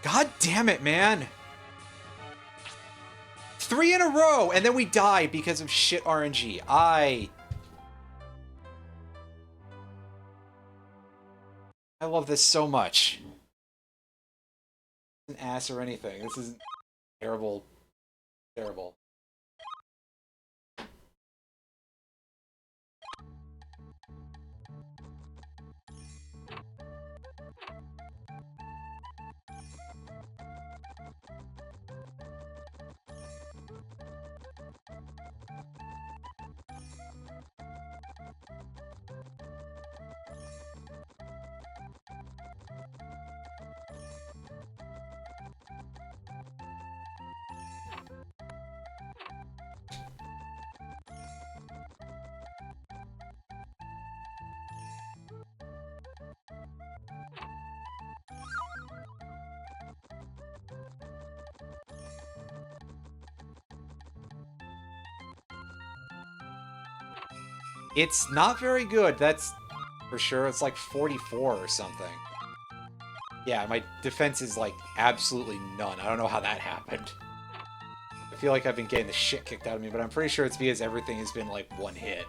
God damn it, man! 3 in a row, and then we die because of shit RNG. I love this so much. An ass or anything. This is terrible. Terrible. It's not very good, that's for sure. It's like 44 or something. Yeah, my defense is like absolutely none. I don't know how that happened. I feel like I've been getting the shit kicked out of me, but I'm pretty sure it's because everything has been like one hit.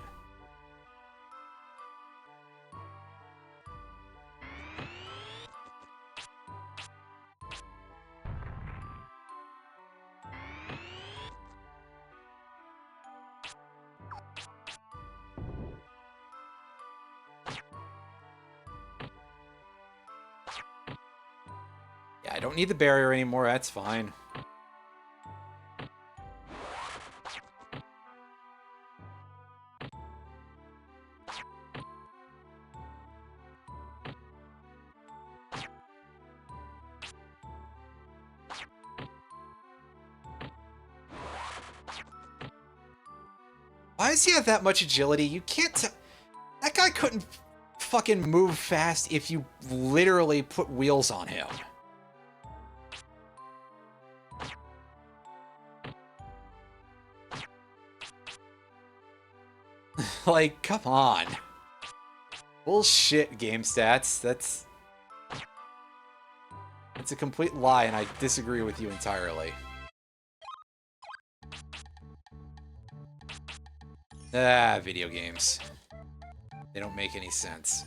Yeah, I don't need the barrier anymore, that's fine. Why does he have that much agility? You can't that guy couldn't fucking move fast if you literally put wheels on him. Like, come on. Bullshit, game stats. That's a complete lie, and I disagree with you entirely. Ah, video games. They don't make any sense.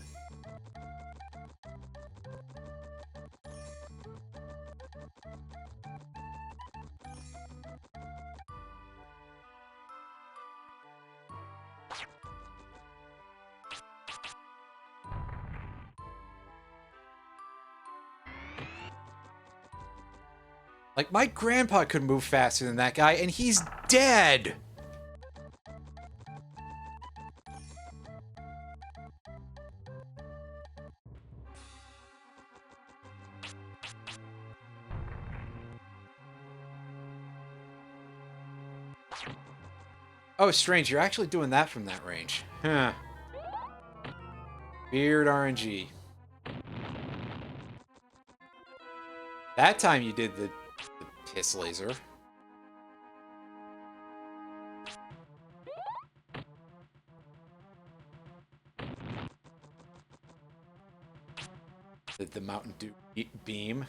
Like, my grandpa could move faster than that guy, and he's dead! Oh, strange, you're actually doing that from that range. Huh. Weird RNG. That time you did the piss laser. The Mountain Dew beam.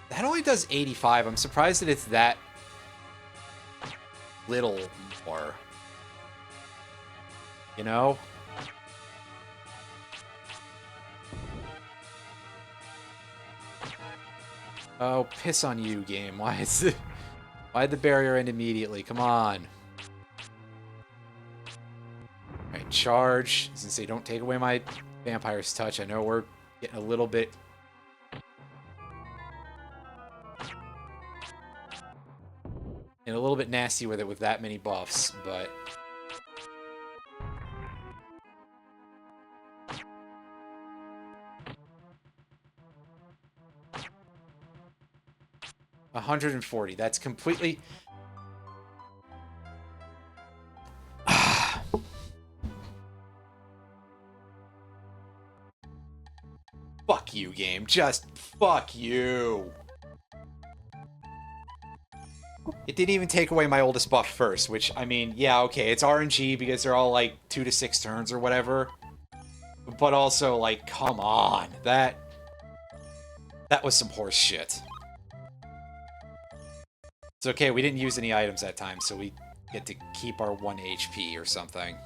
That only does 85. I'm surprised that it's that little more. You know? Oh, piss on you, game. Why'd the barrier end immediately? Come on. Alright, charge. Since they don't take away my vampire's touch, I know we're getting a little bit... and a little bit nasty with it with that many buffs, but... $140. That's completely... Fuck you, game. Just fuck you. It didn't even take away my oldest buff first, which, I mean, yeah, okay, it's RNG because they're all, like, 2 to 6 turns or whatever. But also, like, come on. That was some horse shit. It's okay, we didn't use any items that time, so we get to keep our 1 HP or something.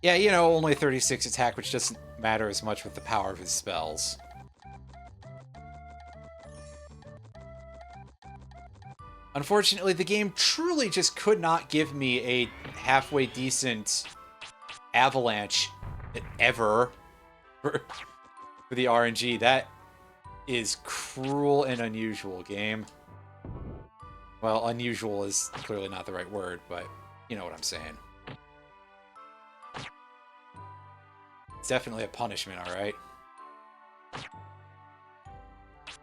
Yeah, you know, only 36 attack, which doesn't matter as much with the power of his spells. Unfortunately, the game truly just could not give me a halfway decent avalanche ever for the RNG. That is cruel and unusual, game. Well, unusual is clearly not the right word, but you know what I'm saying. It's definitely a punishment, alright?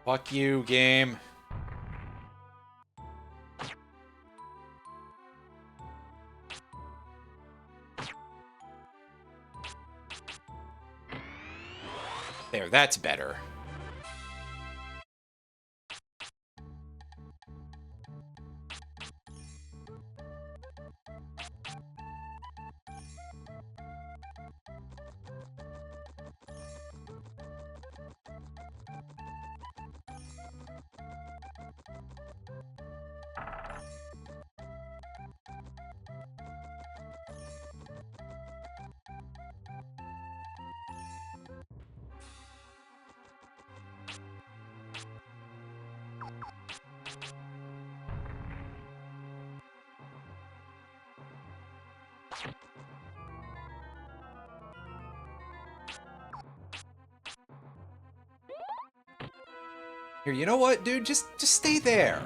Fuck you, game. There, that's better. Here, you know what, dude? Just stay there.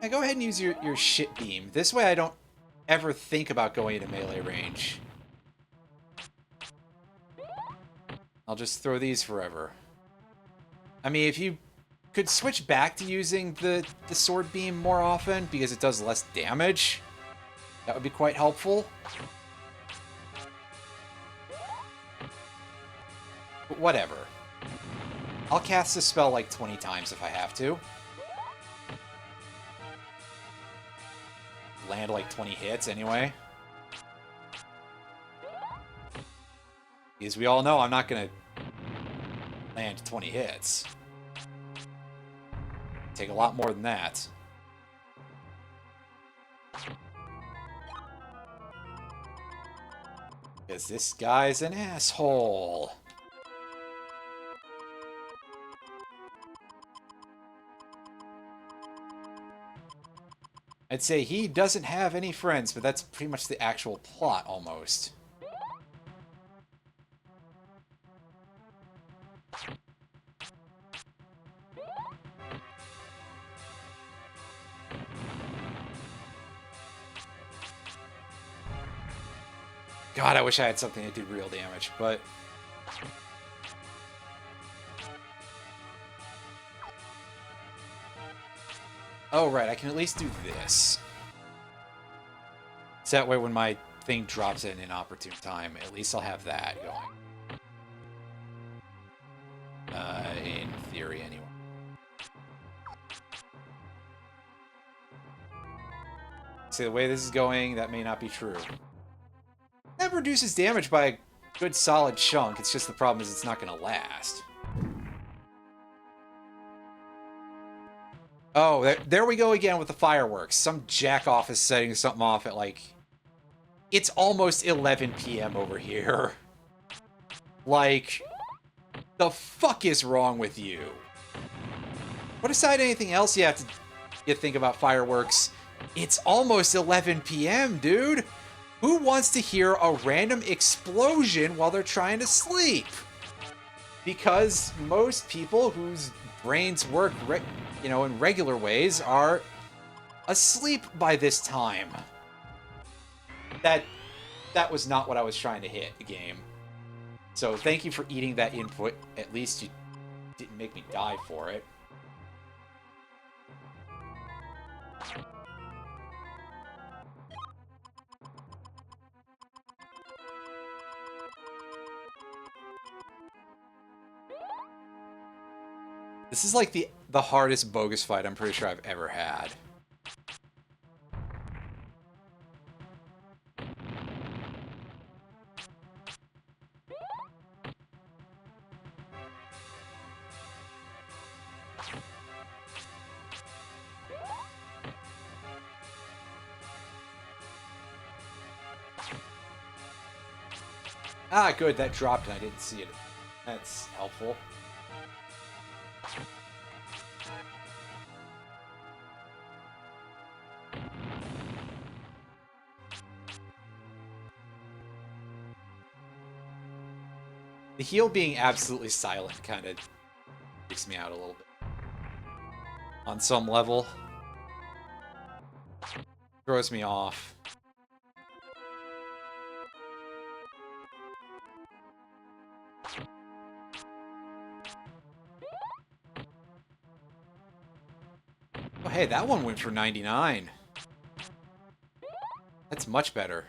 Yeah, go ahead and use your shit beam. This way I don't ever think about going into melee range. I'll just throw these forever. I mean, if you could switch back to using the sword beam more often, because it does less damage, that would be quite helpful. But whatever. I'll cast this spell like 20 times if I have to. Land like 20 hits anyway. Because we all know I'm not going to land 20 hits. Take a lot more than that. Because this guy's an asshole. I'd say he doesn't have any friends, but that's pretty much the actual plot, almost. God, I wish I had something that did real damage, but... Oh, right, I can at least do this. So that way when my thing drops at an inopportune time, at least I'll have that going. In theory, anyway. See, the way this is going, that may not be true. That reduces damage by a good solid chunk. It's just the problem is it's not going to last. Oh, there we go again with the fireworks. Some jackoff is setting something off at, like... It's almost 11 p.m. over here. Like, the fuck is wrong with you? Put aside anything else you have to think about fireworks. It's almost 11 p.m., dude. Who wants to hear a random explosion while they're trying to sleep? Because most people whose brains work, in regular ways are asleep by this time. That was not what I was trying to hit, the game. So thank you for eating that input. At least you didn't make me die for it. This is like the hardest bogus fight I'm pretty sure I've ever had. Ah, good, that dropped and I didn't see it. That's helpful. The heal being absolutely silent kind of freaks me out a little bit. On some level. Throws me off. Oh, hey, that one went for 99. That's much better.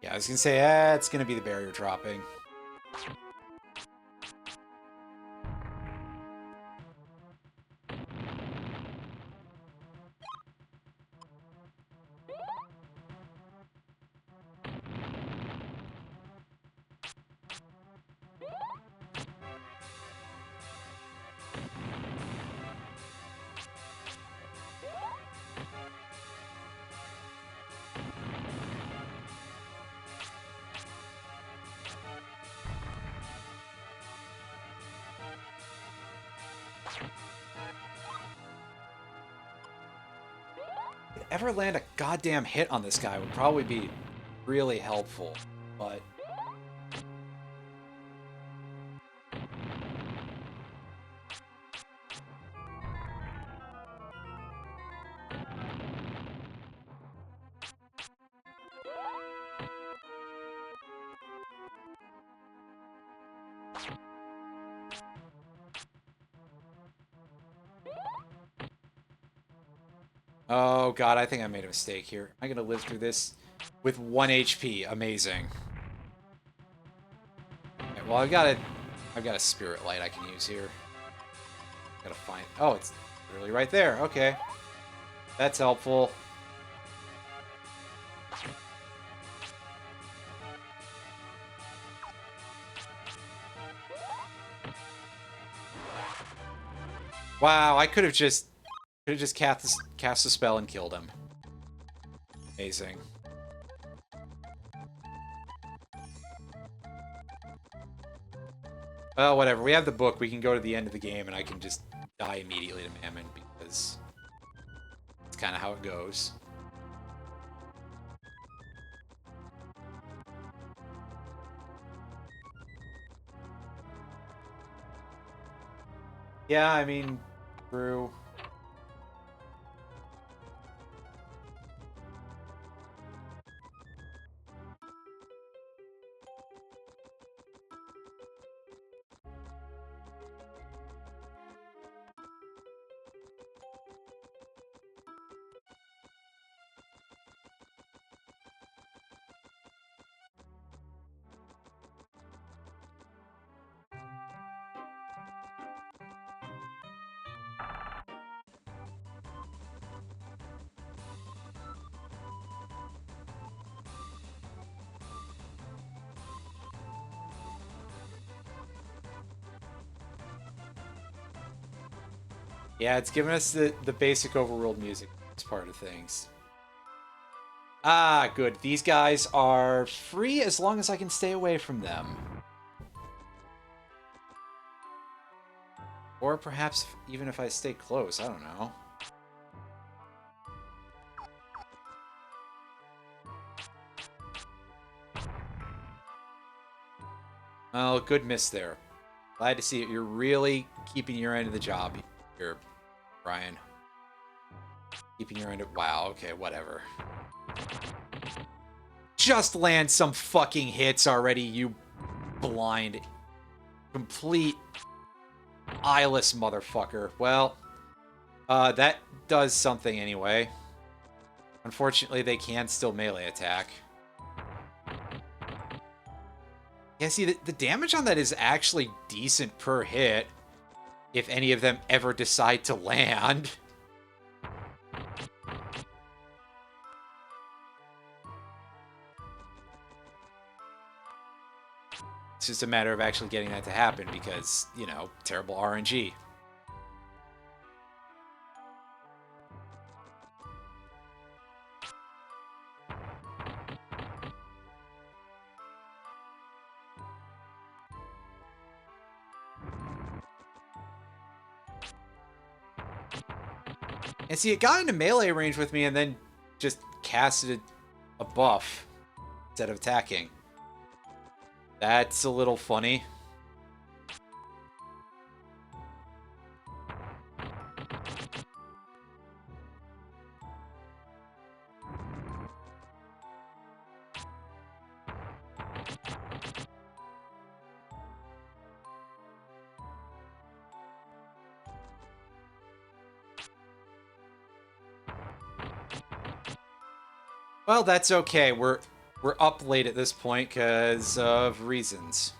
Yeah, I was gonna say, it's gonna be the barrier dropping. ever land a goddamn hit on this guy would probably be really helpful, but... Oh god, I think I made a mistake here. I'm gonna live through this with 1 HP. Amazing. Okay, well, I've got a spirit light I can use here. Gotta find... Oh, it's literally right there. Okay. That's helpful. Wow, I could have just cast a spell and killed him. Amazing. Well, whatever. We have the book. We can go to the end of the game, and I can just die immediately to Mammon, because it's kind of how it goes. Yeah, I mean, true. Yeah, it's giving us the basic overworld music as part of things. Ah, good. These guys are free as long as I can stay away from them. Or perhaps even if I stay close, I don't know. Oh, good miss there. Glad to see it. You're really keeping your end of the job here, Brian. Keeping your end of... Wow, okay, whatever. Just land some fucking hits already, you blind, complete, eyeless motherfucker. Well, that does something anyway. Unfortunately, they can still melee attack. Yeah, see, the damage on that is actually decent per hit, if any of them ever decide to land. It's just a matter of actually getting that to happen because, you know, terrible RNG. And see, it got into melee range with me and then just casted a buff instead of attacking. That's a little funny. Well, that's okay. We're up late at this point because of reasons.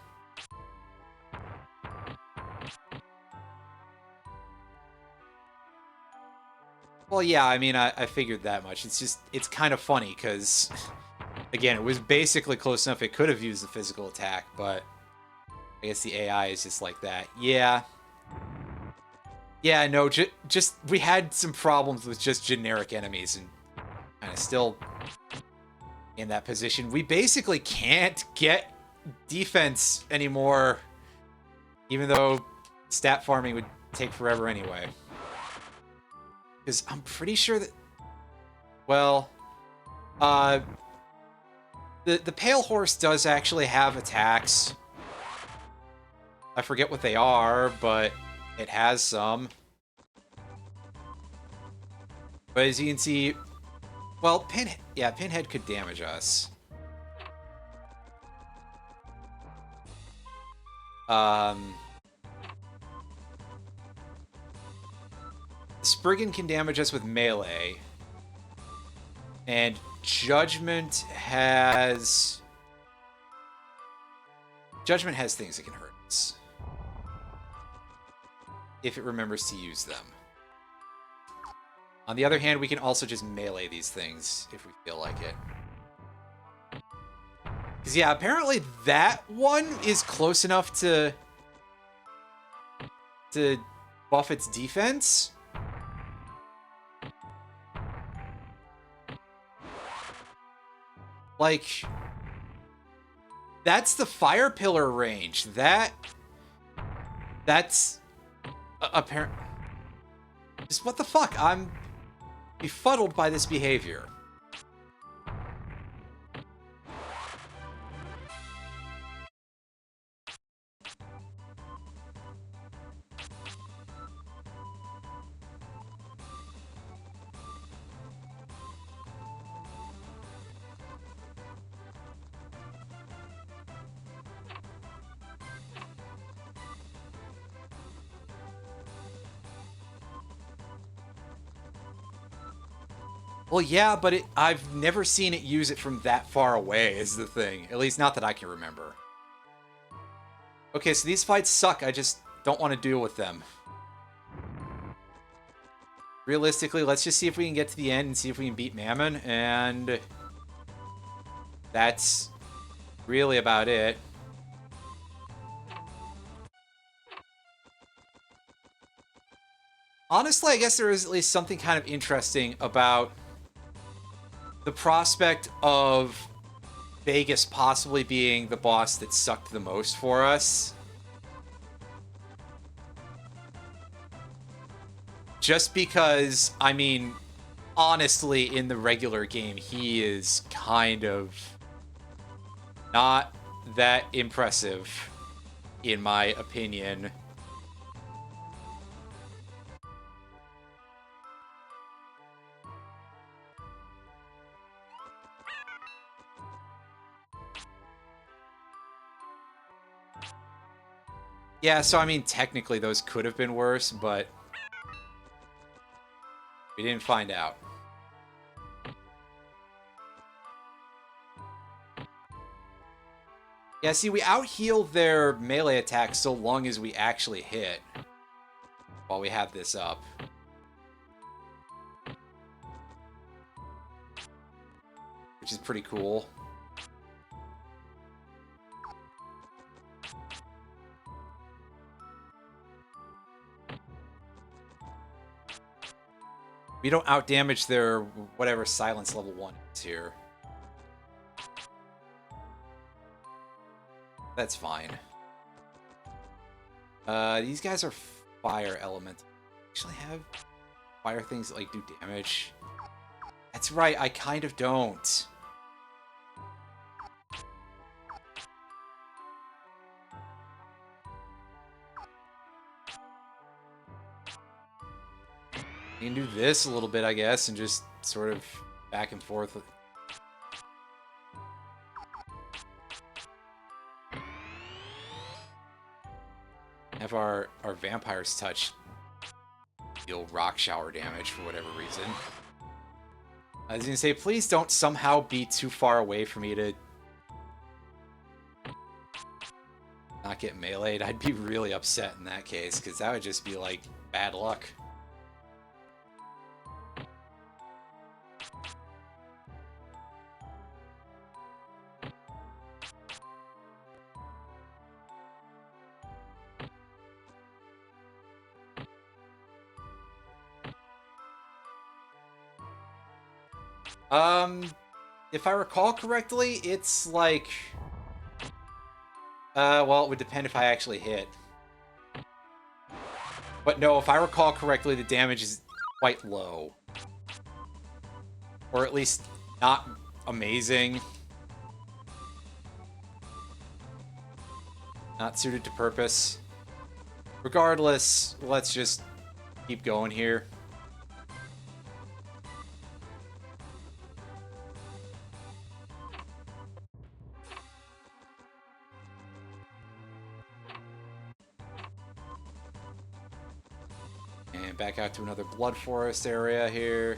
Well, yeah, I mean, I figured that much. It's just, it's kind of funny because, again, it was basically close enough. It could have used the physical attack, but I guess the AI is just like that. Yeah. Yeah, no, just we had some problems with just generic enemies and kind of still in that position. We basically can't get defense anymore, even though stat farming would take forever anyway. Because I'm pretty sure that... Well, the Pale Horse does actually have attacks. I forget what they are, but it has some. But as you can see, well, Pinhead could damage us. Spriggan can damage us with melee. And Judgment has things that can hurt us. If it remembers to use them. On the other hand, we can also just melee these things if we feel like it. Because, yeah, apparently that one is close enough to buff its defense. Like, that's the Fire Pillar range. That's apparent. Just what the fuck? I'm befuddled by this behavior. Well, yeah, but I've never seen it use it from that far away, is the thing. At least not that I can remember. Okay, so these fights suck. I just don't want to deal with them. Realistically, let's just see if we can get to the end and see if we can beat Mammon, and that's really about it. Honestly, I guess there is at least something kind of interesting about the prospect of Beigis possibly being the boss that sucked the most for us. Just because, I mean, honestly, in the regular game, he is kind of not that impressive, in my opinion. Yeah, so I mean, technically those could have been worse, but we didn't find out. Yeah, see, we out-heal their melee attacks so long as we actually hit while we have this up. Which is pretty cool. We don't outdamage their whatever silence level 1 is here. That's fine. These guys are fire element. Actually have fire things that like do damage. That's right, I kind of don't. You can do this a little bit, I guess, and just sort of back and forth. Have our vampires touch deal rock shower damage for whatever reason. I was gonna say, please don't somehow be too far away for me to not get meleeed. I'd be really upset in that case, because that would just be like bad luck. If I recall correctly, it's like... well, it would depend if I actually hit. But no, if I recall correctly, the damage is quite low. Or at least not amazing. Not suited to purpose. Regardless, let's just keep going here. And back out to another blood forest area here.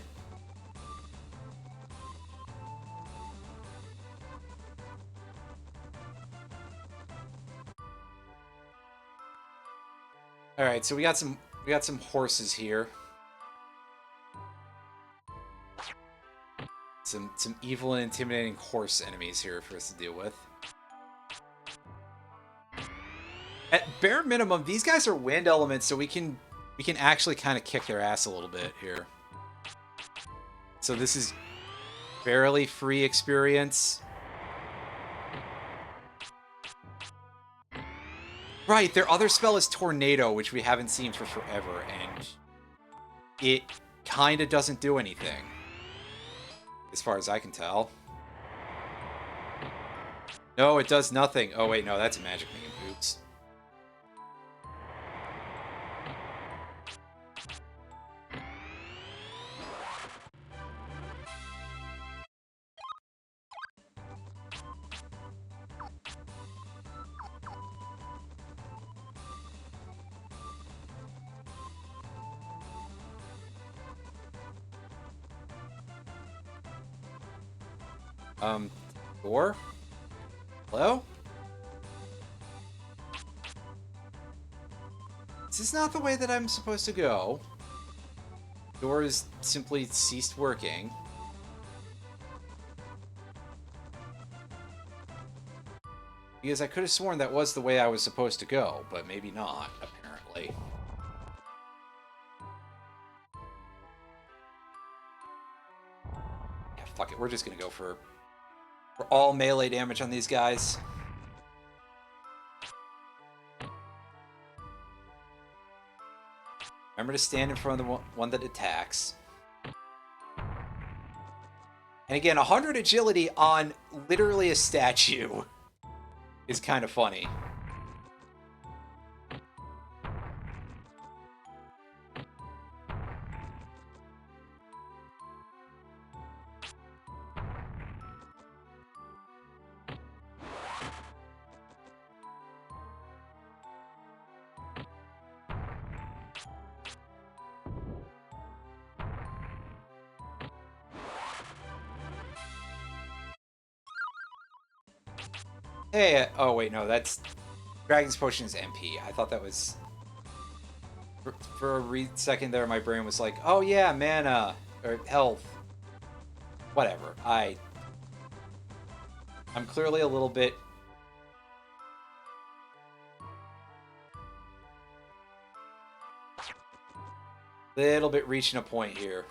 All right, so we got some horses here. Some evil and intimidating horse enemies here for us to deal with. At bare minimum, these guys are wind elements, so we can actually kind of kick their ass a little bit here. So this is fairly free experience. Right, their other spell is Tornado, which we haven't seen for forever, and it kind of doesn't do anything, as far as I can tell. No, it does nothing. Oh wait, no, that's a magic minion. Oops. Door? Hello? This is not the way that I'm supposed to go. Door has simply ceased working. Because I could have sworn that was the way I was supposed to go, but maybe not, apparently. Yeah, fuck it. We're just gonna go for all melee damage on these guys. Remember to stand in front of the one that attacks. And again, 100 agility on literally a statue is kind of funny. Hey, oh wait, no, that's... Dragon's Potion is MP. I thought that was... For a second there, my brain was like, oh yeah, mana, or health. Whatever, I'm clearly a little bit... reaching a point here.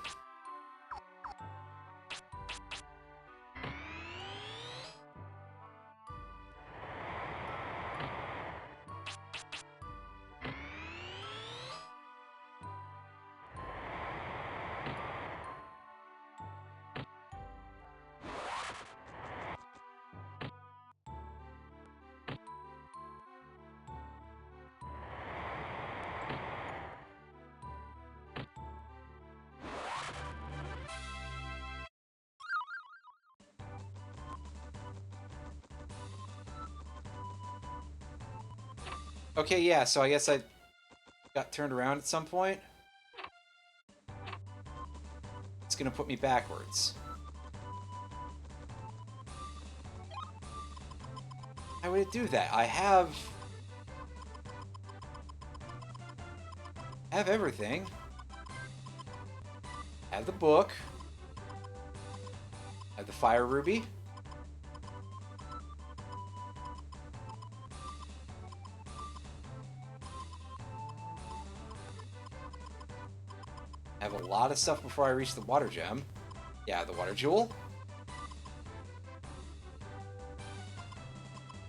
Okay, yeah, so I guess I got turned around at some point. It's gonna put me backwards. Why would it do that? I have everything. I have the book. I have the fire ruby. I have a lot of stuff before I reach the water gem. Yeah, the water jewel.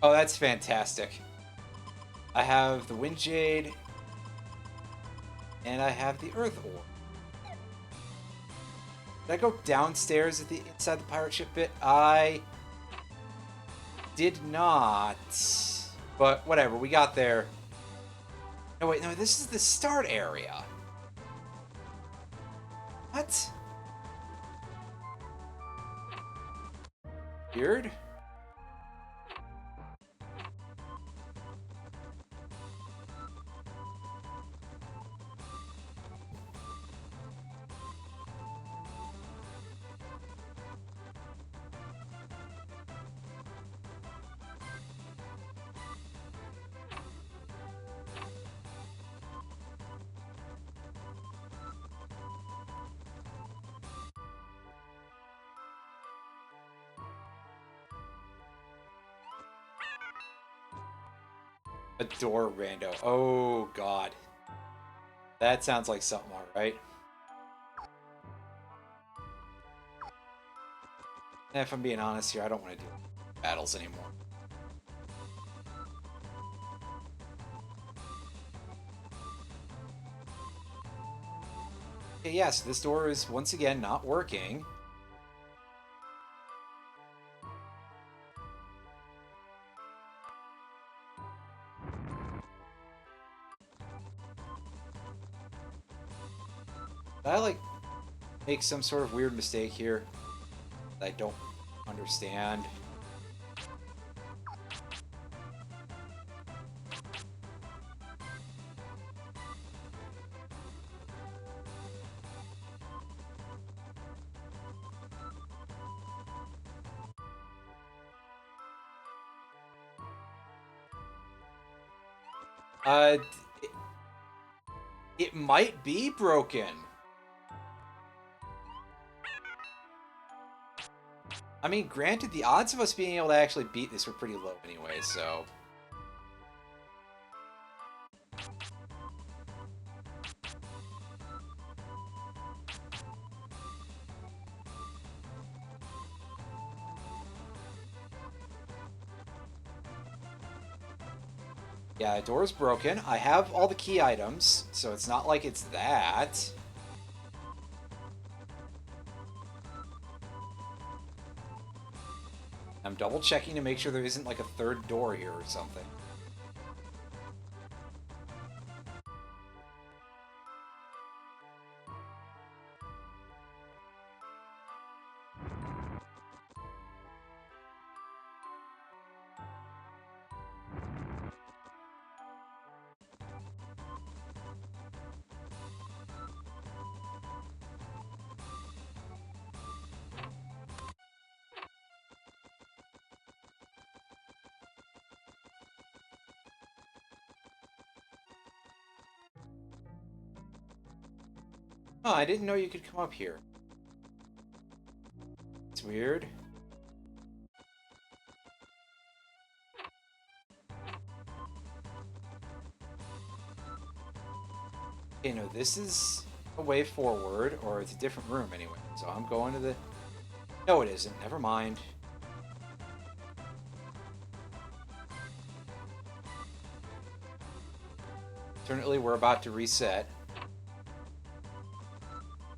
Oh, that's fantastic. I have the wind jade. And I have the earth ore. Did I go downstairs at the inside the pirate ship bit? I did not. But whatever, we got there. No, wait, no, this is the start area. What? Weird. Adore rando. Oh, God. That sounds like something, alright. If I'm being honest here, I don't want to do battles anymore. Okay, yeah, so this door is once again not working. Did I, like, make some sort of weird mistake here that I don't understand? It, it might be broken. I mean, granted, the odds of us being able to actually beat this were pretty low anyway, so... Yeah, the door's broken. I have all the key items, so it's not like it's that. I'm double checking to make sure there isn't like a third door here or something. Oh, I didn't know you could come up here. It's weird. Okay, no, this is a way forward, or it's a different room anyway. So I'm going to the... No, it isn't. Never mind. Alternately, we're about to reset.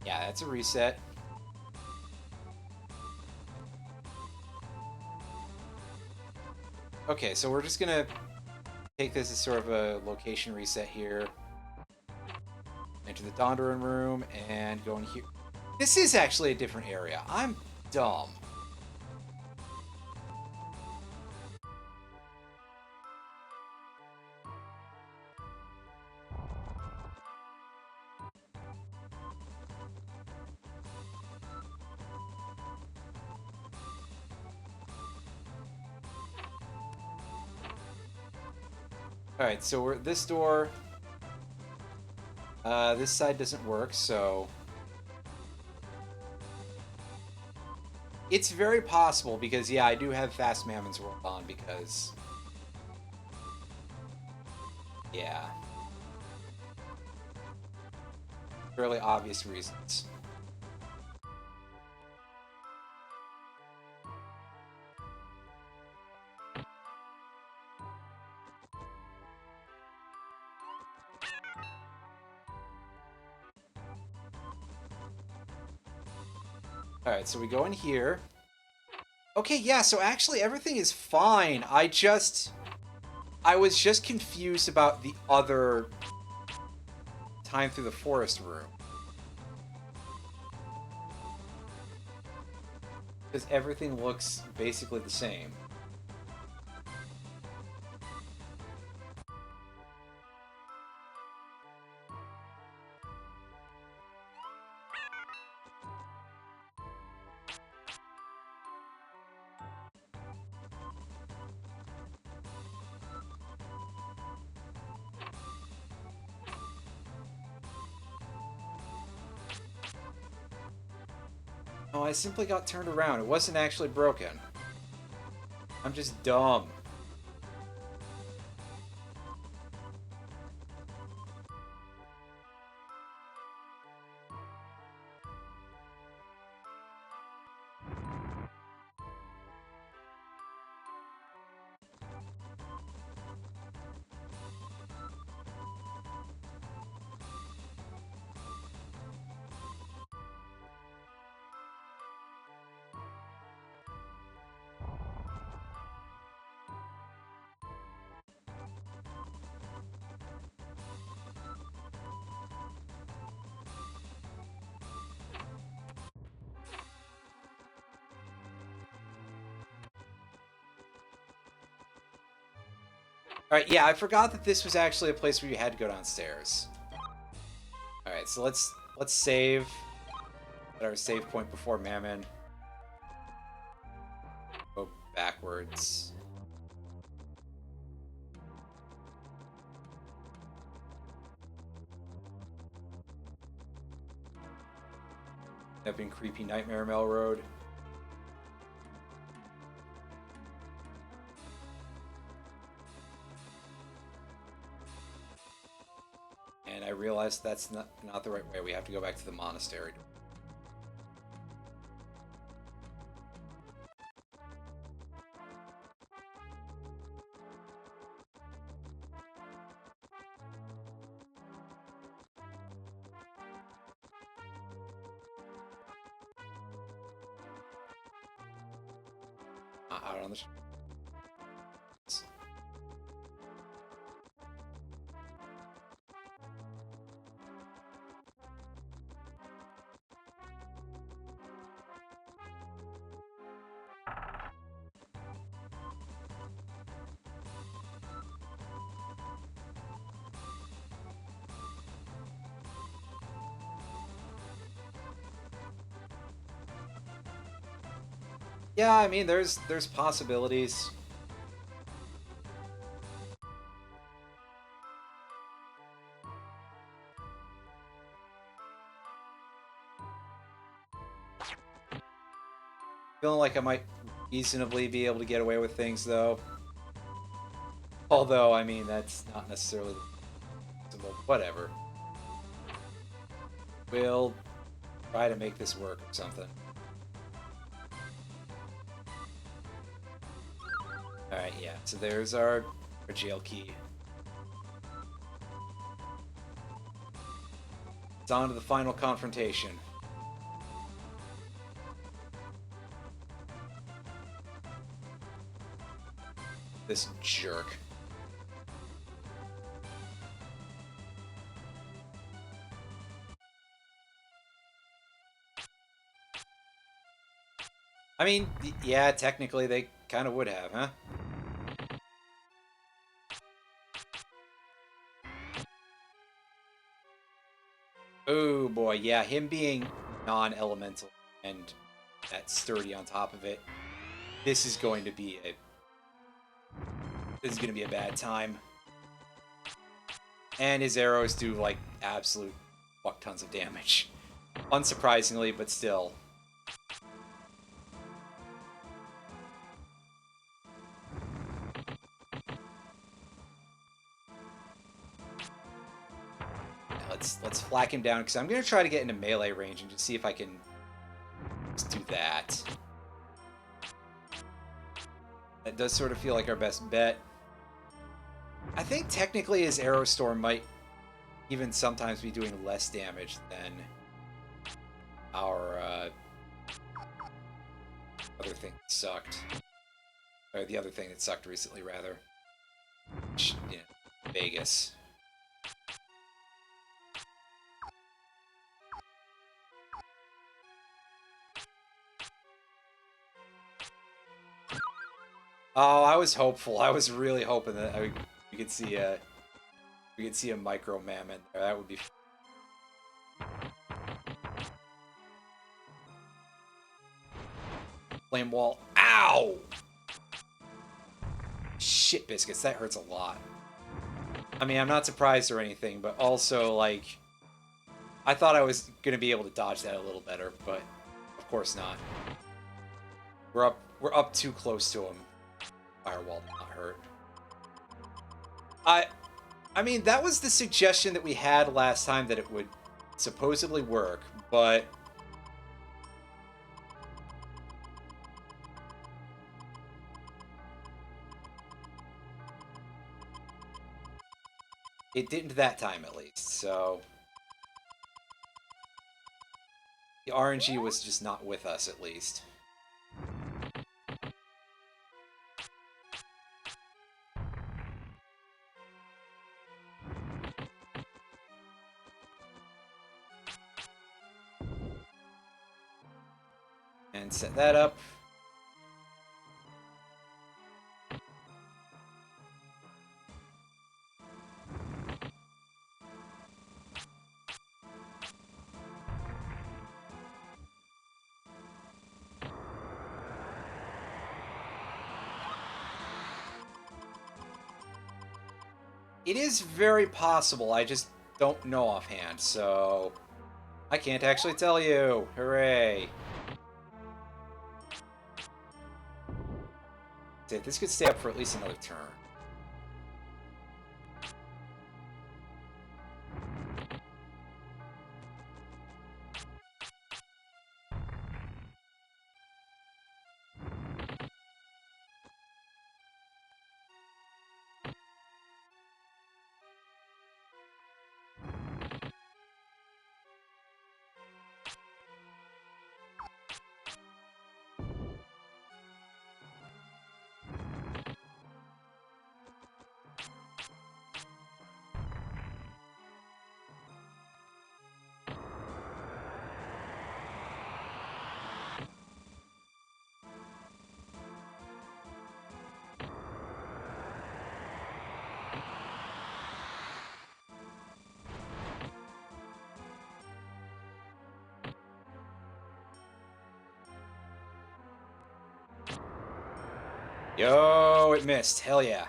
Yeah, that's a reset. Okay, so we're just gonna take this as sort of a location reset here. Enter the Dondoran room and go in here. This is actually a different area. I'm dumb. Alright, so we're at this door. This side doesn't work, so... It's very possible, because, yeah, I do have Fast Mammon's World on, because... Yeah. Fairly obvious reasons. Alright, so we go in here. Okay, yeah, so actually everything is fine. I was just confused about the other time through the forest room. Because everything looks basically the same. Oh, I simply got turned around. It wasn't actually broken. I'm just dumb. Alright, yeah, I forgot that this was actually a place where you had to go downstairs. Alright, so let's save at our save point before Mammon. Go backwards. Up in creepy Nightmare Mel Road. And I realized that's not the right way. We have to go back to the monastery. Out on the Yeah, I mean, there's possibilities. Feeling like I might reasonably be able to get away with things, though. Although, I mean, that's not necessarily whatever. We'll try to make this work or something. Alright, yeah, so there's our jail key. It's on to the final confrontation. This jerk. I mean, yeah, technically they kind of would have, huh? Oh boy, yeah, him being non-elemental and that sturdy on top of it. This is going to be a bad time. And his arrows do like absolute fuck tons of damage. Unsurprisingly, but still. Let's flack him down, because I'm going to try to get into melee range and just see if I can just do that. That does sort of feel like our best bet. I think technically his arrow storm might even sometimes be doing less damage than our other thing that sucked. Or the other thing that sucked recently, rather. Yeah, Beigis. Oh, I was hopeful. I was really hoping that we could see a micro mammoth there. That would be. Flame wall. Ow! Shit biscuits. That hurts a lot. I mean, I'm not surprised or anything, but also like, I thought I was gonna be able to dodge that a little better, but of course not. We're up too close to him. Firewall did not hurt. I mean, that was the suggestion that we had last time, that it would supposedly work, but it didn't that time, at least, so the RNG was just not with us, at least. And set that up. It is very possible, I just don't know offhand, so I can't actually tell you. Hooray. This could stay up for at least another turn. Yo, it missed. Hell yeah.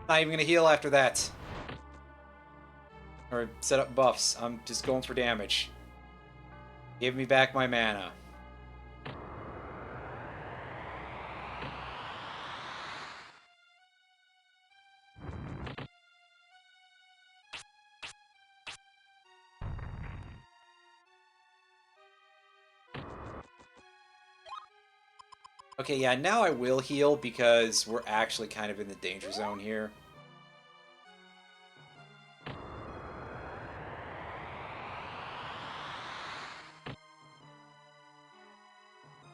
Not even gonna heal after that. Or set up buffs. I'm just going for damage. Give me back my mana. Okay, yeah, now I will heal because we're actually kind of in the danger zone here.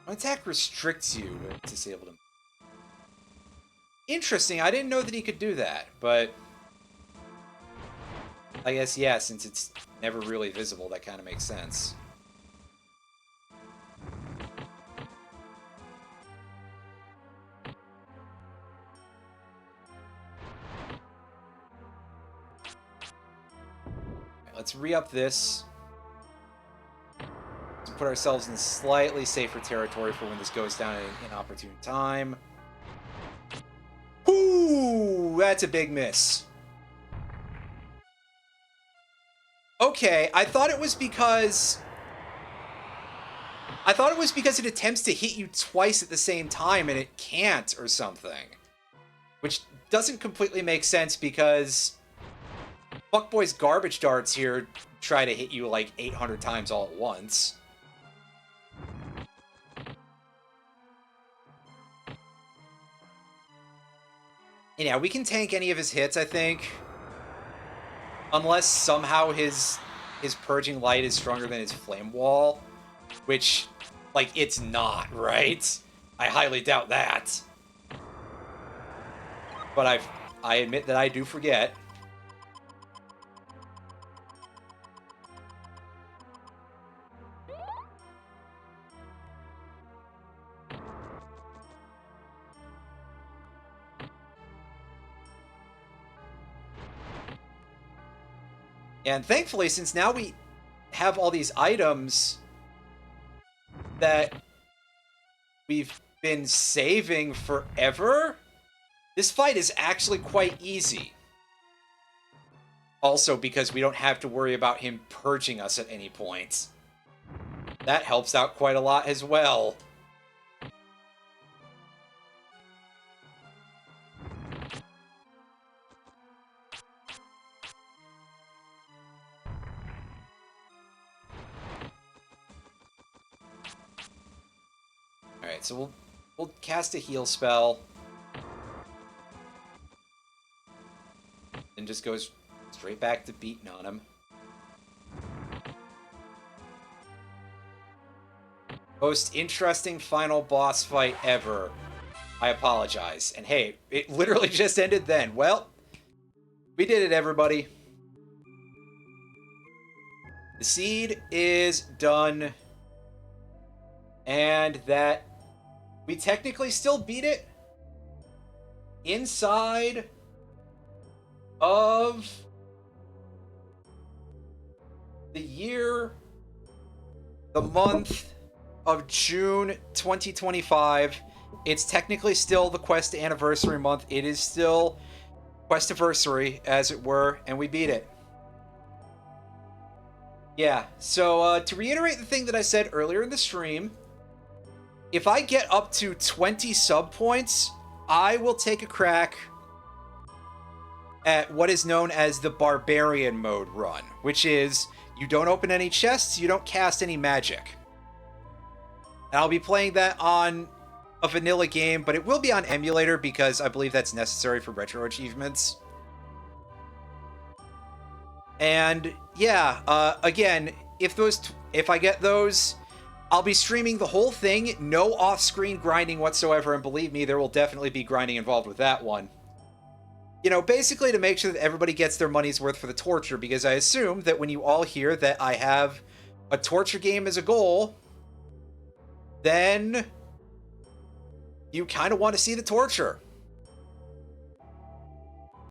Attack restricts you when it's disabled him. Interesting, I didn't know that he could do that, but I guess, yeah, since it's never really visible, that kind of makes sense. Let's re-up this. Let's put ourselves in slightly safer territory for when this goes down at an inopportune time. Ooh, that's a big miss. Okay, I thought it was because it attempts to hit you twice at the same time and it can't or something. Which doesn't completely make sense because Fuckboy's garbage darts here try to hit you like 800 times all at once. And yeah, we can tank any of his hits, I think. Unless somehow his Purging Light is stronger than his Flame Wall. Which, like, it's not, right? I highly doubt that. But I admit that I do forget. And thankfully, since now we have all these items that we've been saving forever, this fight is actually quite easy. Also, because we don't have to worry about him purging us at any point. That helps out quite a lot as well. Alright, so we'll cast a heal spell. And just goes straight back to beating on him. Most interesting final boss fight ever. I apologize. And hey, it literally just ended then. Well, we did it, everybody. The seed is done. And that we technically still beat it inside of the year, the month of June 2025. It's technically still the Quest anniversary month. It is still Questiversary, as it were, and we beat it. Yeah, so to reiterate the thing that I said earlier in the stream, if I get up to 20 sub points, I will take a crack at what is known as the Barbarian mode run, which is you don't open any chests, you don't cast any magic. And I'll be playing that on a vanilla game, but it will be on emulator because I believe that's necessary for retro achievements. And yeah, again, if I get those, I'll be streaming the whole thing, no off-screen grinding whatsoever, and believe me, there will definitely be grinding involved with that one. You know, basically to make sure that everybody gets their money's worth for the torture, because I assume that when you all hear that I have a torture game as a goal, then you kind of want to see the torture.